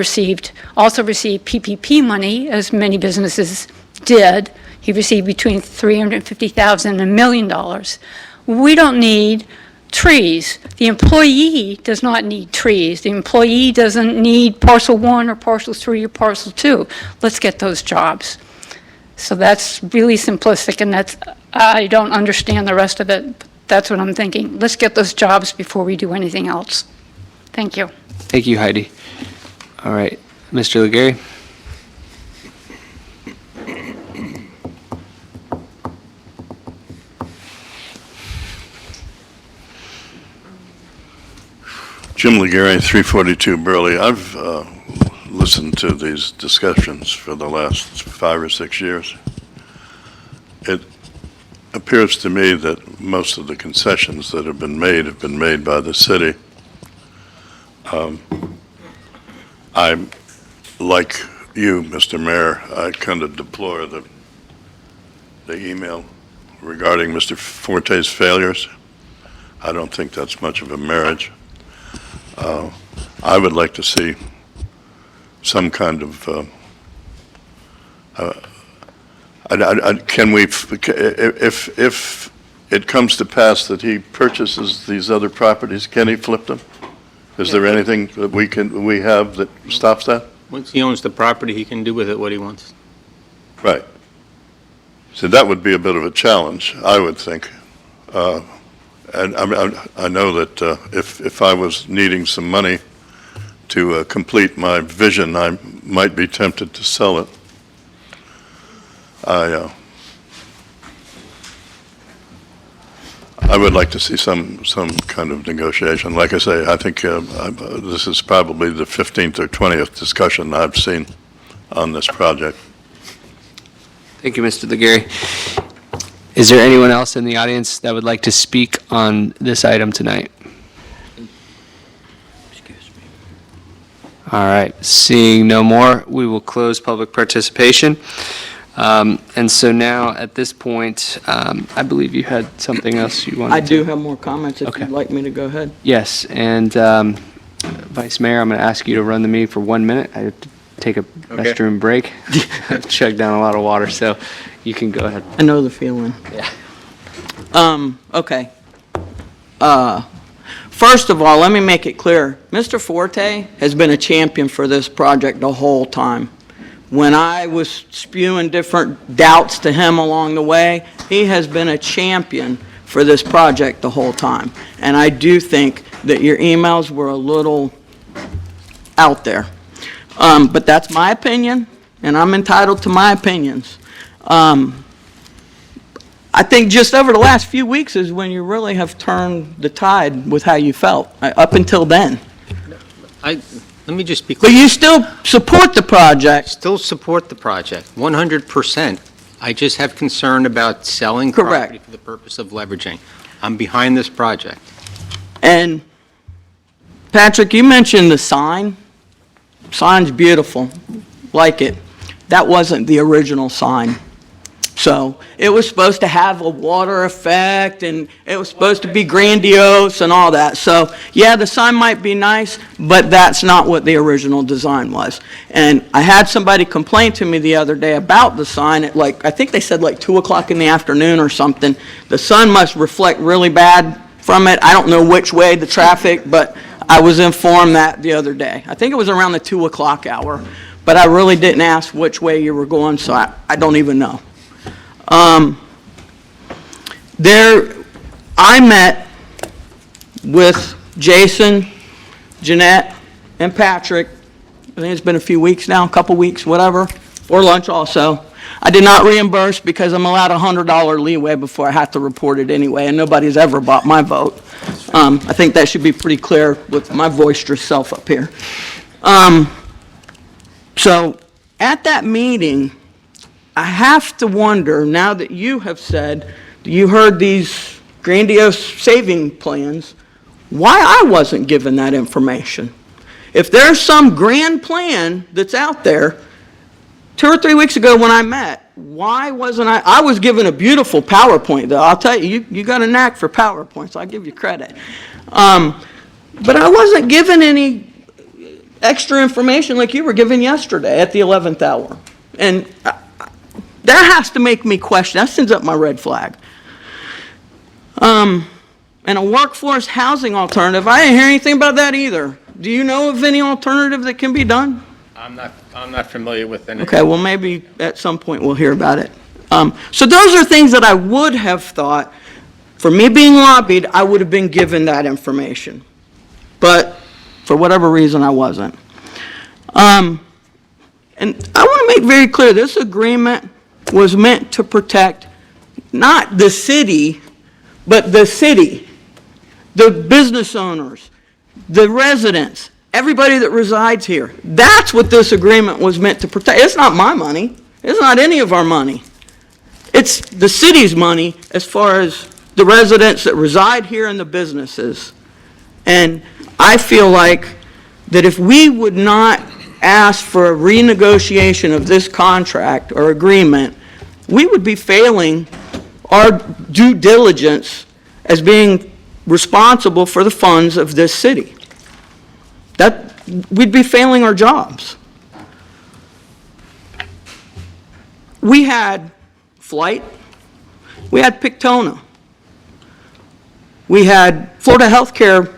S14: also received PPP money, as many businesses did. He received between $350,000 and $1 million. We don't need trees. The employee does not need trees. The employee doesn't need parcel 1 or parcel 3 or parcel 2. Let's get those jobs. So that's really simplistic, and I don't understand the rest of it. That's what I'm thinking. Let's get those jobs before we do anything else. Thank you.
S1: Thank you, Heidi. All right, Mr. Legary?
S15: Jim Legary, 342 Burley. I've listened to these discussions for the last 5 or 6 years. It appears to me that most of the concessions that have been made by the city. I'm, like you, Mr. Mayor, I kind of deplore the email regarding Mr. Forte's failures. I don't think that's much of a marriage. I would like to see some kind of, if it comes to pass that he purchases these other properties, can he flip them? Is there anything that we have that stops that?
S7: Once he owns the property, he can do with it what he wants.
S15: Right. So that would be a bit of a challenge, I would think. And I know that if I was needing some money to complete my vision, I might be tempted to sell it. I would like to see some kind of negotiation. Like I say, I think this is probably the 15th or 20th discussion I've seen on this project.
S1: Thank you, Mr. Legary. Is there anyone else in the audience that would like to speak on this item tonight? All right, seeing no more, we will close public participation. And so now, at this point, I believe you had something else you wanted to...
S6: I do have more comments if
S1: Okay.
S6: you'd like me to go ahead.
S1: Yes, and Vice Mayor, I'm going to ask you to run the meeting for 1 minute. I have to take a restroom break. I've chugged down a lot of water, so you can go ahead.
S6: I know the feeling.
S1: Yeah.
S6: Okay. First of all, let me make it clear. Mr. Forte has been a champion for this project the whole time. When I was spewing different doubts to him along the way, he has been a champion for this project the whole time. And I do think that your emails were a little out there. But that's my opinion, and I'm entitled to my opinions. I think just over the last few weeks is when you really have turned the tide with how you felt. Up until then.
S7: Let me just be
S6: But
S7: clear.
S6: you still support the project.
S7: Still support the project, 100%. I just have concern about selling
S6: Correct.
S7: property for the purpose of leveraging. I'm behind this project.
S6: And Patrick, you mentioned the sign. Sign's beautiful, like it. That wasn't the original sign. So it was supposed to have a water effect, and it was supposed to be grandiose and all that. So yeah, the sign might be nice, but that's not what the original design was. And I had somebody complain to me the other day about the sign at I think they said 2 o'clock in the afternoon or something. The sun must reflect really bad from it. I don't know which way the traffic, but I was informed that the other day. I think it was around the 2 o'clock hour, but I really didn't ask which way you were going, so I don't even know. I met with Jason, Jeanette, and Patrick. I think it's been a few weeks now, a couple weeks, whatever, or lunch also. I did not reimburse because I'm allowed a $100 leeway before I have to report it anyway, and nobody's ever bought my vote. I think that should be pretty clear with my boisterous self up here. So at that meeting, I have to wonder, now that you have said, you heard these grandiose saving plans, why I wasn't given that information. If there's some grand plan that's out there, 2 or 3 weeks ago when I met, why wasn't I was given a beautiful PowerPoint, though. I'll tell you, you got a knack for PowerPoint, so I'll give you credit. But I wasn't given any extra information like you were given yesterday at the 11th hour. And that has to make me question. That sends up my red flag. And a workforce housing alternative, I didn't hear anything about that either. Do you know of any alternative that can be done?
S7: I'm not familiar with any.
S6: Okay, well, maybe at some point we'll hear about it. So those are things that I would have thought, for me being lobbied, I would have been given that information. But for whatever reason, I wasn't. And I want to make very clear, this agreement was meant to protect not the city, but the city, the business owners, the residents, everybody that resides here. That's what this agreement was meant to protect. It's not my money. It's not any of our money. It's the city's money as far as the residents that reside here and the businesses. And I feel like that if we would not ask for a renegotiation of this contract or agreement, we would be failing our due diligence as being responsible for the funds of this city. We'd be failing our jobs. We had Flight, we had Pictona, we had Florida Healthcare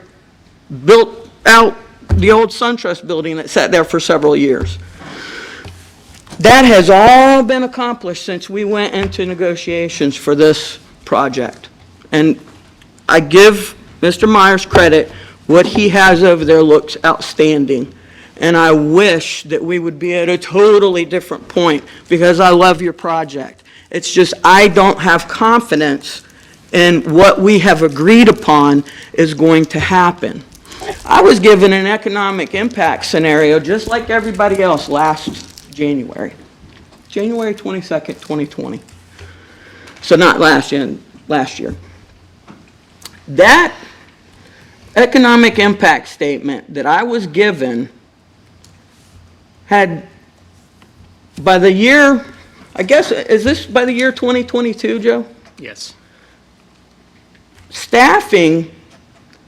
S6: built out the old SunTrust building that sat there for several years. That has all been accomplished since we went into negotiations for this project. And I give Mr. Myers credit. What he has over there looks outstanding. And I wish that we would be at a totally different point because I love your project. It's just I don't have confidence in what we have agreed upon is going to happen. I was given an economic impact scenario just like everybody else last January. January 22nd, 2020. So not last year, last year. That economic impact statement that I was given had, by the year, I guess, is this by the year 2022, Joe?
S3: Yes.
S6: Staffing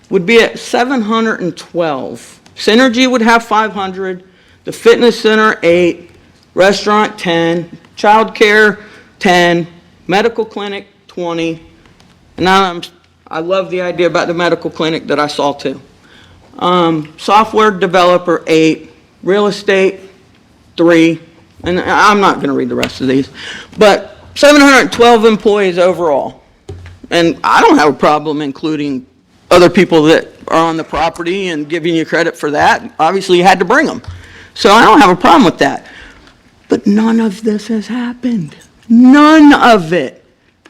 S6: would be at 712. Synergy would have 500, the fitness center, 8, restaurant, 10, childcare, 10, medical clinic, 20. And now I love the idea about the medical clinic that I saw too. Software developer, 8, real estate, 3, and I'm not going to read the rest of these, but 712 employees overall. And I don't have a problem including other people that are on the property and giving you credit for that. Obviously, you had to bring them. So I don't have a problem with that. But none of this has happened. None of it.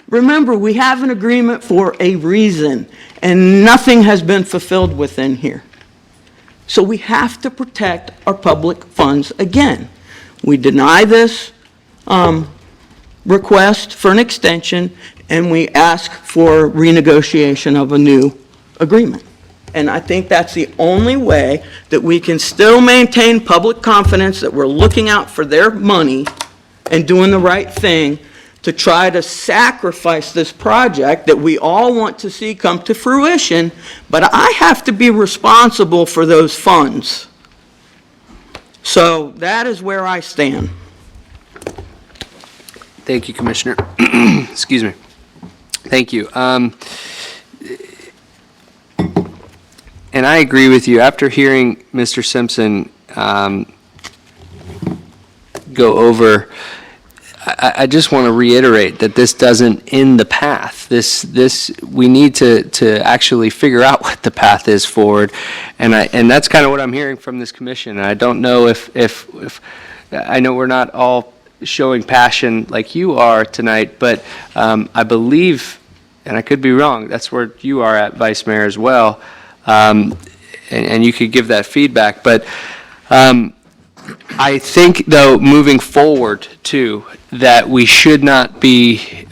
S6: Remember, we have an agreement for a reason, and nothing has been fulfilled within here. So we have to protect our public funds again. We deny this request for an extension, and we ask for renegotiation of a new agreement. And I think that's the only way that we can still maintain public confidence that we're looking out for their money and doing the right thing to try to sacrifice this project that we all want to see come to fruition, but I have to be responsible for those funds. So that is where I stand.
S1: Thank you, Commissioner. Excuse me. Thank you. And I agree with you. After hearing Mr. Simpson go over, I just want to reiterate that this doesn't end the path. We need to actually figure out what the path is forward, and that's kind of what I'm hearing from this commission. And I don't know if I know we're not all showing passion like you are tonight, but I believe, and I could be wrong, that's where you are at, Vice Mayor, as well. And you could give that feedback. But I think, though, moving forward, too, that we should not be,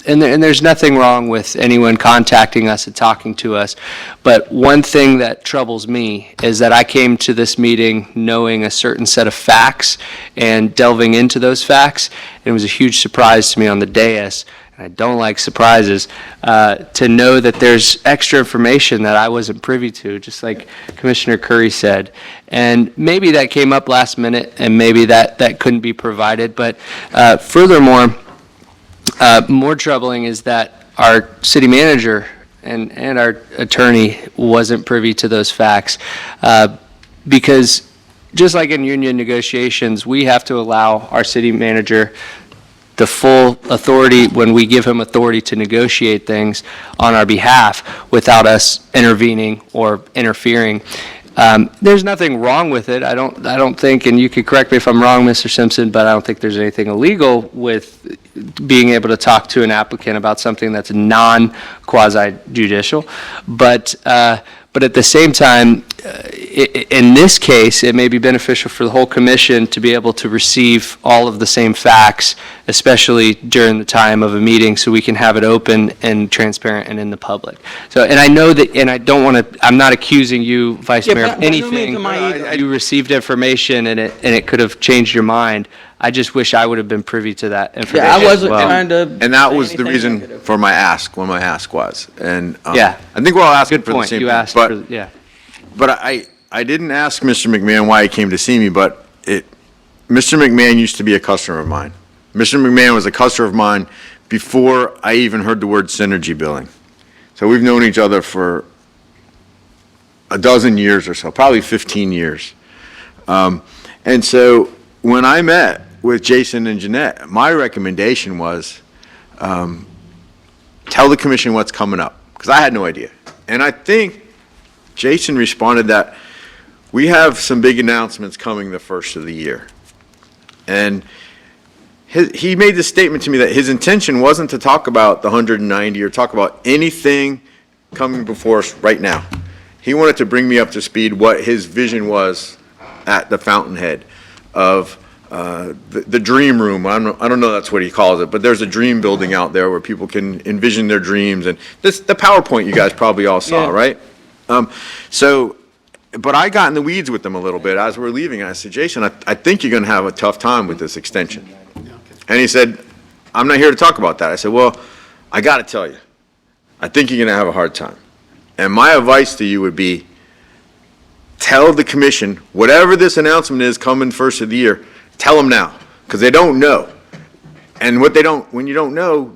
S1: and there's nothing wrong with anyone contacting us and talking to us, but one thing that troubles me is that I came to this meeting knowing a certain set of facts and delving into those facts, and it was a huge surprise to me on the dais, and I don't like surprises, to know that there's extra information that I wasn't privy to, just like Commissioner Curry said. And maybe that came up last minute, and maybe that couldn't be provided. But furthermore, more troubling is that our city manager and our attorney wasn't privy to those facts. Because just like in union negotiations, we have to allow our city manager the full authority when we give him authority to negotiate things on our behalf without us intervening or interfering. There's nothing wrong with it. I don't think, and you could correct me if I'm wrong, Mr. Simpson, but I don't think there's anything illegal with being able to talk to an applicant about something that's non-quasi-judicial. But at the same time, in this case, it may be beneficial for the whole commission to be able to receive all of the same facts, especially during the time of a meeting, so we can have it open and transparent and in the public. So, and I know that, and I don't want to, I'm not accusing you, Vice Mayor, of anything. You received information and it could have changed your mind. I just wish I would have been privy to that information.
S6: Yeah, I
S1: as
S6: wasn't
S1: well.
S6: trying to.
S12: And that was
S6: say
S12: the
S6: anything
S12: reason
S6: negative.
S12: for my ask, when my ask was. And
S1: Yeah.
S12: I think we're all asking
S1: Good
S12: for the
S1: point.
S12: same
S1: You
S12: thing.
S1: asked
S12: But
S1: for, yeah.
S12: But I didn't ask Mr. McMahon why he came to see me, but Mr. McMahon used to be a customer of mine. Mr. McMahon was a customer of mine before I even heard the word synergy billing. So we've known each other for a dozen years or so, probably 15 years. And so when I met with Jason and Jeanette, my recommendation was tell the commission what's coming up, because I had no idea. And I think Jason responded that we have some big announcements coming the first of the year. And he made this statement to me that his intention wasn't to talk about the 190 or talk about anything coming before us right now. He wanted to bring me up to speed what his vision was at the Fountainhead of the dream room. I don't know that's what he calls it, but there's a dream building out there where people can envision their dreams. And this, the PowerPoint you guys probably all saw,
S6: Yeah.
S12: right? So but I got in the weeds with them a little bit as we're leaving. I said, Jason, I think you're going to have a tough time with this extension. And he said, I'm not here to talk about that. I said, well, I got to tell you, I think you're going to have a hard time. And my advice to you would be, tell the commission, whatever this announcement is coming first of the year, tell them now, because they don't know. And when you don't know,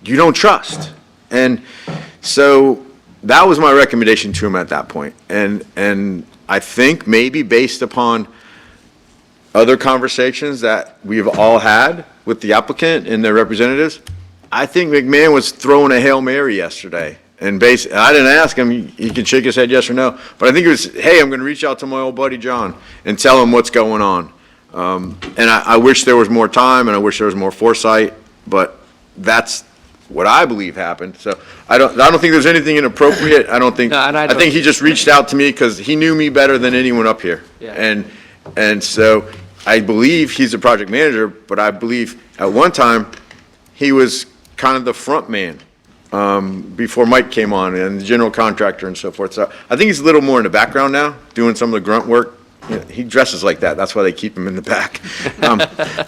S12: you don't trust. And so that was my recommendation to him at that point. And I think maybe based upon other conversations that we've all had with the applicant and their representatives, I think McMahon was throwing a Hail Mary yesterday. And I didn't ask him, he can shake his head yes or no, but I think it was, hey, I'm going to reach out to my old buddy John and tell him what's going on. And I wish there was more time, and I wish there was more foresight, but that's what I believe happened. So I don't think there's anything inappropriate. I don't think,
S1: No, and I
S12: I think he just reached out to me because he knew me better than anyone up here.
S1: Yeah.
S12: And so I believe he's a project manager, but I believe at one time, he was kind of the front man. Before Mike came on, and the general contractor and so forth. So I think he's a little more in the background now, doing some of the grunt work. You know, he dresses like that. That's why they keep him in the back.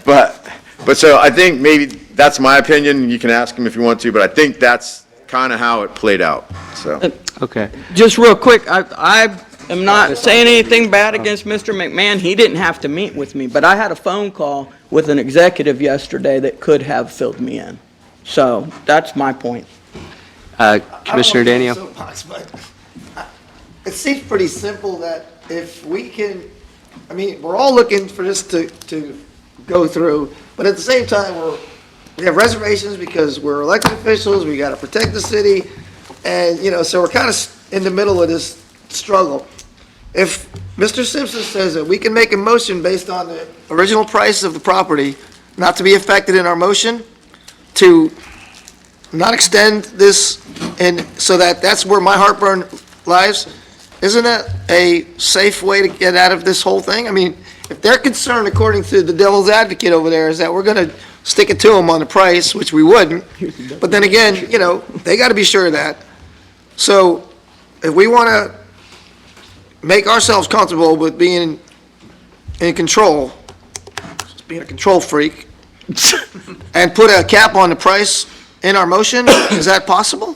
S12: But so I think maybe that's my opinion. You can ask him if you want to, but I think that's kind of how it played out. So
S1: Okay.
S6: Just real quick, I am not saying anything bad against Mr. McMahon. He didn't have to meet with me, but I had a phone call with an executive yesterday that could have filled me in. So that's my point.
S1: Commissioner Daniel?
S8: It seems pretty simple that if we can, I mean, we're all looking for this to go through, but at the same time, we have reservations because we're elected officials, we gotta protect the city, and, so we're kind of in the middle of this struggle. If Mr. Simpson says that we can make a motion based on the original price of the property, not to be affected in our motion, to not extend this, and so that's where my heartburn lies. Isn't that a safe way to get out of this whole thing? I mean, if they're concerned, according to the devil's advocate over there, is that we're going to stick it to them on the price, which we wouldn't, but then again, they got to be sure of that. So if we want to make ourselves comfortable with being in control, just being a control freak, and put a cap on the price in our motion, is that possible?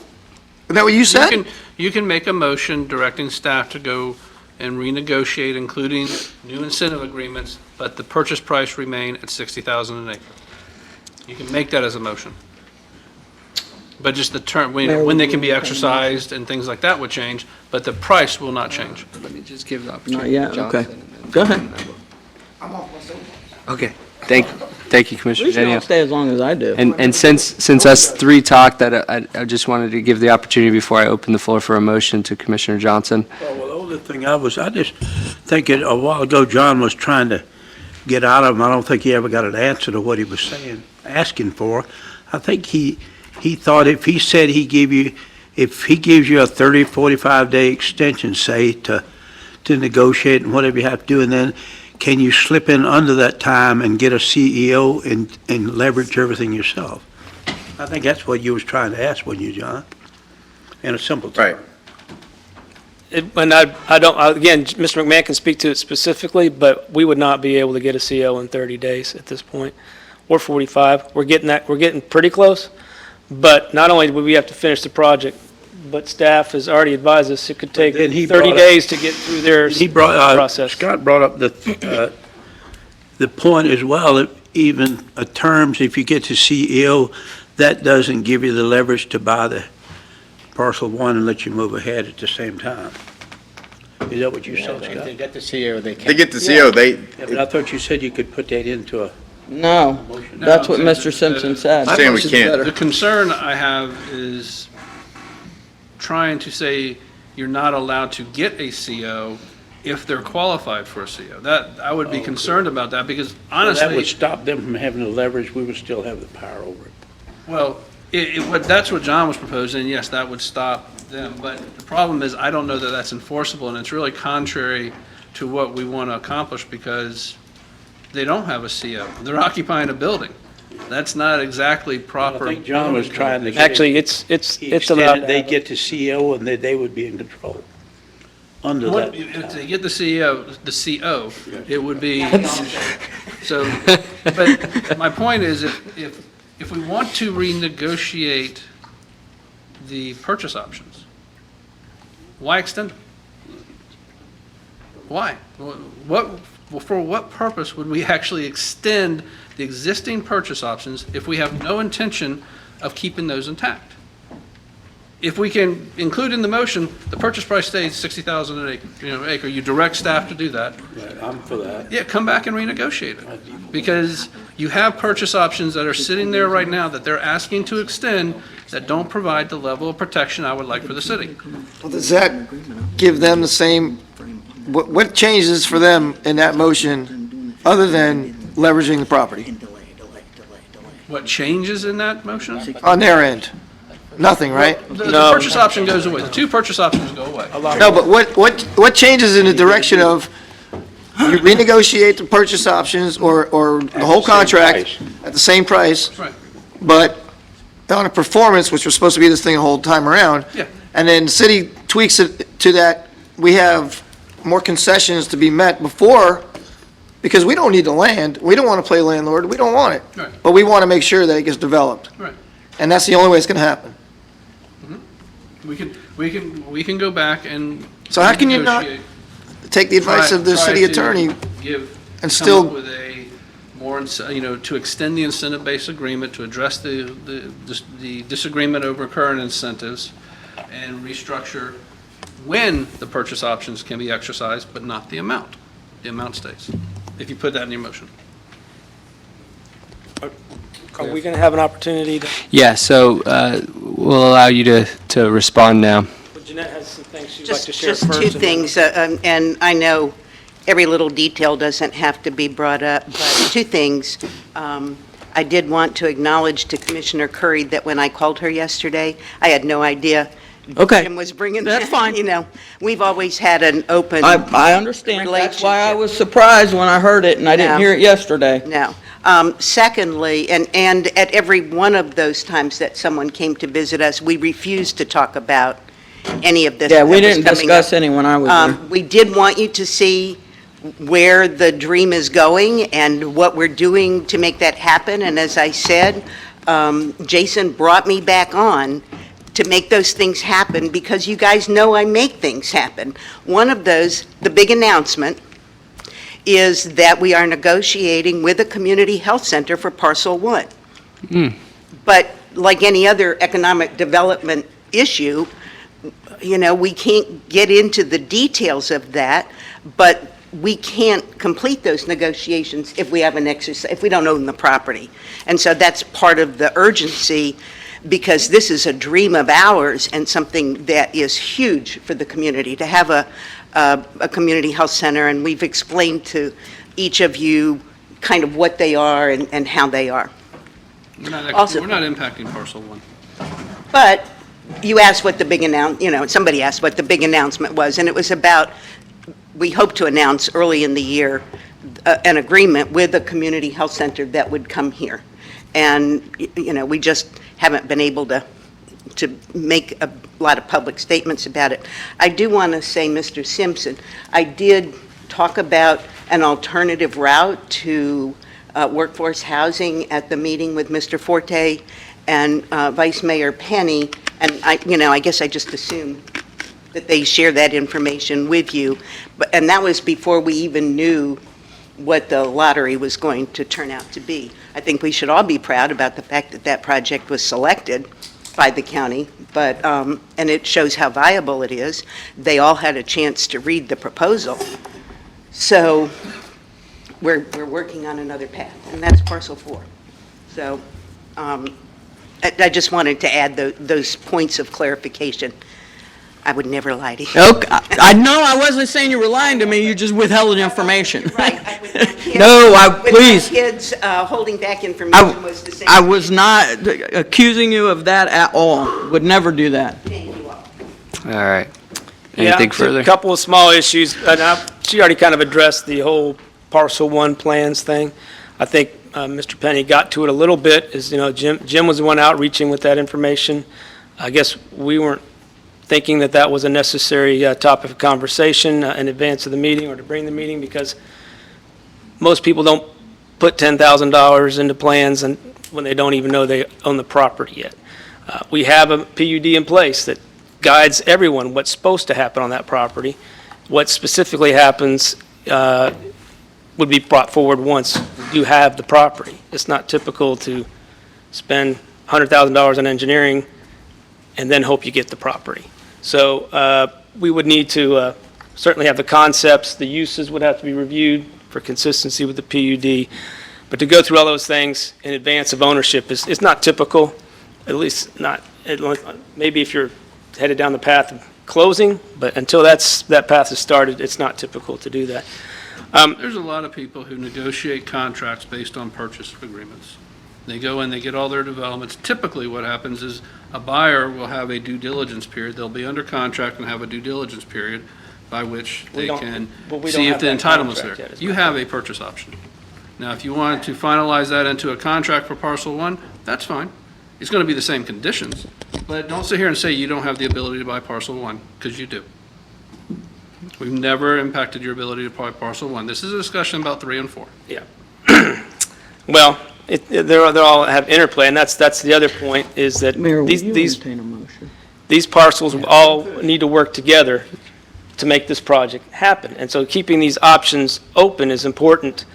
S8: Is that what you said?
S3: You can make a motion directing staff to go and renegotiate, including new incentive agreements, but the purchase price remain at $60,000 an acre. You can make that as a motion. But just the term, when they can be exercised and things like that would change, but the price will not change.
S1: Let me just give the
S6: Not
S1: opportunity
S6: yet,
S1: to
S6: okay.
S1: Johnson. and then-
S6: Go ahead.
S1: Okay. Thank you,
S6: At
S1: Commissioner
S6: least you
S1: Daniel.
S6: don't stay as long as I do.
S1: And since us three talked, I just wanted to give the opportunity before I open the floor for a motion to Commissioner Johnson.
S4: Well, the only thing I just thinking a while ago, John was trying to get out of him. I don't think he ever got an answer to what he was asking for. I think he thought if he said if he gives you a 30, 45-day extension, say, to negotiate and whatever you have to do, and then can you slip in under that time and get a CEO and leverage everything yourself? I think that's what you was trying to ask, wasn't you, John? In a simple term.
S12: Right.
S10: And I don't, again, Mr. McMahon can speak to it specifically, but we would not be able to get a CO in 30 days at this point, or 45. We're getting pretty close, but not only would we have to finish the project, but staff has already advised us it could take
S4: Then he
S10: 30
S4: brought up-
S10: days to get through their process.
S4: Scott brought up the point as well, that even terms, if you get to CEO, that doesn't give you the leverage to buy the parcel one and let you move ahead at the same time. Is that what you said,
S7: If
S4: Scott?
S7: they get the CO, they
S12: They
S7: can.
S12: get the CO,
S4: Yeah, but I thought you said you could put that into a
S6: No,
S4: motion.
S6: that's what Mr. Simpson said.
S12: I'm saying we can't.
S3: The concern I have is trying to say you're not allowed to get a CO if they're qualified for a CO. That, I would be concerned about that, because
S4: That would
S3: honestly,
S4: stop them from having the leverage, we would still have the power over it.
S3: well, that's what John was proposing, yes, that would stop them. But the problem is, I don't know that that's enforceable, and it's really contrary to what we want to accomplish, because they don't have a CO. They're occupying a building. That's not exactly proper.
S4: I think John was trying to get
S10: Actually, it's allowed.
S4: They'd get to CEO and they would be in control. under that.
S3: To get the CO, it would be, so, but my point is, if we want to renegotiate the purchase options, why extend them? Why? For what purpose would we actually extend the existing purchase options if we have no intention of keeping those intact? If we can include in the motion, the purchase price stays $60,000 an acre, you direct staff to do that.
S4: Right, I'm for that.
S3: Yeah, come back and renegotiate it. Because you have purchase options that are sitting there right now that they're asking to extend that don't provide the level of protection I would like for the city.
S8: Well, does that give them the same, what changes for them in that motion other than leveraging the property
S3: What changes in that motion?
S8: on their end? Nothing, right?
S3: The purchase option goes away. The two purchase options go away.
S8: No, but what changes in the direction of you renegotiate the purchase options or the whole contract at the same price?
S3: Right.
S8: But on a performance, which was supposed to be this thing the whole time around.
S3: Yeah.
S8: And then the city tweaks it to that, we have more concessions to be met before, because we don't need the land. We don't want to play landlord. We don't want it.
S3: Right.
S8: But we want to make sure that it gets developed.
S3: Right.
S8: And that's the only way it's going to happen.
S3: We can go back and.
S8: So how can you not
S3: renegotiate.
S8: take the advice of the
S3: Try
S8: city
S3: to
S8: attorney
S3: give,
S8: and
S3: come
S8: still,
S3: up with a more, to extend the incentive-based agreement to address the disagreement over current incentives and restructure when the purchase options can be exercised, but not the amount. The amount stays, if you put that in your motion.
S10: Are we going to have an opportunity to,
S1: Yeah, so we'll allow you to respond now.
S10: Jeanette has some things she'd like to share
S11: Just
S10: first.
S11: two
S10: and then-
S11: things, and I know every little detail doesn't have to be brought up, but two things. I did want to acknowledge to Commissioner Curry that when I called her yesterday, I had no idea
S6: Okay.
S11: Jim was bringing
S6: That's
S11: that.
S6: fine.
S11: You know, we've always had an open
S6: I understand. That's why I
S11: relationship.
S6: was surprised when I heard it and I didn't
S11: Yeah.
S6: hear it yesterday.
S11: No. Secondly, and at every one of those times that someone came to visit us, we refused to talk about any of this.
S6: Yeah,
S11: that
S6: we
S11: was
S6: didn't
S11: coming
S6: discuss
S11: up.
S6: any when I was there.
S11: We did want you to see where the dream is going and what we're doing to make that happen. And as I said, Jason brought me back on to make those things happen because you guys know I make things happen. One of those, the big announcement, is that we are negotiating with a community health center for Parcel 1. But like any other economic development issue, we can't get into the details of that, but we can't complete those negotiations if we haven't exercised, if we don't own the property. And so that's part of the urgency, because this is a dream of ours and something that is huge for the community, to have a community health center, and we've explained to each of you kind of what they are and how they are.
S3: We're not
S11: Also-
S3: impacting parcel 1.
S11: But you asked what the big somebody asked what the big announcement was, and it was about, we hope to announce early in the year an agreement with a community health center that would come here. And, we just haven't been able to make a lot of public statements about it. I do want to say, Mr. Simpson, I did talk about an alternative route to workforce housing at the meeting with Mr. Forte and Vice Mayor Penny, and I guess I just assumed that they share that information with you, and that was before we even knew what the lottery was going to turn out to be. I think we should all be proud about the fact that that project was selected by the county, but, and it shows how viable it is. They all had a chance to read the proposal. So we're working on another path, and that's Parcel 4. So I just wanted to add those points of clarification. I would never lie to you.
S6: Okay, I know I wasn't saying you were lying to me, you just withheld information.
S11: Right. With my kids-
S6: No, please.
S11: With my kids holding back information was the same.
S6: I was not accusing you of that at all. Would never do that.
S11: Thank you all.
S1: All right.
S10: Yeah,
S1: Anything
S10: just a
S1: further?
S10: couple of small issues, and she already kind of addressed the whole Parcel 1 plans thing. I think Mr. Penny got to it a little bit, Jim was the one outreaching with that information. I guess we weren't thinking that that was a necessary topic of conversation in advance of the meeting or to bring the meeting, because most people don't put $10,000 into plans and when they don't even know they own the property yet. We have a PUD in place that guides everyone what's supposed to happen on that property. What specifically happens would be brought forward once you have the property. It's not typical to spend $100,000 on engineering and then hope you get the property. So we would need to certainly have the concepts, the uses would have to be reviewed for consistency with the PUD. But to go through all those things in advance of ownership is not typical, at least not, maybe if you're headed down the path of closing, but until that path is started, it's not typical to do that.
S3: There's a lot of people who negotiate contracts based on purchase agreements. They go in, they get all their developments. Typically, what happens is a buyer will have a due diligence period. They'll be under contract and have a due diligence period by which they can see if the entitlement's there. You have a purchase option. Now, if you wanted to finalize that into a contract for parcel one, that's fine. It's going to be the same conditions, but don't sit here and say you don't have the ability to buy parcel one, because you do. We've never impacted your ability to buy parcel one. This is a discussion about 3 and 4.
S10: Yeah. Well, they all have interplay, and that's the other point, is that
S6: Mayor, would you
S10: these
S6: entertain a motion?
S10: these parcels all need to work together to make this project happen. And so keeping these options open is important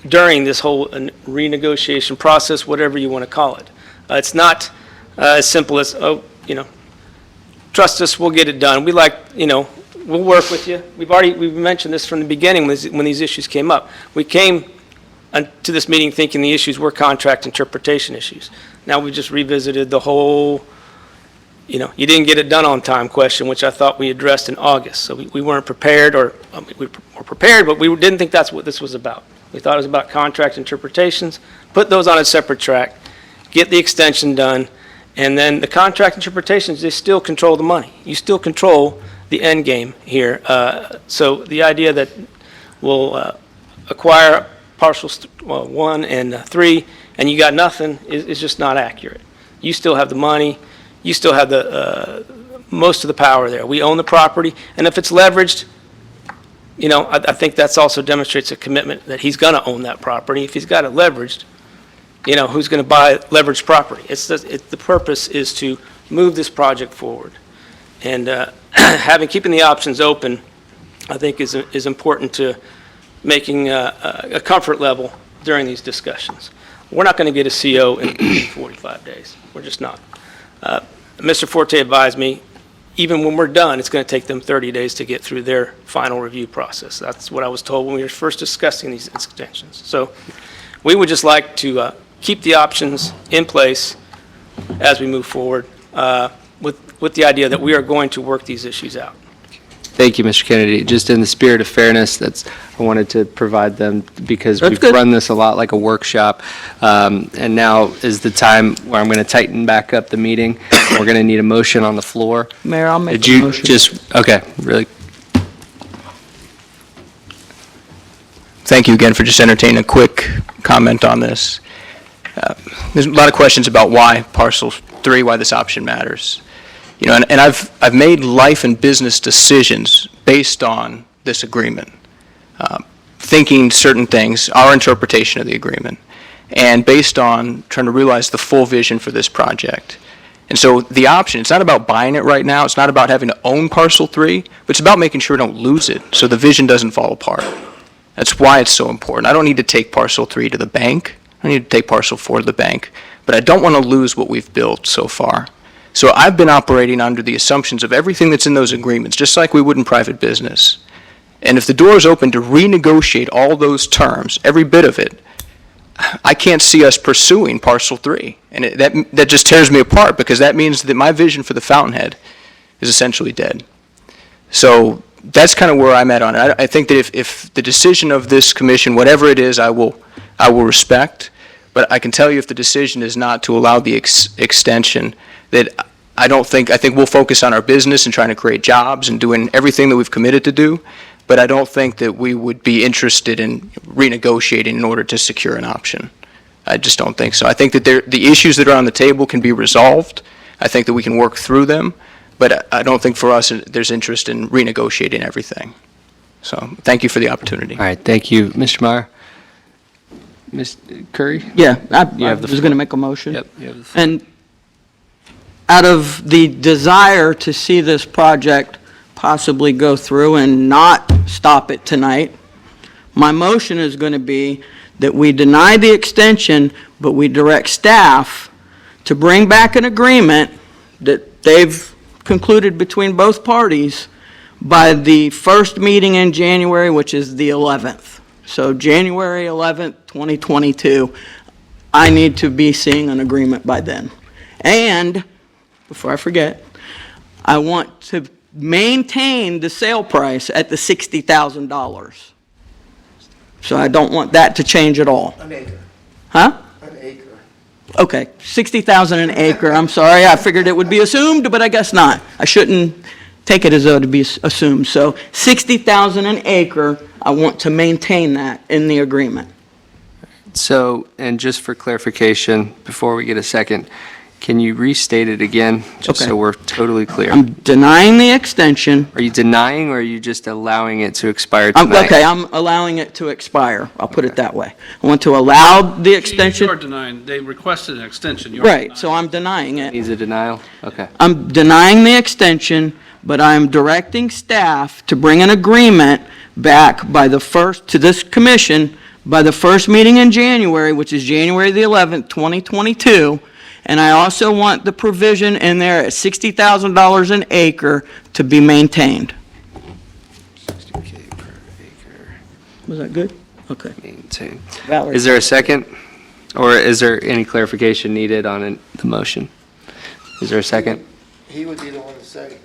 S10: during this whole renegotiation process, whatever you want to call it. It's not as simple as, trust us, we'll get it done. We'll work with you. We've mentioned this from the beginning when these issues came up. We came to this meeting thinking the issues were contract interpretation issues. Now we just revisited the whole, you didn't get it done on time question, which I thought we addressed in August. So we weren't prepared, we were prepared, but we didn't think that's what this was about. We thought it was about contract interpretations, put those on a separate track, get the extension done, and then the contract interpretations, they still control the money. You still control the end game here. So the idea that we'll acquire parcels 1 and 3 and you got nothing is just not accurate. You still have the money. You still have the most of the power there. We own the property, and if it's leveraged, I think that's also demonstrates a commitment that he's going to own that property. If he's got it leveraged, who's going to buy leveraged property? The purpose is to move this project forward. And keeping the options open, I think is important to making a comfort level during these discussions. We're not going to get a CO in 45 days. We're just not. Mr. Forte advised me, even when we're done, it's going to take them 30 days to get through their final review process. That's what I was told when we were first discussing these extensions. So we would just like to keep the options in place as we move forward with the idea that we are going to work these issues out.
S1: Thank you, Mr. Kennedy. Just in the spirit of fairness, I wanted to provide them because
S6: That's
S1: we've
S6: good.
S1: run this a lot like a workshop. And now is the time where I'm going to tighten back up the meeting. We're going to need a motion on the floor.
S6: Mayor, I'll make
S1: Did
S6: a
S1: you
S6: motion.
S1: okay, really?
S5: Thank you again for just entertaining a quick comment on this. There's a lot of questions about why parcel 3, why this option matters. And I've made life and business decisions based on this agreement, thinking certain things, our interpretation of the agreement, and based on trying to realize the full vision for this project. And so the option, it's not about buying it right now, it's not about having to own parcel 3, but it's about making sure we don't lose it so the vision doesn't fall apart. That's why it's so important. I don't need to take parcel 3 to the bank, I need to take parcel 4 to the bank, but I don't want to lose what we've built so far. So I've been operating under the assumptions of everything that's in those agreements, just like we would in private business. And if the door is open to renegotiate all those terms, every bit of it, I can't see us pursuing parcel 3. And that just tears me apart, because that means that my vision for the Fountainhead is essentially dead. So that's kind of where I'm at on it. I think that if the decision of this commission, whatever it is, I will respect. But I can tell you, if the decision is not to allow the extension, that I think we'll focus on our business and trying to create jobs and doing everything that we've committed to do, but I don't think that we would be interested in renegotiating in order to secure an option. I just don't think so. I think that the issues that are on the table can be resolved. I think that we can work through them, but I don't think for us, there's interest in renegotiating everything. So, thank you for the opportunity.
S1: All right, thank you. Mr. Meyer? Ms. Curry?
S6: Yeah, I
S1: have the
S6: was going to make a motion.
S1: Yep, you have the floor.
S6: And out of the desire to see this project possibly go through and not stop it tonight, my motion is going to be that we deny the extension, but we direct staff to bring back an agreement that they've concluded between both parties by the first meeting in January, which is the 11th. So January 11th, 2022, I need to be seeing an agreement by then. And, before I forget, I want to maintain the sale price at the $60,000. So I don't want that to change at all.
S8: An acre.
S6: Huh?
S8: An acre.
S6: Okay, 60,000 an acre, I'm sorry, I figured it would be assumed, but I guess not. I shouldn't take it as though to be assumed. So 60,000 an acre, I want to maintain that in the agreement.
S1: So, and just for clarification, before we get a second, can you restate it again, just
S6: Okay.
S1: so we're totally clear?
S6: I'm denying the extension.
S1: Are you denying, or are you just allowing it to expire tonight?
S6: Okay, I'm allowing it to expire, I'll put it that way. I want to allow the
S3: You
S6: extension.
S3: are denying, they requested an extension. You're
S6: Right,
S3: denying.
S6: so I'm denying it.
S1: Needs a denial? Okay.
S6: I'm denying the extension, but I'm directing staff to bring an agreement back by the first, to this commission, by the first meeting in January, which is January the 11th, 2022. And I also want the provision in there at $60,000 an acre to be maintained.
S1: 60K per acre,
S6: Was that good? Okay.
S1: maintain.
S6: Valerie?
S1: Is there a second? Or is there any clarification needed on the motion? Is there a second?
S8: He would be the one to say.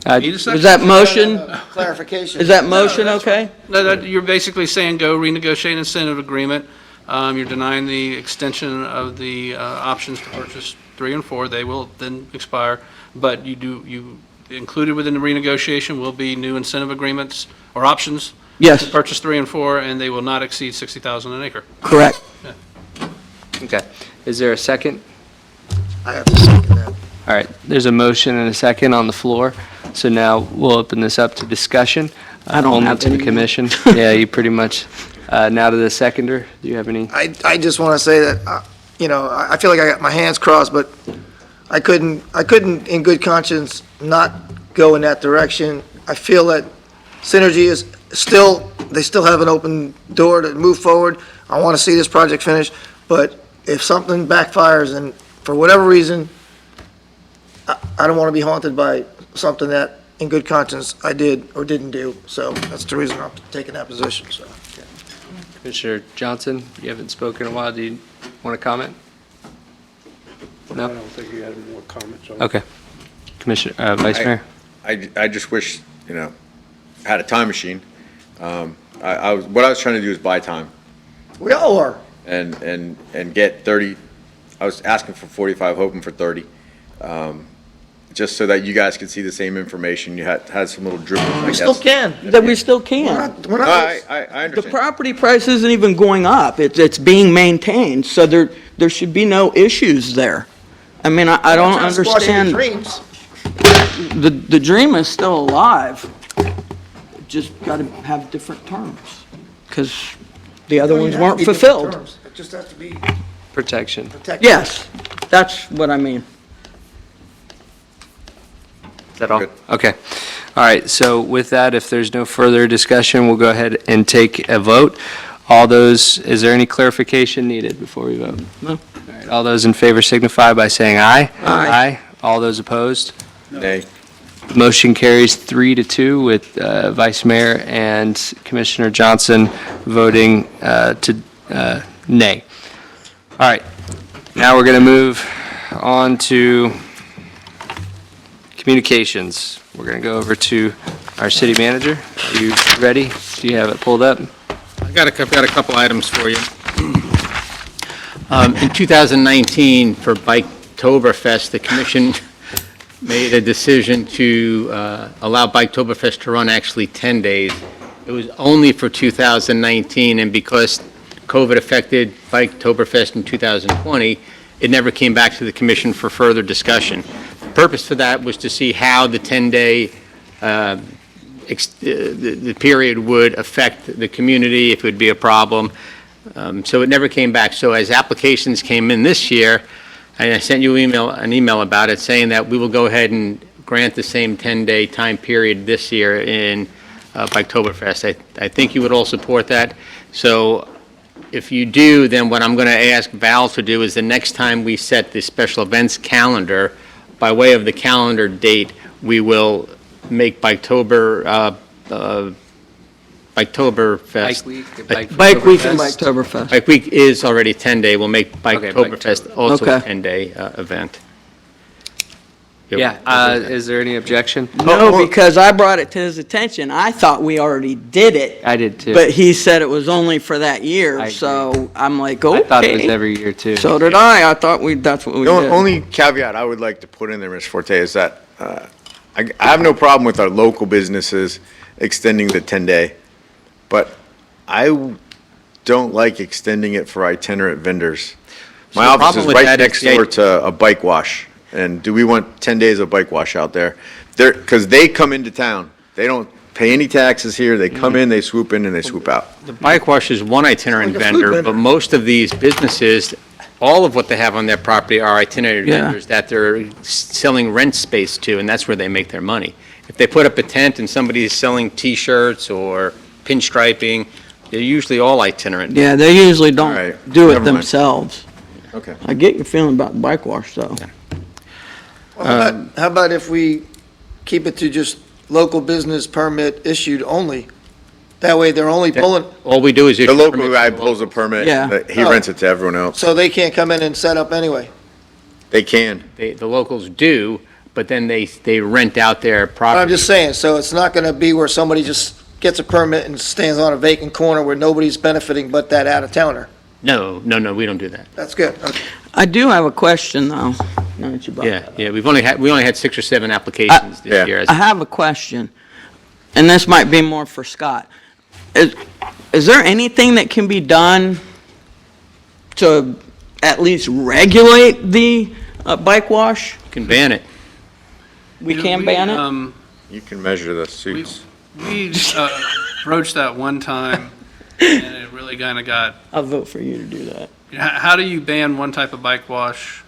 S3: Need a second?
S6: Was that motion,
S8: Clarification.
S6: is that motion okay?
S3: No, you're basically saying go renegotiate incentive agreement. You're denying the extension of the options to purchase 3 and 4. They will then expire, but you included within the renegotiation will be new incentive agreements or options to
S6: Yes,
S3: purchase 3 and 4, and they will not exceed 60,000 an acre.
S6: correct.
S1: Okay. Is there a second?
S8: I have to second that.
S1: All right, there's a motion and a second on the floor, so now we'll open this up to discussion.
S6: I don't
S1: Only
S6: have
S1: to the
S6: any.
S1: commission. Yeah, you pretty much, now to the seconder, do you have any?
S8: I just want to say that, I feel like I got my hands crossed, but I couldn't in good conscience not go in that direction. I feel that Synergy is they still have an open door to move forward. I want to see this project finished, but if something backfires and for whatever reason, I don't want to be haunted by something that in good conscience I did or didn't do. So that's the reason I'm taking that position, so.
S1: Commissioner Johnson, you haven't spoken in a while, do you want to comment? No?
S4: I don't think you had any more comments on it.
S1: Okay. Commissioner, Vice Mayor?
S12: I just wish, I had a time machine. What I was trying to do is buy time
S8: We all are.
S12: and get 30, I was asking for 45, hoping for 30. Just so that you guys could see the same information. You had some little dribbles, I
S8: We
S12: guess.
S8: still can.
S6: That we still
S8: We're
S6: can.
S8: not, we're
S12: No,
S8: not.
S12: I
S6: The
S12: understand.
S6: property price isn't even going up, it's being maintained, so there should be no issues there. I mean, I don't
S8: Trying to squash any
S6: understand,
S8: dreams.
S6: the dream is still alive, just gotta have different terms, because the other ones weren't fulfilled.
S8: It just has to be
S1: Protection.
S8: protected.
S6: Yes, that's what I mean.
S1: Is that all?
S12: Good.
S1: Okay. All right, so with that, if there's no further discussion, we'll go ahead and take a vote. Is there any clarification needed before we vote?
S6: No.
S1: All right, all those in favor signify by saying aye.
S8: Aye.
S1: All those opposed?
S12: Nay.
S1: Motion carries 3-2 with Vice Mayor and Commissioner Johnson voting to nay. All right, now we're going to move on to communications. We're going to go over to our city manager. Are you ready? Do you have it pulled up?
S7: I've got a couple items for you. In 2019, for Biketoberfest, the commission made a decision to allow Biketoberfest to run actually 10 days. It was only for 2019, and because COVID affected Biketoberfest in 2020, it never came back to the commission for further discussion. purpose for that was to see how the 10-day, the period would affect the community, if it would be a problem. So it never came back. So as applications came in this year, and I sent you an email about it, saying that we will go ahead and grant the same 10-day time period this year in Biketoberfest. I think you would all support that. So if you do, then what I'm going to ask Val to do is the next time we set the special events calendar, by way of the calendar date, we will make Biketoberfest.
S1: Bike week.
S6: Bike Week and Biketoberfest.
S7: Bike Week is already 10-day. We'll make
S1: Okay,
S7: Biketoberfest also a
S6: Okay.
S7: 10-day event.
S1: Yeah, is there any objection?
S6: No, because I brought it to his attention. I thought we already did it,
S1: I did too.
S6: but he said it was only for that
S1: I
S6: year,
S1: agree.
S6: so I'm like,
S1: I thought it was
S6: okay.
S1: every year too.
S6: So did I. I thought that's what we
S12: The
S6: did.
S12: only caveat I would like to put in there, Mr. Forte, is that I have no problem with our local businesses extending the 10-day, but I don't like extending it for itinerant vendors. My
S7: So the
S12: office
S7: problem
S12: is
S7: with
S12: right
S7: that is
S12: next
S7: the-
S12: door to a bike wash, and do we want 10 days of bike wash out there? Because they come into town. They don't pay any taxes here. They come in, they swoop in, and they swoop out.
S7: The Bike Wash is one itinerant
S8: Like a food
S7: vendor,
S8: vendor.
S7: but most of these businesses, all of what they have on their property are itinerant
S6: Yeah.
S7: vendors that they're selling rent space to, and that's where they make their money. If they put up a tent and somebody is selling T-shirts or pinstriping, they're usually all itinerant.
S6: Yeah, they usually don't
S12: All right,
S6: do it
S12: never mind.
S6: themselves.
S12: Okay.
S6: I get your feeling about the bike wash, though.
S8: Well, how about if we keep it to just local business permit issued only? That way, they're only pulling,
S7: All we do is
S12: The
S7: issue
S12: local
S7: permits
S12: guy
S7: to
S12: pulls a permit,
S6: Yeah.
S12: but he
S8: Oh.
S12: rents it to everyone else.
S8: so they can't come in and set up anyway.
S12: They can.
S7: The locals do, but then they rent out their
S8: But I'm
S7: property.
S8: just saying, so it's not gonna be where somebody just gets a permit and stands on a vacant corner where nobody's benefiting but that out-of-towner.
S7: No, we don't do that.
S8: That's good. Okay.
S6: I do have a question, though, now that you brought
S7: Yeah,
S6: that up.
S7: yeah, we only had 6 or 7 applications
S12: Yeah.
S7: this year.
S6: I have a question, and this might be more for Scott. Is there anything that can be done to at least regulate the bike wash?
S7: You can ban it.
S6: We can ban it?
S12: You can measure the suits.
S3: We broached that one time, and it really kind of got,
S6: I'll vote for you to do that.
S3: how do you ban one type of bike wash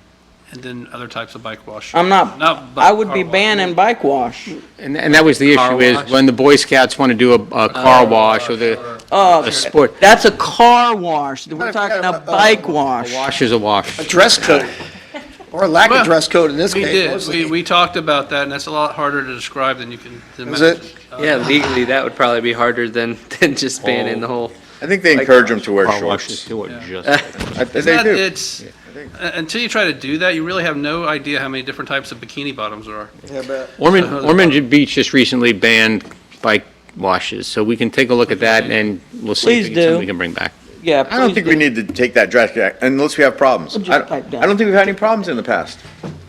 S3: and then other types of bike wash?
S6: I'm not,
S3: bu-
S6: I would be
S3: car wash.
S6: banning bike wash.
S7: And that was the
S1: Car
S7: issue, is
S1: wash?
S7: when the Boy Scouts want to do a car wash or a sport,
S6: That's a car wash. We're talking a bike wash.
S7: a wash is a wash.
S8: A dress code, or a lack
S3: Well,
S8: of dress code in this
S3: We
S8: case.
S3: did,
S8: mostly.
S3: we talked about that, and that's a lot harder to describe than you can
S8: Is
S3: imagine.
S8: it?
S1: Yeah, legally, that would probably be harder than just banning the whole.
S12: I think they encourage them to wear
S7: Car washes
S12: shorts.
S7: do it just.
S3: It's
S12: They
S3: not-
S12: do.
S3: It's, until you try to do that, you really have no idea how many different types of bikini bottoms there are.
S8: Yeah, but
S7: Ormond Beach just recently banned bike washes, so we can take a look at that and we'll see
S6: Please
S7: if it's something
S6: do.
S7: we can bring back.
S6: Yeah,
S12: I don't
S6: please
S12: think
S6: do.
S12: we need to take that drastic unless we have problems.
S6: We'll just pipe down.
S12: I don't think we've had any problems in the past.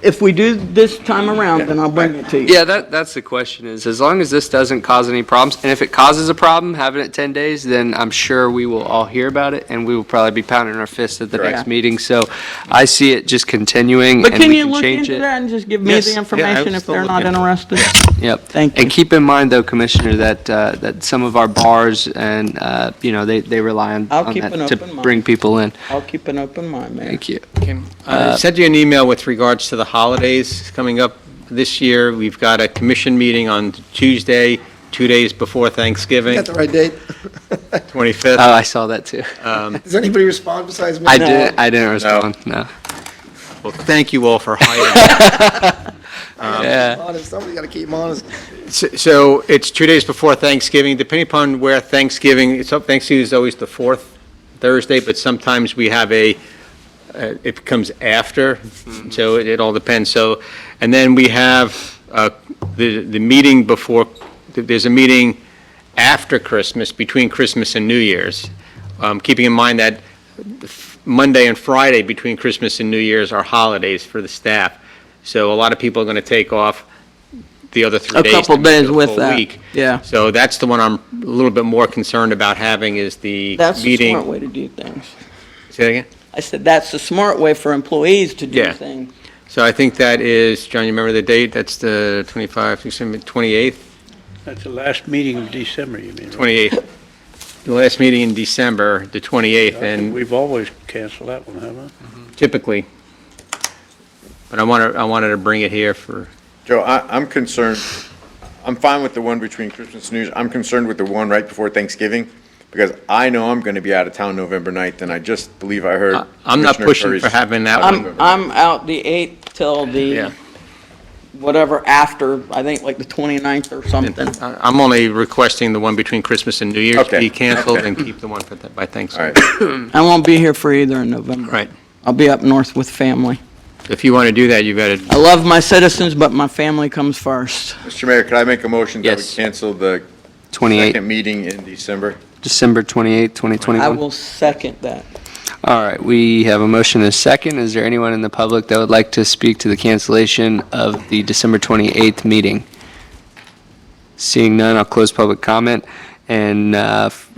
S6: If we do this time around, then I'll bring it to you.
S1: Yeah, that's the question, is as long as this doesn't cause any problems, and if it causes a problem, having it 10 days, then I'm sure we will all hear about it, and we will probably be pounding our fists at the
S12: Correct.
S1: next meeting. So I see it just continuing,
S6: But
S1: and
S6: can
S1: we
S6: you
S1: can
S6: look
S1: change
S6: into
S1: it.
S6: that and just give me
S7: Yes.
S6: the
S7: Yeah, I
S6: information
S7: will
S6: if
S7: still
S6: they're
S7: look
S6: not
S7: into it.
S6: interested?
S1: Yep.
S6: Thank you.
S1: And keep in mind, though, Commissioner, that some of our bars and, they rely on
S6: I'll keep
S1: that
S6: an
S1: to
S6: open mind.
S1: bring people in.
S6: I'll keep an open mind, man.
S1: Thank you.
S7: I sent you an email with regards to the holidays coming up this year. We've got a commission meeting on Tuesday, 2 days before Thanksgiving,
S8: got the right date.
S7: 25th.
S1: Oh, I saw that too.
S8: Does anybody respond besides me?
S1: I didn't respond, no.
S7: Well, thank you all for hiring.
S1: Yeah.
S8: Honest, somebody gotta keep them honest.
S7: So it's 2 days before Thanksgiving, depending upon where Thanksgiving is always the fourth Thursday, but sometimes we have it comes after, so it all depends. So, and then we have the meeting before, there's a meeting after Christmas, between Christmas and New Year's, keeping in mind that Monday and Friday between Christmas and New Year's are holidays for the staff. So a lot of people are going to take off the other 3
S6: A
S7: days.
S6: couple
S7: to make it
S6: days
S7: a
S6: with
S7: full
S6: that.
S7: week.
S6: Yeah.
S7: So that's the one I'm a little bit more concerned about having, is the
S6: That's the
S7: meeting.
S6: smart way to do things.
S7: Say that again?
S6: I said, that's the smart way for employees to do
S7: Yeah.
S6: things.
S7: So I think that is, John, you remember the date? That's the 28th?
S4: That's the last meeting of December, you mean? right?
S7: 28th. The last meeting in December, the 28th,
S4: I think
S7: and
S4: we've always canceled that one, haven't we?
S7: typically. But I wanted to bring it here for,
S12: Joe, I'm concerned, I'm fine with the one between Christmas and New Year's. I'm concerned with the one right before Thanksgiving, because I know I'm going to be out of town November 9th, and I just believe I heard.
S7: I'm not
S12: Commissioner
S7: pushing
S12: Curry's-
S7: for having that one.
S6: I'm out the 8th till
S7: Yeah.
S6: the, whatever after, I think like the 29th or something.
S7: I'm only requesting the one between Christmas and New Year's
S12: Okay.
S7: be canceled
S12: Okay.
S7: and keep the one for by
S12: All
S7: Thanksgiving.
S12: right.
S6: I won't be here for either in November.
S7: Right.
S6: I'll be up north with family.
S7: If you want to do that, you've got to,
S6: I love my citizens, but my family comes first.
S12: Mr. Mayor, could I make a motion that we
S1: Yes.
S12: cancel the
S1: 28,
S12: second meeting in December?
S1: December 28th,
S6: I
S1: 2021.
S6: will second that.
S1: All right, we have a motion and a second. Is there anyone in the public that would like to speak to the cancellation of the December 28th meeting? Seeing none, I'll close public comment. And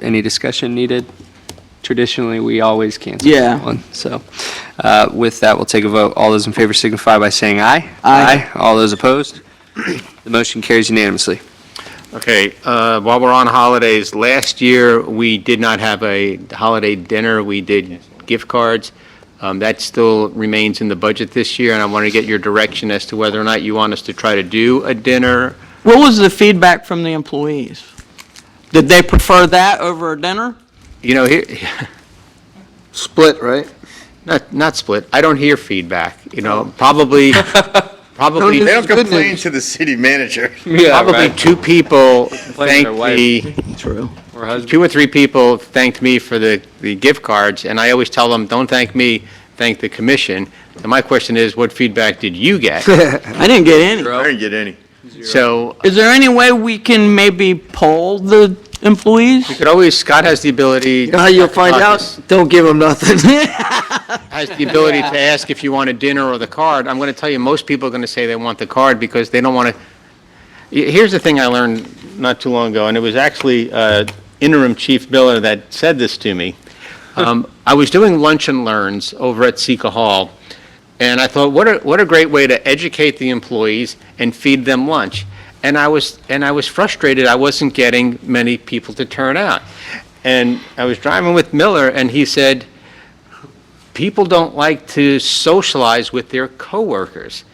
S1: any discussion needed? Traditionally, we always cancel
S6: Yeah.
S1: that one. So with that, we'll take a vote. All those in favor signify by saying aye.
S6: Aye.
S1: All those opposed? The motion carries unanimously.
S7: okay, while we're on holidays, last year, we did not have a holiday dinner. We did gift cards. That still remains in the budget this year, and I want to get your direction as to whether or not you want us to try to do a dinner.
S6: What was the feedback from the employees? Did they prefer that over a dinner?
S7: You know, here,
S8: Split, right?
S7: not split. I don't hear feedback, you know, probably,
S12: They don't complain to the city manager.
S7: probably two people
S1: Complain to their
S7: thanked me.
S6: True.
S1: Or husband?
S7: 2 or 3 people thanked me for the gift cards, and I always tell them, don't thank me, thank the commission. And my question is, what feedback did you get?
S6: I didn't get any.
S12: I didn't get any.
S7: So
S6: Is there any way we can maybe poll the employees?
S7: you could always, Scott has the ability.
S8: You know how you'll find out? Don't give them nothing.
S7: Has the ability to ask if you want a dinner or the card. I'm going to tell you, most people are going to say they want the card because they don't want to. Here's the thing I learned not too long ago, and it was actually interim Chief Miller that said this to me. I was doing lunch and learns over at Sika Hall, and I thought, what a great way to educate the employees and feed them lunch. And I was frustrated. I wasn't getting many people to turn out. And I was driving with Miller, and he said, people don't like to socialize with their coworkers.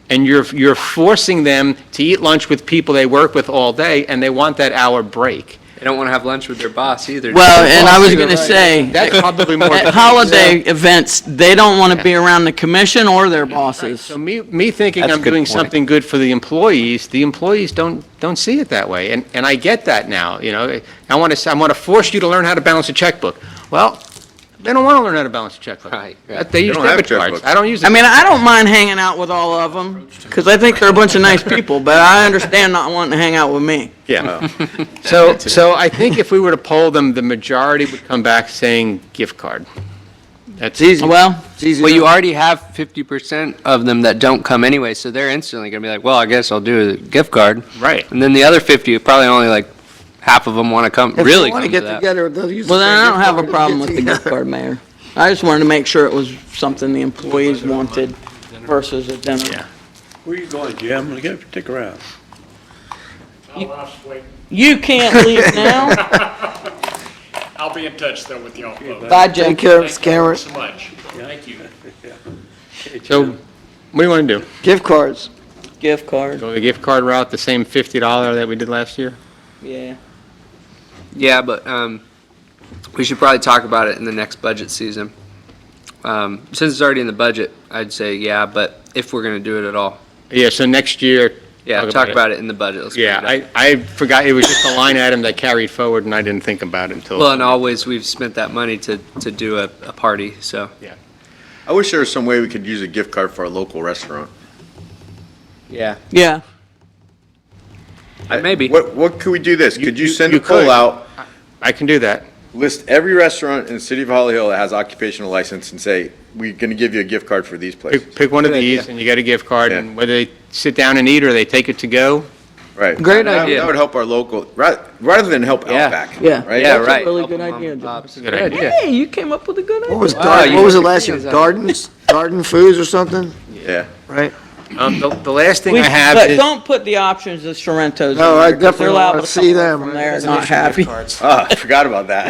S7: And you're forcing them to eat lunch with people they work with all day, and they want that hour break.
S1: They don't want to have lunch with their boss either.
S6: Well, and I was going to say,
S7: That's probably more.
S6: at holiday events, they don't want to be around the commission or their bosses.
S7: So me thinking
S1: That's a
S7: I'm
S1: good
S7: doing
S1: point.
S7: something good for the employees don't see it that way. And I get that now, you know. I want to force you to learn how to balance a checkbook. Well, they don't want to learn how to balance a checkbook.
S1: Right.
S7: They use
S12: don't have
S7: debit cards.
S12: checkbooks.
S7: I don't use it.
S6: I mean, I don't mind hanging out with all of them, because I think they're a bunch of nice people, but I understand not wanting to hang out with me.
S7: Yeah. So I think if we were to poll them, the majority would come back saying gift card. That's easy.
S6: Well,
S1: Well, you already have 50% of them that don't come anyway, so they're instantly going to be like, well, I guess I'll do a gift card.
S7: Right.
S1: And then the other 50, probably only like half of them want to come,
S8: If
S1: really
S8: they want to
S1: come to
S8: get
S1: that.
S8: together, they'll use the
S6: well, then
S8: same
S6: I don't
S8: gift
S6: have a
S8: card to
S6: problem
S8: get
S6: with the gift
S8: together.
S6: card, Mayor. I just wanted to make sure it was something the employees wanted versus a dinner.
S7: Yeah.
S4: Where you going, Jim? Stick around.
S6: You can't leave now.
S16: I'll be in touch though with y'all folks.
S6: Bye, Jim.
S8: Take care of us, Cameron.
S16: So much. Thank you.
S7: So what do you want to do?
S8: Gift cards.
S6: Gift card,
S7: Go the gift card route, the same $50 that we did last year?
S6: yeah.
S1: Yeah, but we should probably talk about it in the next budget season. Since it's already in the budget, I'd say yeah, but if we're going to do it at all.
S7: Yeah, so next year.
S1: Yeah, talk about it in the budget. Let's bring
S7: Yeah,
S1: it up.
S7: I forgot, it was just a line item that carried forward, and I didn't think about it until.
S1: Well, and always, we've spent that money to do a party, so.
S12: I wish there was some way we could use a gift card for a local restaurant.
S1: Yeah.
S6: Yeah.
S1: Maybe.
S12: What could we do this? Could you send
S7: you
S12: a poll
S7: could.
S12: out,
S7: I can do that.
S12: list every restaurant in the city of Holly Hill that has occupational license and say, we're going to give you a gift card for these places?
S7: Pick one of
S1: Good
S7: these,
S1: idea.
S7: and you get a gift card,
S12: Yeah.
S7: and whether they sit down and eat or they take it to go.
S12: Right.
S6: Great
S12: That-
S6: idea.
S12: That would help our local, rather than help
S1: Yeah.
S12: Outback.
S6: Yeah.
S12: Right?
S1: Yeah,
S6: That's
S1: right.
S6: a really
S1: Help
S6: good
S1: them
S6: idea,
S1: mom and
S6: Jim.
S1: pops.
S7: Good idea.
S6: Hey, you came up with a good idea.
S8: What was,
S1: Wow, you
S8: what was it
S1: took
S8: last year?
S1: things out.
S8: Gardens? Garden foods or something?
S12: Yeah.
S8: right?
S7: The last thing
S6: We-
S7: I have
S6: But
S7: is...
S6: don't put the options of Sorrento's in
S8: No, I
S6: there, 'cause they're
S8: definitely
S6: liable
S8: want to
S6: come
S8: see
S6: home
S8: them.
S6: From there, not happy.
S12: Oh, I forgot about that.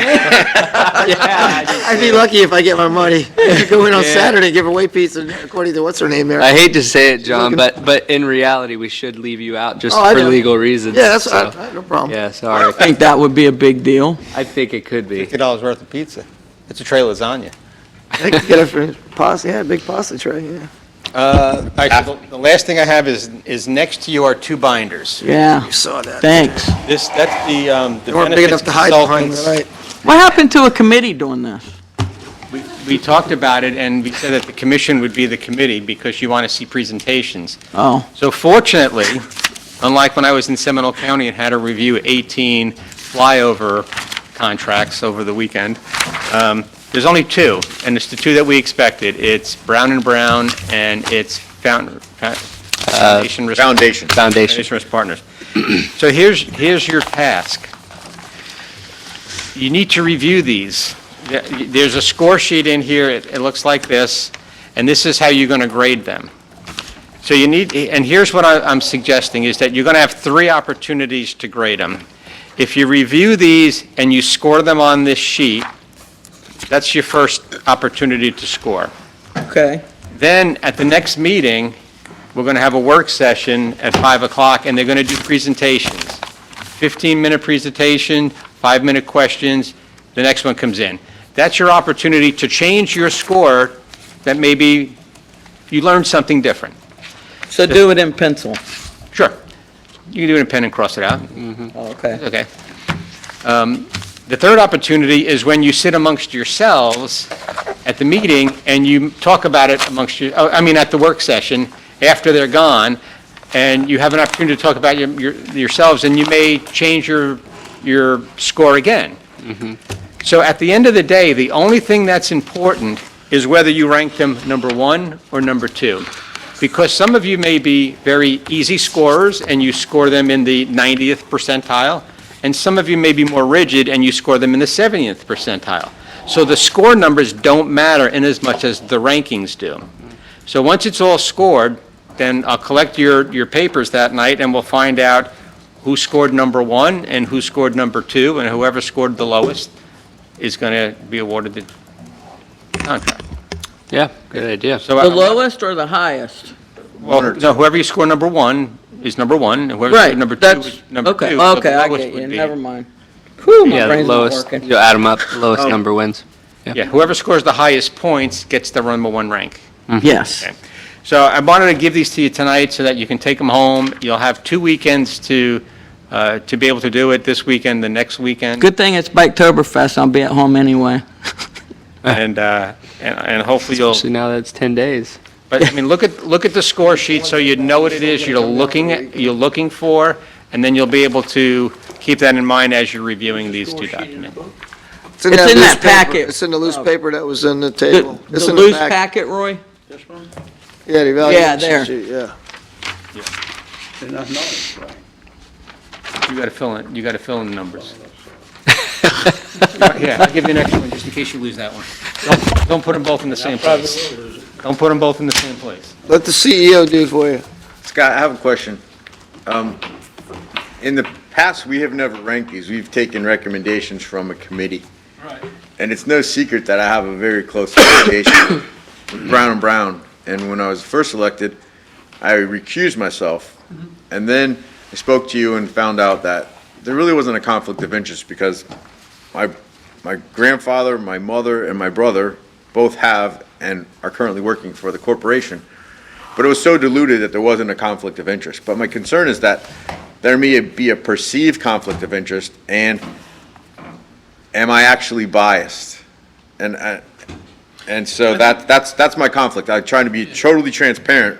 S8: I'd be lucky if I get my money. I could go in on Saturday and give away pizza, according to what's her name there.
S1: I hate to say it, John, but in reality, we should leave you out just
S8: Oh, I
S1: for
S8: know.
S1: legal reasons.
S8: Yeah, that's,
S1: so-
S8: no problem.
S1: Yeah, sorry.
S6: I think that would be a big deal.
S1: I think it could be.
S7: $50 worth of pizza. It's a tray of lasagna.
S8: I could get a pasta, yeah, a big pasta tray, yeah.
S7: All right, so the last thing I have is next to you are two binders.
S6: Yeah,
S8: You saw that.
S6: thanks.
S7: That's the
S8: They weren't big enough to hide behind, right?
S6: What happened to a committee doing this?
S7: We talked about it, and we said that the commission would be the committee because you want to see presentations.
S6: Oh,
S7: So fortunately, unlike when I was in Seminole County and had to review 18 flyover contracts over the weekend, there's only two, and it's the two that we expected. It's Brown & Brown, and it's Foundation Risk Risk Partners. So here's your task. You need to review these. There's a score sheet in here. It looks like this, and this is how you're going to grade them. So you need, and here's what I'm suggesting, is that you're going to have 3 opportunities to grade them. If you review these and you score them on this sheet, that's your first opportunity to score.
S6: okay.
S7: Then, at the next meeting, we're going to have a work session at 5 o'clock, and they're going to do presentations. 15-minute presentation, 5-minute questions, the next one comes in. That's your opportunity to change your score that maybe you learned something different.
S6: So do it in pencil.
S7: Sure. You can do it in pen and cross it out.
S6: Oh, okay.
S7: Okay. The third opportunity is when you sit amongst yourselves at the meeting and you talk about it amongst at the work session after they're gone, and you have an opportunity to talk about yourselves, and you may change your score again. So at the end of the day, the only thing that's important is whether you rank them number 1 or number 2. Because some of you may be very easy scorers and you score them in the 90th percentile, and some of you may be more rigid and you score them in the 70th percentile. So the score numbers don't matter in as much as the rankings do. So once it's all scored, then I'll collect your papers that night and we'll find out who scored number 1 and who scored number 2, and whoever scored the lowest is going to be awarded the contract.
S1: Yeah, good idea.
S7: So
S6: The lowest or the highest?
S7: Well, no, whoever you score number 1 is number 1, and whoever
S6: Right,
S7: scored number 2
S6: that's,
S7: is number 2.
S6: okay,
S7: So the
S6: okay, I
S7: lowest
S6: get
S7: would
S6: you,
S7: be-
S6: never mind. Whew, my
S1: Yeah, the
S6: brain's not
S1: lowest,
S6: working.
S1: you add them up, the lowest number wins.
S7: Yeah, whoever scores the highest points gets the number 1 rank.
S6: Yes.
S7: Okay. So I wanted to give these to you tonight so that you can take them home. You'll have 2 weekends to be able to do it, this weekend, the next weekend.
S6: Good thing it's Biketoberfest, I'll be at home anyway.
S7: And hopefully you'll,
S1: Especially now that it's 10 days.
S7: but I mean, look at the score sheet so you know what it is you're looking for, and then you'll be able to keep that in mind as you're reviewing these 2 documents.
S8: It's in
S6: It's in that
S8: loose paper.
S6: packet.
S8: It's in the loose paper that was in the
S6: The
S8: table. It's
S6: the
S8: in the
S6: loose
S8: back.
S6: packet, Roy?
S8: Yeah, the evaluation
S6: Yeah, there.
S8: sheet, yeah.
S7: You gotta fill in the numbers. Yeah, I'll give you an extra one just in case you lose that one. Don't put them both in the same place. Don't put them both in the same place.
S8: Let the CEO do it for you.
S12: Scott, I have a question. In the past, we have never ranked these. We've taken recommendations from a committee.
S3: Right.
S12: And it's no secret that I have a very close affiliation with Brown & Brown. And when I was first elected, I recused myself. And then I spoke to you and found out that there really wasn't a conflict of interest because my grandfather, my mother, and my brother both have and are currently working for the corporation. But it was so diluted that there wasn't a conflict of interest. But my concern is that there may be a perceived conflict of interest, and am I actually biased? And so that's my conflict. I'm trying to be totally transparent.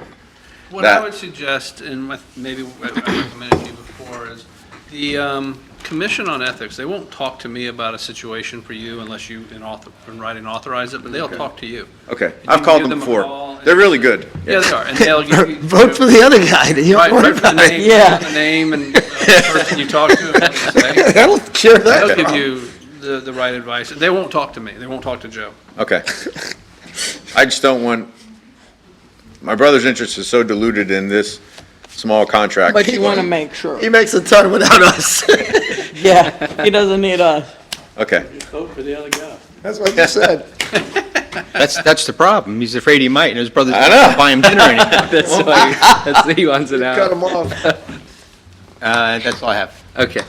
S3: What I would suggest, and maybe I recommended to you before, is the Commission on Ethics, they won't talk to me about a situation for you unless you, in writing, authorize it, but they'll talk to you.
S12: Okay,
S3: You
S12: I've
S3: can
S12: called
S3: give
S12: them
S3: them a
S12: before.
S3: call and-
S12: They're really good.
S3: Yeah, they are, and they'll give you.
S8: Vote for the other guy, you
S3: Right,
S8: don't worry
S3: right for the
S8: about
S3: name,
S8: it. Yeah.
S3: the name and the person you talk to, and what to say.
S8: I don't care that.
S3: They'll give you the right advice. They won't talk to me, they won't talk to Joe.
S12: Okay. I just don't want my brother's interest is so diluted in this small contract.
S6: But you want to make sure.
S8: He makes a ton without us.
S6: Yeah, he doesn't need us.
S12: Okay.
S4: Just vote for the other guy.
S8: That's what you said.
S7: That's the problem. He's afraid he might, and his brother's
S12: I
S7: going
S12: know.
S7: to buy him dinner anymore.
S1: That's why he wants it
S8: Cut
S1: out.
S8: him off.
S7: That's all I have.
S1: Okay.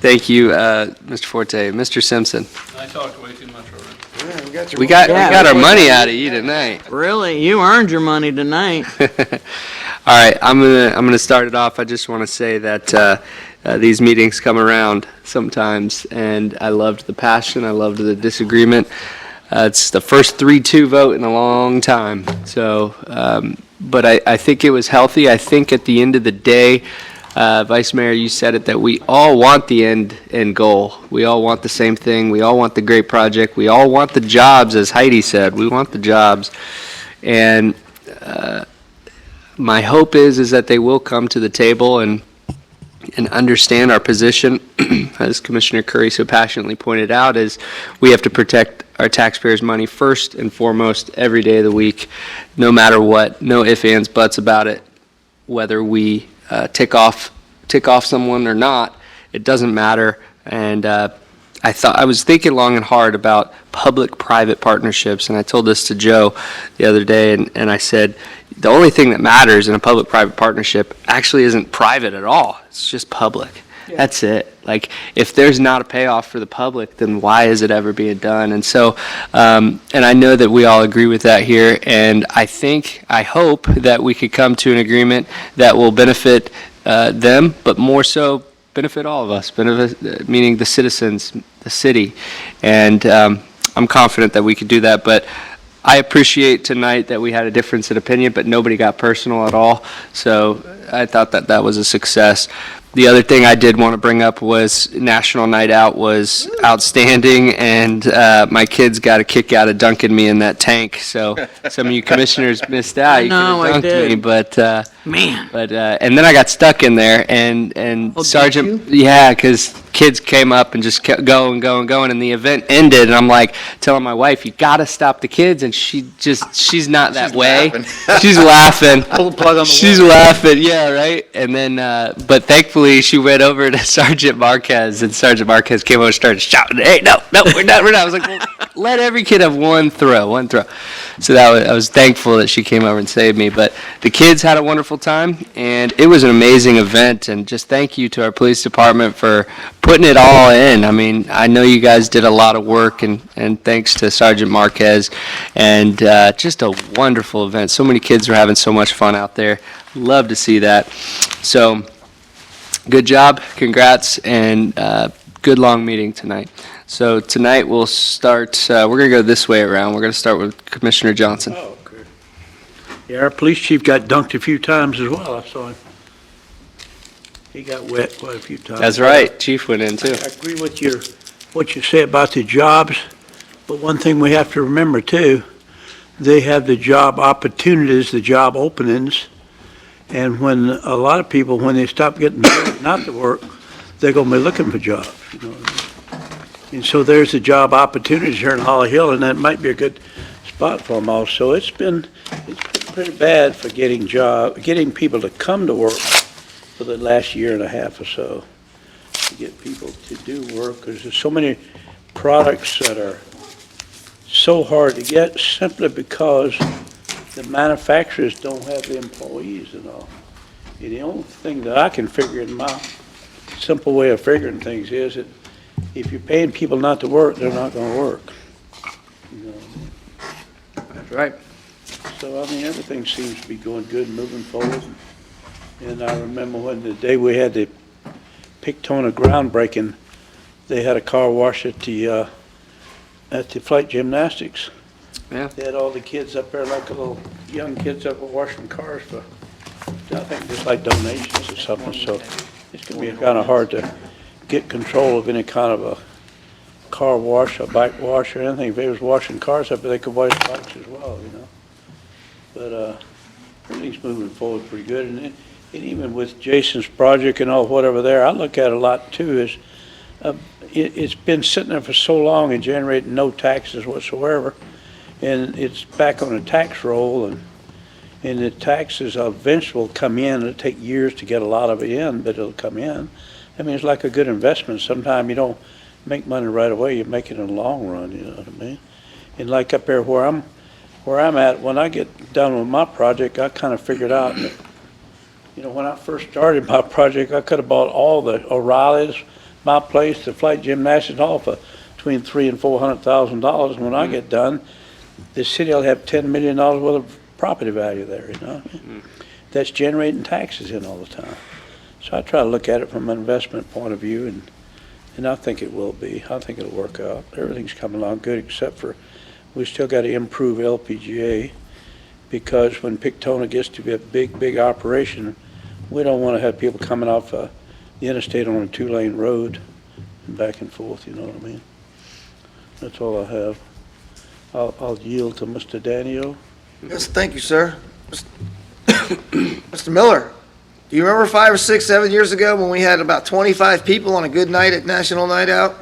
S1: Thank you, Mr. Forte. Mr. Simpson,
S3: I talked way too much already.
S8: Yeah, we got your.
S1: we got
S6: Yeah,
S1: our
S6: we-
S1: money out of you tonight.
S6: Really, you earned your money tonight.
S1: All right, I'm gonna start it off. I just want to say that these meetings come around sometimes, and I loved the passion. I loved the disagreement. It's the first 3-2 vote in a long time. So, but I think it was healthy. I think at the end of the day, Vice Mayor, you said it, that we all want the end goal. We all want the same thing. We all want the great project. We all want the jobs, as Heidi said. We want the jobs. And my hope is that they will come to the table and understand our position, as Commissioner Curry so passionately pointed out, is we have to protect our taxpayers' money first and foremost every day of the week, no matter what, no ifs, ands, buts about it, whether we tick off someone or not, it doesn't matter. And I was thinking long and hard about public-private partnerships, and I told this to Joe the other day, and I said, the only thing that matters in a public-private partnership actually isn't private at all. It's just public. That's it. Like, if there's not a payoff for the public, then why is it ever being done? And so, and I know that we all agree with that here, and I hope that we could come to an agreement that will benefit them, but more so benefit all of us, meaning the citizens, the city. And I'm confident that we could do that, but I appreciate tonight that we had a difference in opinion, but nobody got personal at all. So I thought that was a success. The other thing I did want to bring up was National Night Out was outstanding, and my kids got a kick out of dunking me in that tank. So some of you commissioners missed out. You could
S6: know, I
S1: have dunked
S6: did.
S1: me, but
S6: Man.
S1: and then I got stuck in there, and
S6: did
S1: Sergeant, yeah, because kids came up and just kept going, and the event ended, and I'm like telling my wife, you got to stop the kids, and she's not that way.
S12: laughing.
S1: She's laughing.
S7: Pull the plug on the
S1: She's laughing, yeah, right? And then, but thankfully, she went over to Sergeant Marquez, and Sergeant Marquez came over and started shouting, hey, no, we're not. I was like, well, let every kid have one throw. So I was thankful that she came over and saved me. But the kids had a wonderful time, and it was an amazing event, and just thank you to our police department for putting it all in. I mean, I know you guys did a lot of work, and thanks to Sergeant Marquez, and just a wonderful event. So many kids were having so much fun out there. Love to see that. So, good job, congrats, and good long meeting tonight. So tonight we'll start, we're going to go this way around. We're going to start with Commissioner Johnson.
S4: Oh, okay. Yeah, our police chief got dunked a few times as well. I saw him. He got wet quite a few times.
S1: That's right, Chief went in too.
S4: I agree with what you say about the jobs, but one thing we have to remember too, they have the job opportunities, the job openings, and when a lot of people, when they stop getting not to work, they're going to be looking for jobs, you know. And so there's the job opportunities here in Holly Hill, and that might be a good spot for them also. It's been pretty bad for getting people to come to work for the last year and a half or so, to get people to do work, because there's so many products that are so hard to get simply because the manufacturers don't have the employees and all. And the only thing that I can figure in my simple way of figuring things is that if you're paying people not to work, they're not going to work. You know?
S1: That's right.
S4: So, I mean, everything seems to be going good, moving forward. And I remember when the day we had the Pictona groundbreaking, they had a car wash at the flight gymnastics.
S1: Yeah.
S4: They had all the kids up there, like little young kids up there washing cars for, I think, just like donations or something. So it's going to be kind of hard to get control of any kind of a car wash, a bike wash, or anything. If they was washing cars up there, they could wash bikes as well, you know. But everything's moving forward pretty good. And even with Jason's project and all whatever there, I look at it a lot too, is it's been sitting there for so long and generating no taxes whatsoever. And it's back on the tax roll, And the taxes eventually will come in. It'll take years to get a lot of it in, but it'll come in. I mean, it's like a good investment. Sometimes you don't make money right away, you make it in the long run, you know what I mean? And like up there where I'm at, when I get done with my project, I kind of figured out that, you know, when I first started my project, I could have bought all the O'Reilly's, my place, the Flight Gymnastics, all for between $300,000 and $400,000. When I get done, the city will have $10 million worth of property value there, you know? That's generating taxes in all the time. So I try to look at it from an investment point of view, and I think it will be. I think it'll work out. Everything's coming along good, except for we still got to improve LPGA, because when Pictona gets to be a big, big operation, we don't want to have people coming off the interstate on a 2-lane road and back and forth, you know what I mean? That's all I have. I'll yield to Mr. Danio.
S8: Yes, thank you, sir. Mr. Miller, do you remember 5 or 6, 7 years ago when we had about 25 people on a good night at National Night Out?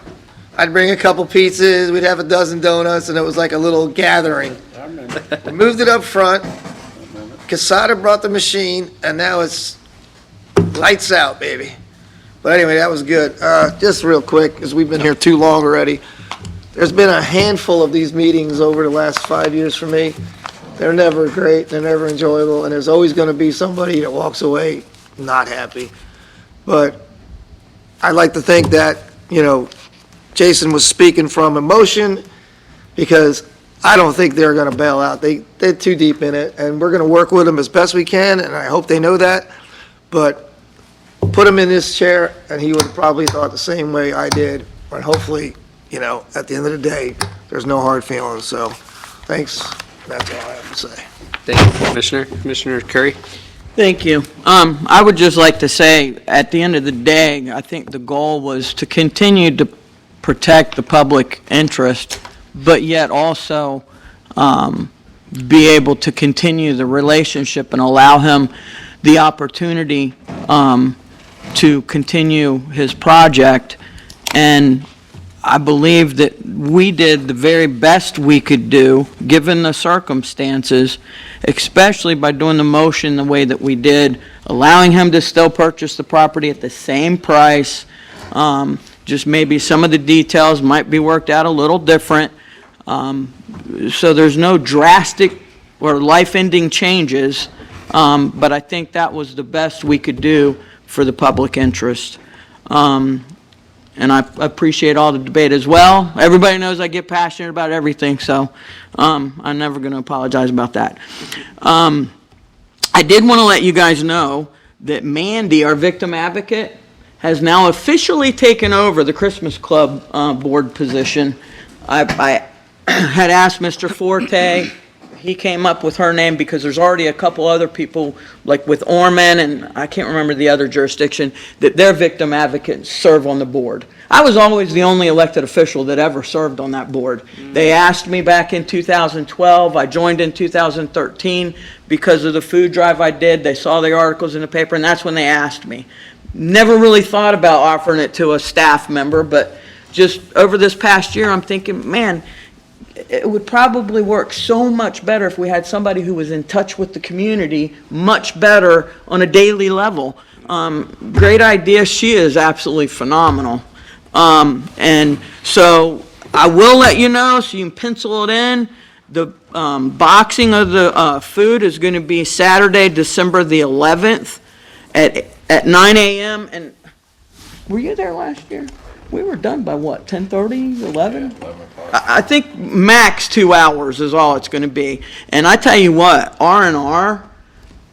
S8: I'd bring a couple pizzas, we'd have a dozen donuts, and it was like a little gathering.
S4: I remember.
S8: We moved it up front. Casada brought the machine, and now it's lights out, baby. But anyway, that was good. Just real quick, because we've been here too long already. There's been a handful of these meetings over the last 5 years for me. They're never great, they're never enjoyable, and there's always going to be somebody that walks away not happy. But I like to think that, you know, Jason was speaking from emotion, because I don't think they're going to bail out. They're too deep in it, and we're going to work with them as best we can, and I hope they know that. But put him in this chair, and he would have probably thought the same way I did. And hopefully, you know, at the end of the day, there's no hard feelings. So, thanks. That's all I have to say.
S1: Thank you, Commissioner. Commissioner Curry?
S6: Thank you. I would just like to say, at the end of the day, I think the goal was to continue to protect the public interest, but yet also be able to continue the relationship and allow him the opportunity to continue his project. And I believe that we did the very best we could do, given the circumstances, especially by doing the motion the way that we did, allowing him to still purchase the property at the same price. Just maybe some of the details might be worked out a little different. So there's no drastic or life-ending changes, but I think that was the best we could do for the public interest. And I appreciate all the debate as well. Everybody knows I get passionate about everything, so I'm never going to apologize about that. I did want to let you guys know that Mandy, our victim advocate, has now officially taken over the Christmas Club board position. I had asked Mr. Forte. He came up with her name because there's already a couple other people, like with Orman, and I can't remember the other jurisdiction, that their victim advocates serve on the board. I was always the only elected official that ever served on that board. They asked me back in 2012. I joined in 2013 because of the food drive I did. They saw the articles in the paper, and that's when they asked me. Never really thought about offering it to a staff member, but just over this past year, I'm thinking, man, it would probably work so much better if we had somebody who was in touch with the community much better on a daily level. Great idea. She is absolutely phenomenal. And so I will let you know, so you can pencil it in. The boxing of the food is going to be Saturday, December the 11th at 9 a.m. And were you there last year? We were done by what, 10:30, 11? Yeah, 11 o'clock. I think max 2 hours is all it's going to be. And I tell you what, R&R,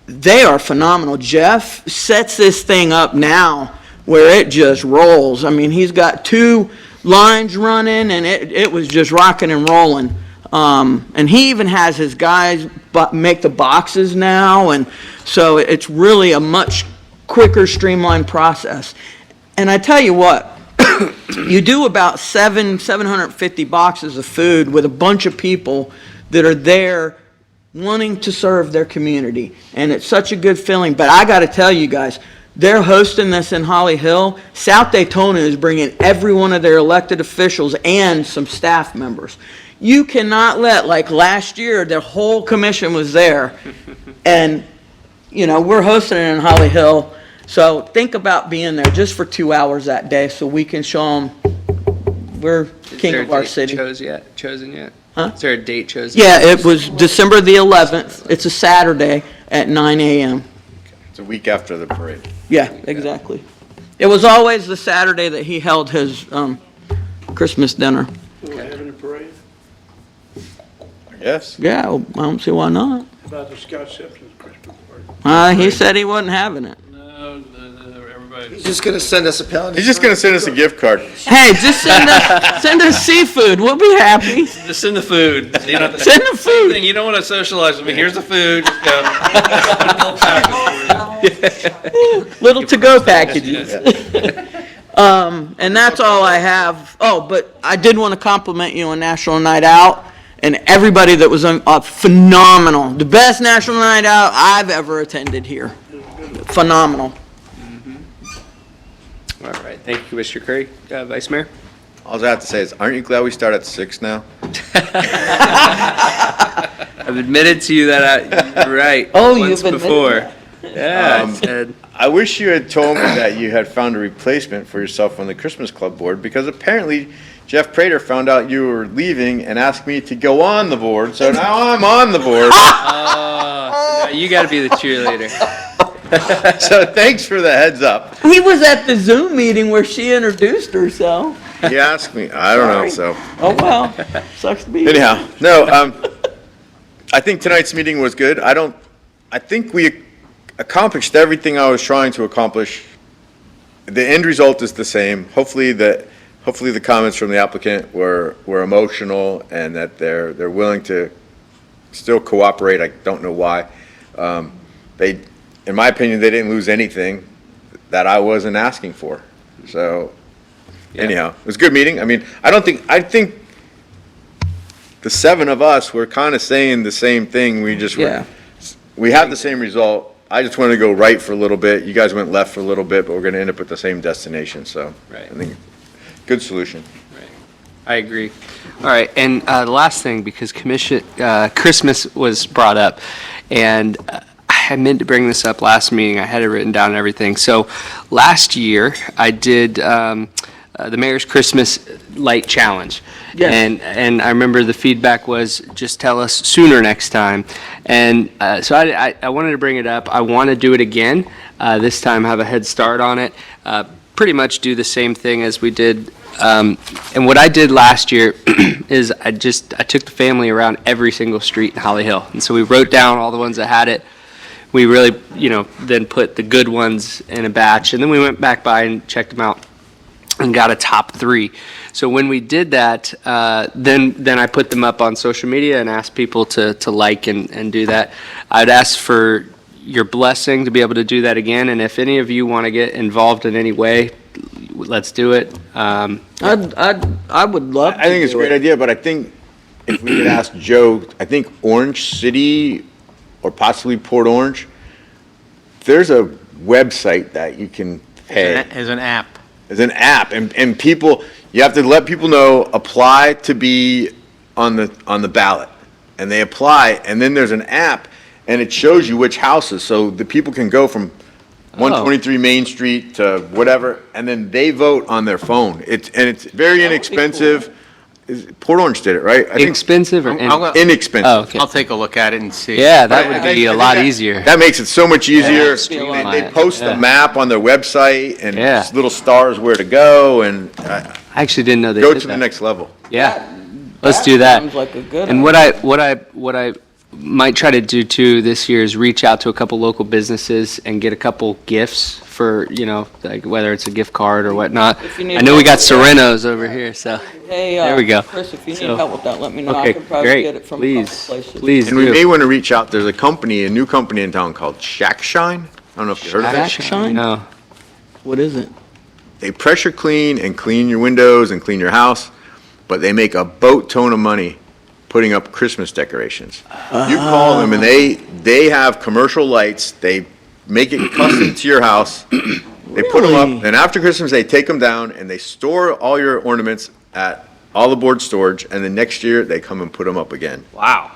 S6: they are phenomenal. Jeff sets this thing up now where it just rolls. I mean, he's got 2 lines running, and it was just rocking and rolling. And he even has his guys make the boxes now, and so it's really a much quicker, streamlined process. And I tell you what, you do about 750 boxes of food with a bunch of people that are there wanting to serve their community. And it's such a good feeling. But I got to tell you guys, they're hosting this in Holly Hill. South Daytona is bringing every one of their elected officials and some staff members. You cannot let, like last year, the whole commission was there. And, you know, we're hosting it in Holly Hill, so think about being there just for 2 hours that day so we can show them we're king of our city.
S1: Chosen yet?
S6: Huh?
S1: Is there a date chosen?
S6: Yeah, it was December the 11th. It's a Saturday at 9 a.m.
S12: It's a week after the parade.
S6: Yeah, exactly. It was always the Saturday that he held his Christmas dinner.
S4: We're having a parade?
S12: Yes?
S6: Yeah, I don't see why not.
S4: About the Scott Simpson's Christmas party.
S6: He said he wasn't having it.
S3: No, everybody.
S8: He's just gonna send us a penalty.
S12: He's just gonna send us a gift card.
S6: Hey, just send us seafood. We'll be happy.
S3: Just send the food. You don't have to-
S6: Send the food.
S3: You don't want to socialize with me. Here's the food. Just go.
S6: Little to-go packages. And that's all I have. Oh, but I did want to compliment you on National Night Out and everybody that was phenomenal. The best National Night Out I've ever attended here. Phenomenal.
S1: All right, thank you, Commissioner Curry. Vice Mayor?
S12: All I have to say is, aren't you glad we start at 6 now?
S1: I've admitted to you that you're right.
S6: Oh,
S1: once
S6: you've admitted
S1: before. Yeah, I
S12: Um,
S1: said,
S12: I wish you had told me that you had found a replacement for yourself on the Christmas Club board, because apparently Jeff Prater found out you were leaving and asked me to go on the board, so now I'm on the board.
S1: oh, so now you got to be the cheerleader.
S12: So thanks for the heads up.
S6: He was at the Zoom meeting where she introduced herself.
S12: He asked me, I don't know, so.
S6: Oh, well, sucks to be you.
S12: Anyhow, no, I think tonight's meeting was good. I think we accomplished everything I was trying to accomplish. The end result is the same. Hopefully the comments from the applicant were emotional and that they're willing to still cooperate. I don't know why. In my opinion, they didn't lose anything that I wasn't asking for. So anyhow, it was a good meeting. I mean, I think the 7 of us were kind of saying the same thing. We had the same result. I just wanted to go right for a little bit. You guys went left for a little bit, but we're going to end up at the same destination. So
S1: Right.
S12: I think good solution.
S1: I agree. All right, and the last thing, because Christmas was brought up, and I meant to bring this up last meeting. I had it written down and everything. So last year, I did the Mayor's Christmas Light Challenge.
S6: Yes.
S1: And I remember the feedback was, just tell us sooner next time. And so I wanted to bring it up. I want to do it again, this time have a head start on it. Pretty much do the same thing as we did. And what I did last year is I took the family around every single street in Holly Hill. And so we wrote down all the ones that had it. We really, then put the good ones in a batch. And then we went back by and checked them out and got a top 3. So when we did that, then I put them up on social media and asked people to like and do that. I'd ask for your blessing to be able to do that again. And if any of you want to get involved in any way, let's do it.
S6: I would love to.
S12: I think it's a great idea, but I think if we could ask Joe, I think Orange City or possibly Port Orange, there's a website that you can pay.
S7: As an app.
S12: As an app, and people, you have to let people know, apply to be on the ballot. And they apply, and then there's an app, and it shows you which houses, so the people can go from 123 Main Street to whatever, and then they vote on their phone. It's very inexpensive. Port Orange did it, right? I think
S1: Expensive or
S12: inexpensive.
S1: Oh, okay.
S7: I'll take a look at it and see.
S1: Yeah, that would
S12: I
S1: be a
S12: think
S1: lot
S12: that-
S1: easier.
S12: That makes it so much easier.
S1: streamline
S12: They
S1: it,
S12: post
S1: yeah.
S12: a map on their website and
S1: Yeah.
S12: little stars where to go, and
S1: I actually didn't know they
S12: go
S1: did
S12: to
S1: that.
S12: the next level.
S1: Yeah, let's do that.
S6: Sounds like a good
S1: And
S6: idea.
S1: what I might try to do too this year is reach out to a couple local businesses and get a couple gifts for, like whether it's a gift card or whatnot.
S6: If you need
S1: I know we got
S6: help with that.
S1: Serenos over here, so
S6: Hey,
S1: there we go.
S6: Chris, if you need
S1: So-
S6: help with that, let me know. I
S1: Okay,
S6: could probably
S1: great.
S6: get it from a couple
S1: Please,
S6: places.
S1: please
S12: And we
S1: do.
S12: may want to reach out, there's a new company in town called Shack Shine. I don't know if you heard of it.
S6: Shack Shine?
S1: No.
S6: What is it?
S12: They pressure clean and clean your windows and clean your house, but they make a boat ton of money putting up Christmas decorations. You call them and they have commercial lights, they make it custom to your house, they put them up, and after Christmas, they take them down and they store all your ornaments at all the board storage, and then next year, they come and put them up again.
S1: Wow.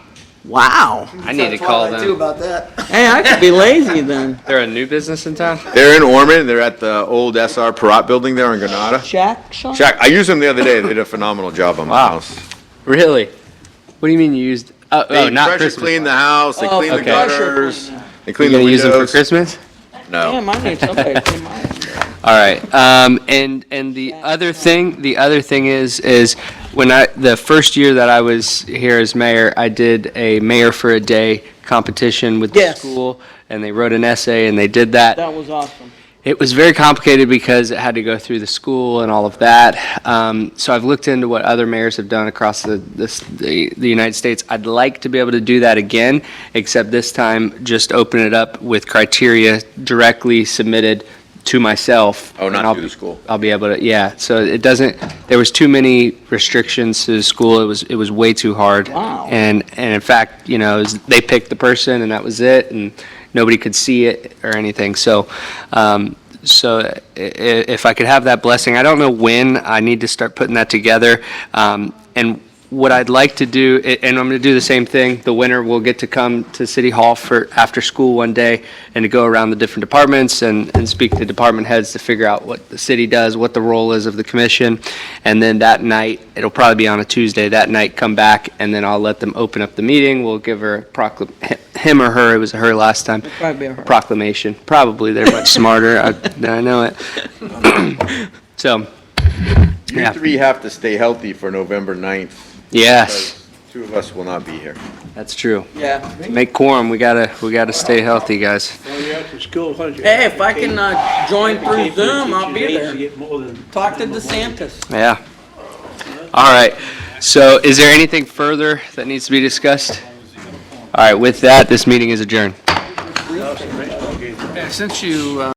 S6: Wow.
S1: I need to call them.
S8: about that.
S6: Hey, I could be lazy then.
S1: They're a new business in town?
S12: They're in Ormond, they're at the old SR Perrott building there in Granada.
S6: Shack shop?
S12: Jack, I used them the other day, they did a phenomenal job on my
S1: Wow.
S12: house.
S1: Really? What do you mean you used,
S12: They
S1: not
S12: pressure
S1: Christmas?
S12: cleaned the house, they
S6: Oh,
S12: cleaned the
S1: okay.
S12: gutters, they
S1: You
S12: cleaned the
S1: gonna use them for
S12: windows.
S1: Christmas?
S12: No.
S6: Damn, I need somebody to clean mine.
S1: All right, and the other thing is when the first year that I was here as mayor, I did a Mayor for a Day competition with the
S6: Yes.
S1: school, and they wrote an essay, and they did that.
S6: That was awesome.
S1: It was very complicated because it had to go through the school and all of that. So I've looked into what other mayors have done across the United States. I'd like to be able to do that again, except this time just open it up with criteria directly submitted to myself.
S12: Oh,
S1: and
S12: not
S1: I'll
S12: through the
S1: be-
S12: school.
S1: I'll be able to, yeah. So it doesn't, there was too many restrictions to the school. It was way too hard.
S6: Wow.
S1: And in fact, they picked the person and that was it, and nobody could see it or anything. So if I could have that blessing, I don't know when I need to start putting that together. And what I'd like to do, and I'm going to do the same thing, the winter will get to come to City Hall for after school one day and to go around the different departments and speak to department heads to figure out what the city does, what the role is of the commission. And then that night, it'll probably be on a Tuesday, that night come back and then I'll let them open up the meeting. We'll give her him or her, it was a her last time,
S6: Probably a her.
S1: proclamation. Probably, they're much smarter than I know it. So,
S12: You
S1: yeah.
S12: three have to stay healthy for November 9th.
S1: Yes,
S12: because two of us will not be here.
S1: that's true.
S6: Yeah.
S1: Make quorum, we gotta stay healthy, guys.
S4: Well, you're at the school, what is it?
S6: Hey, if I can join through
S4: Can't
S6: Zoom, I'll be
S4: teachers' aides
S6: there.
S4: to get more than-
S6: Talk to DeSantis.
S1: Yeah. All right, so is there anything further that needs to be discussed? All right, with that, this meeting is adjourned.
S3: Since you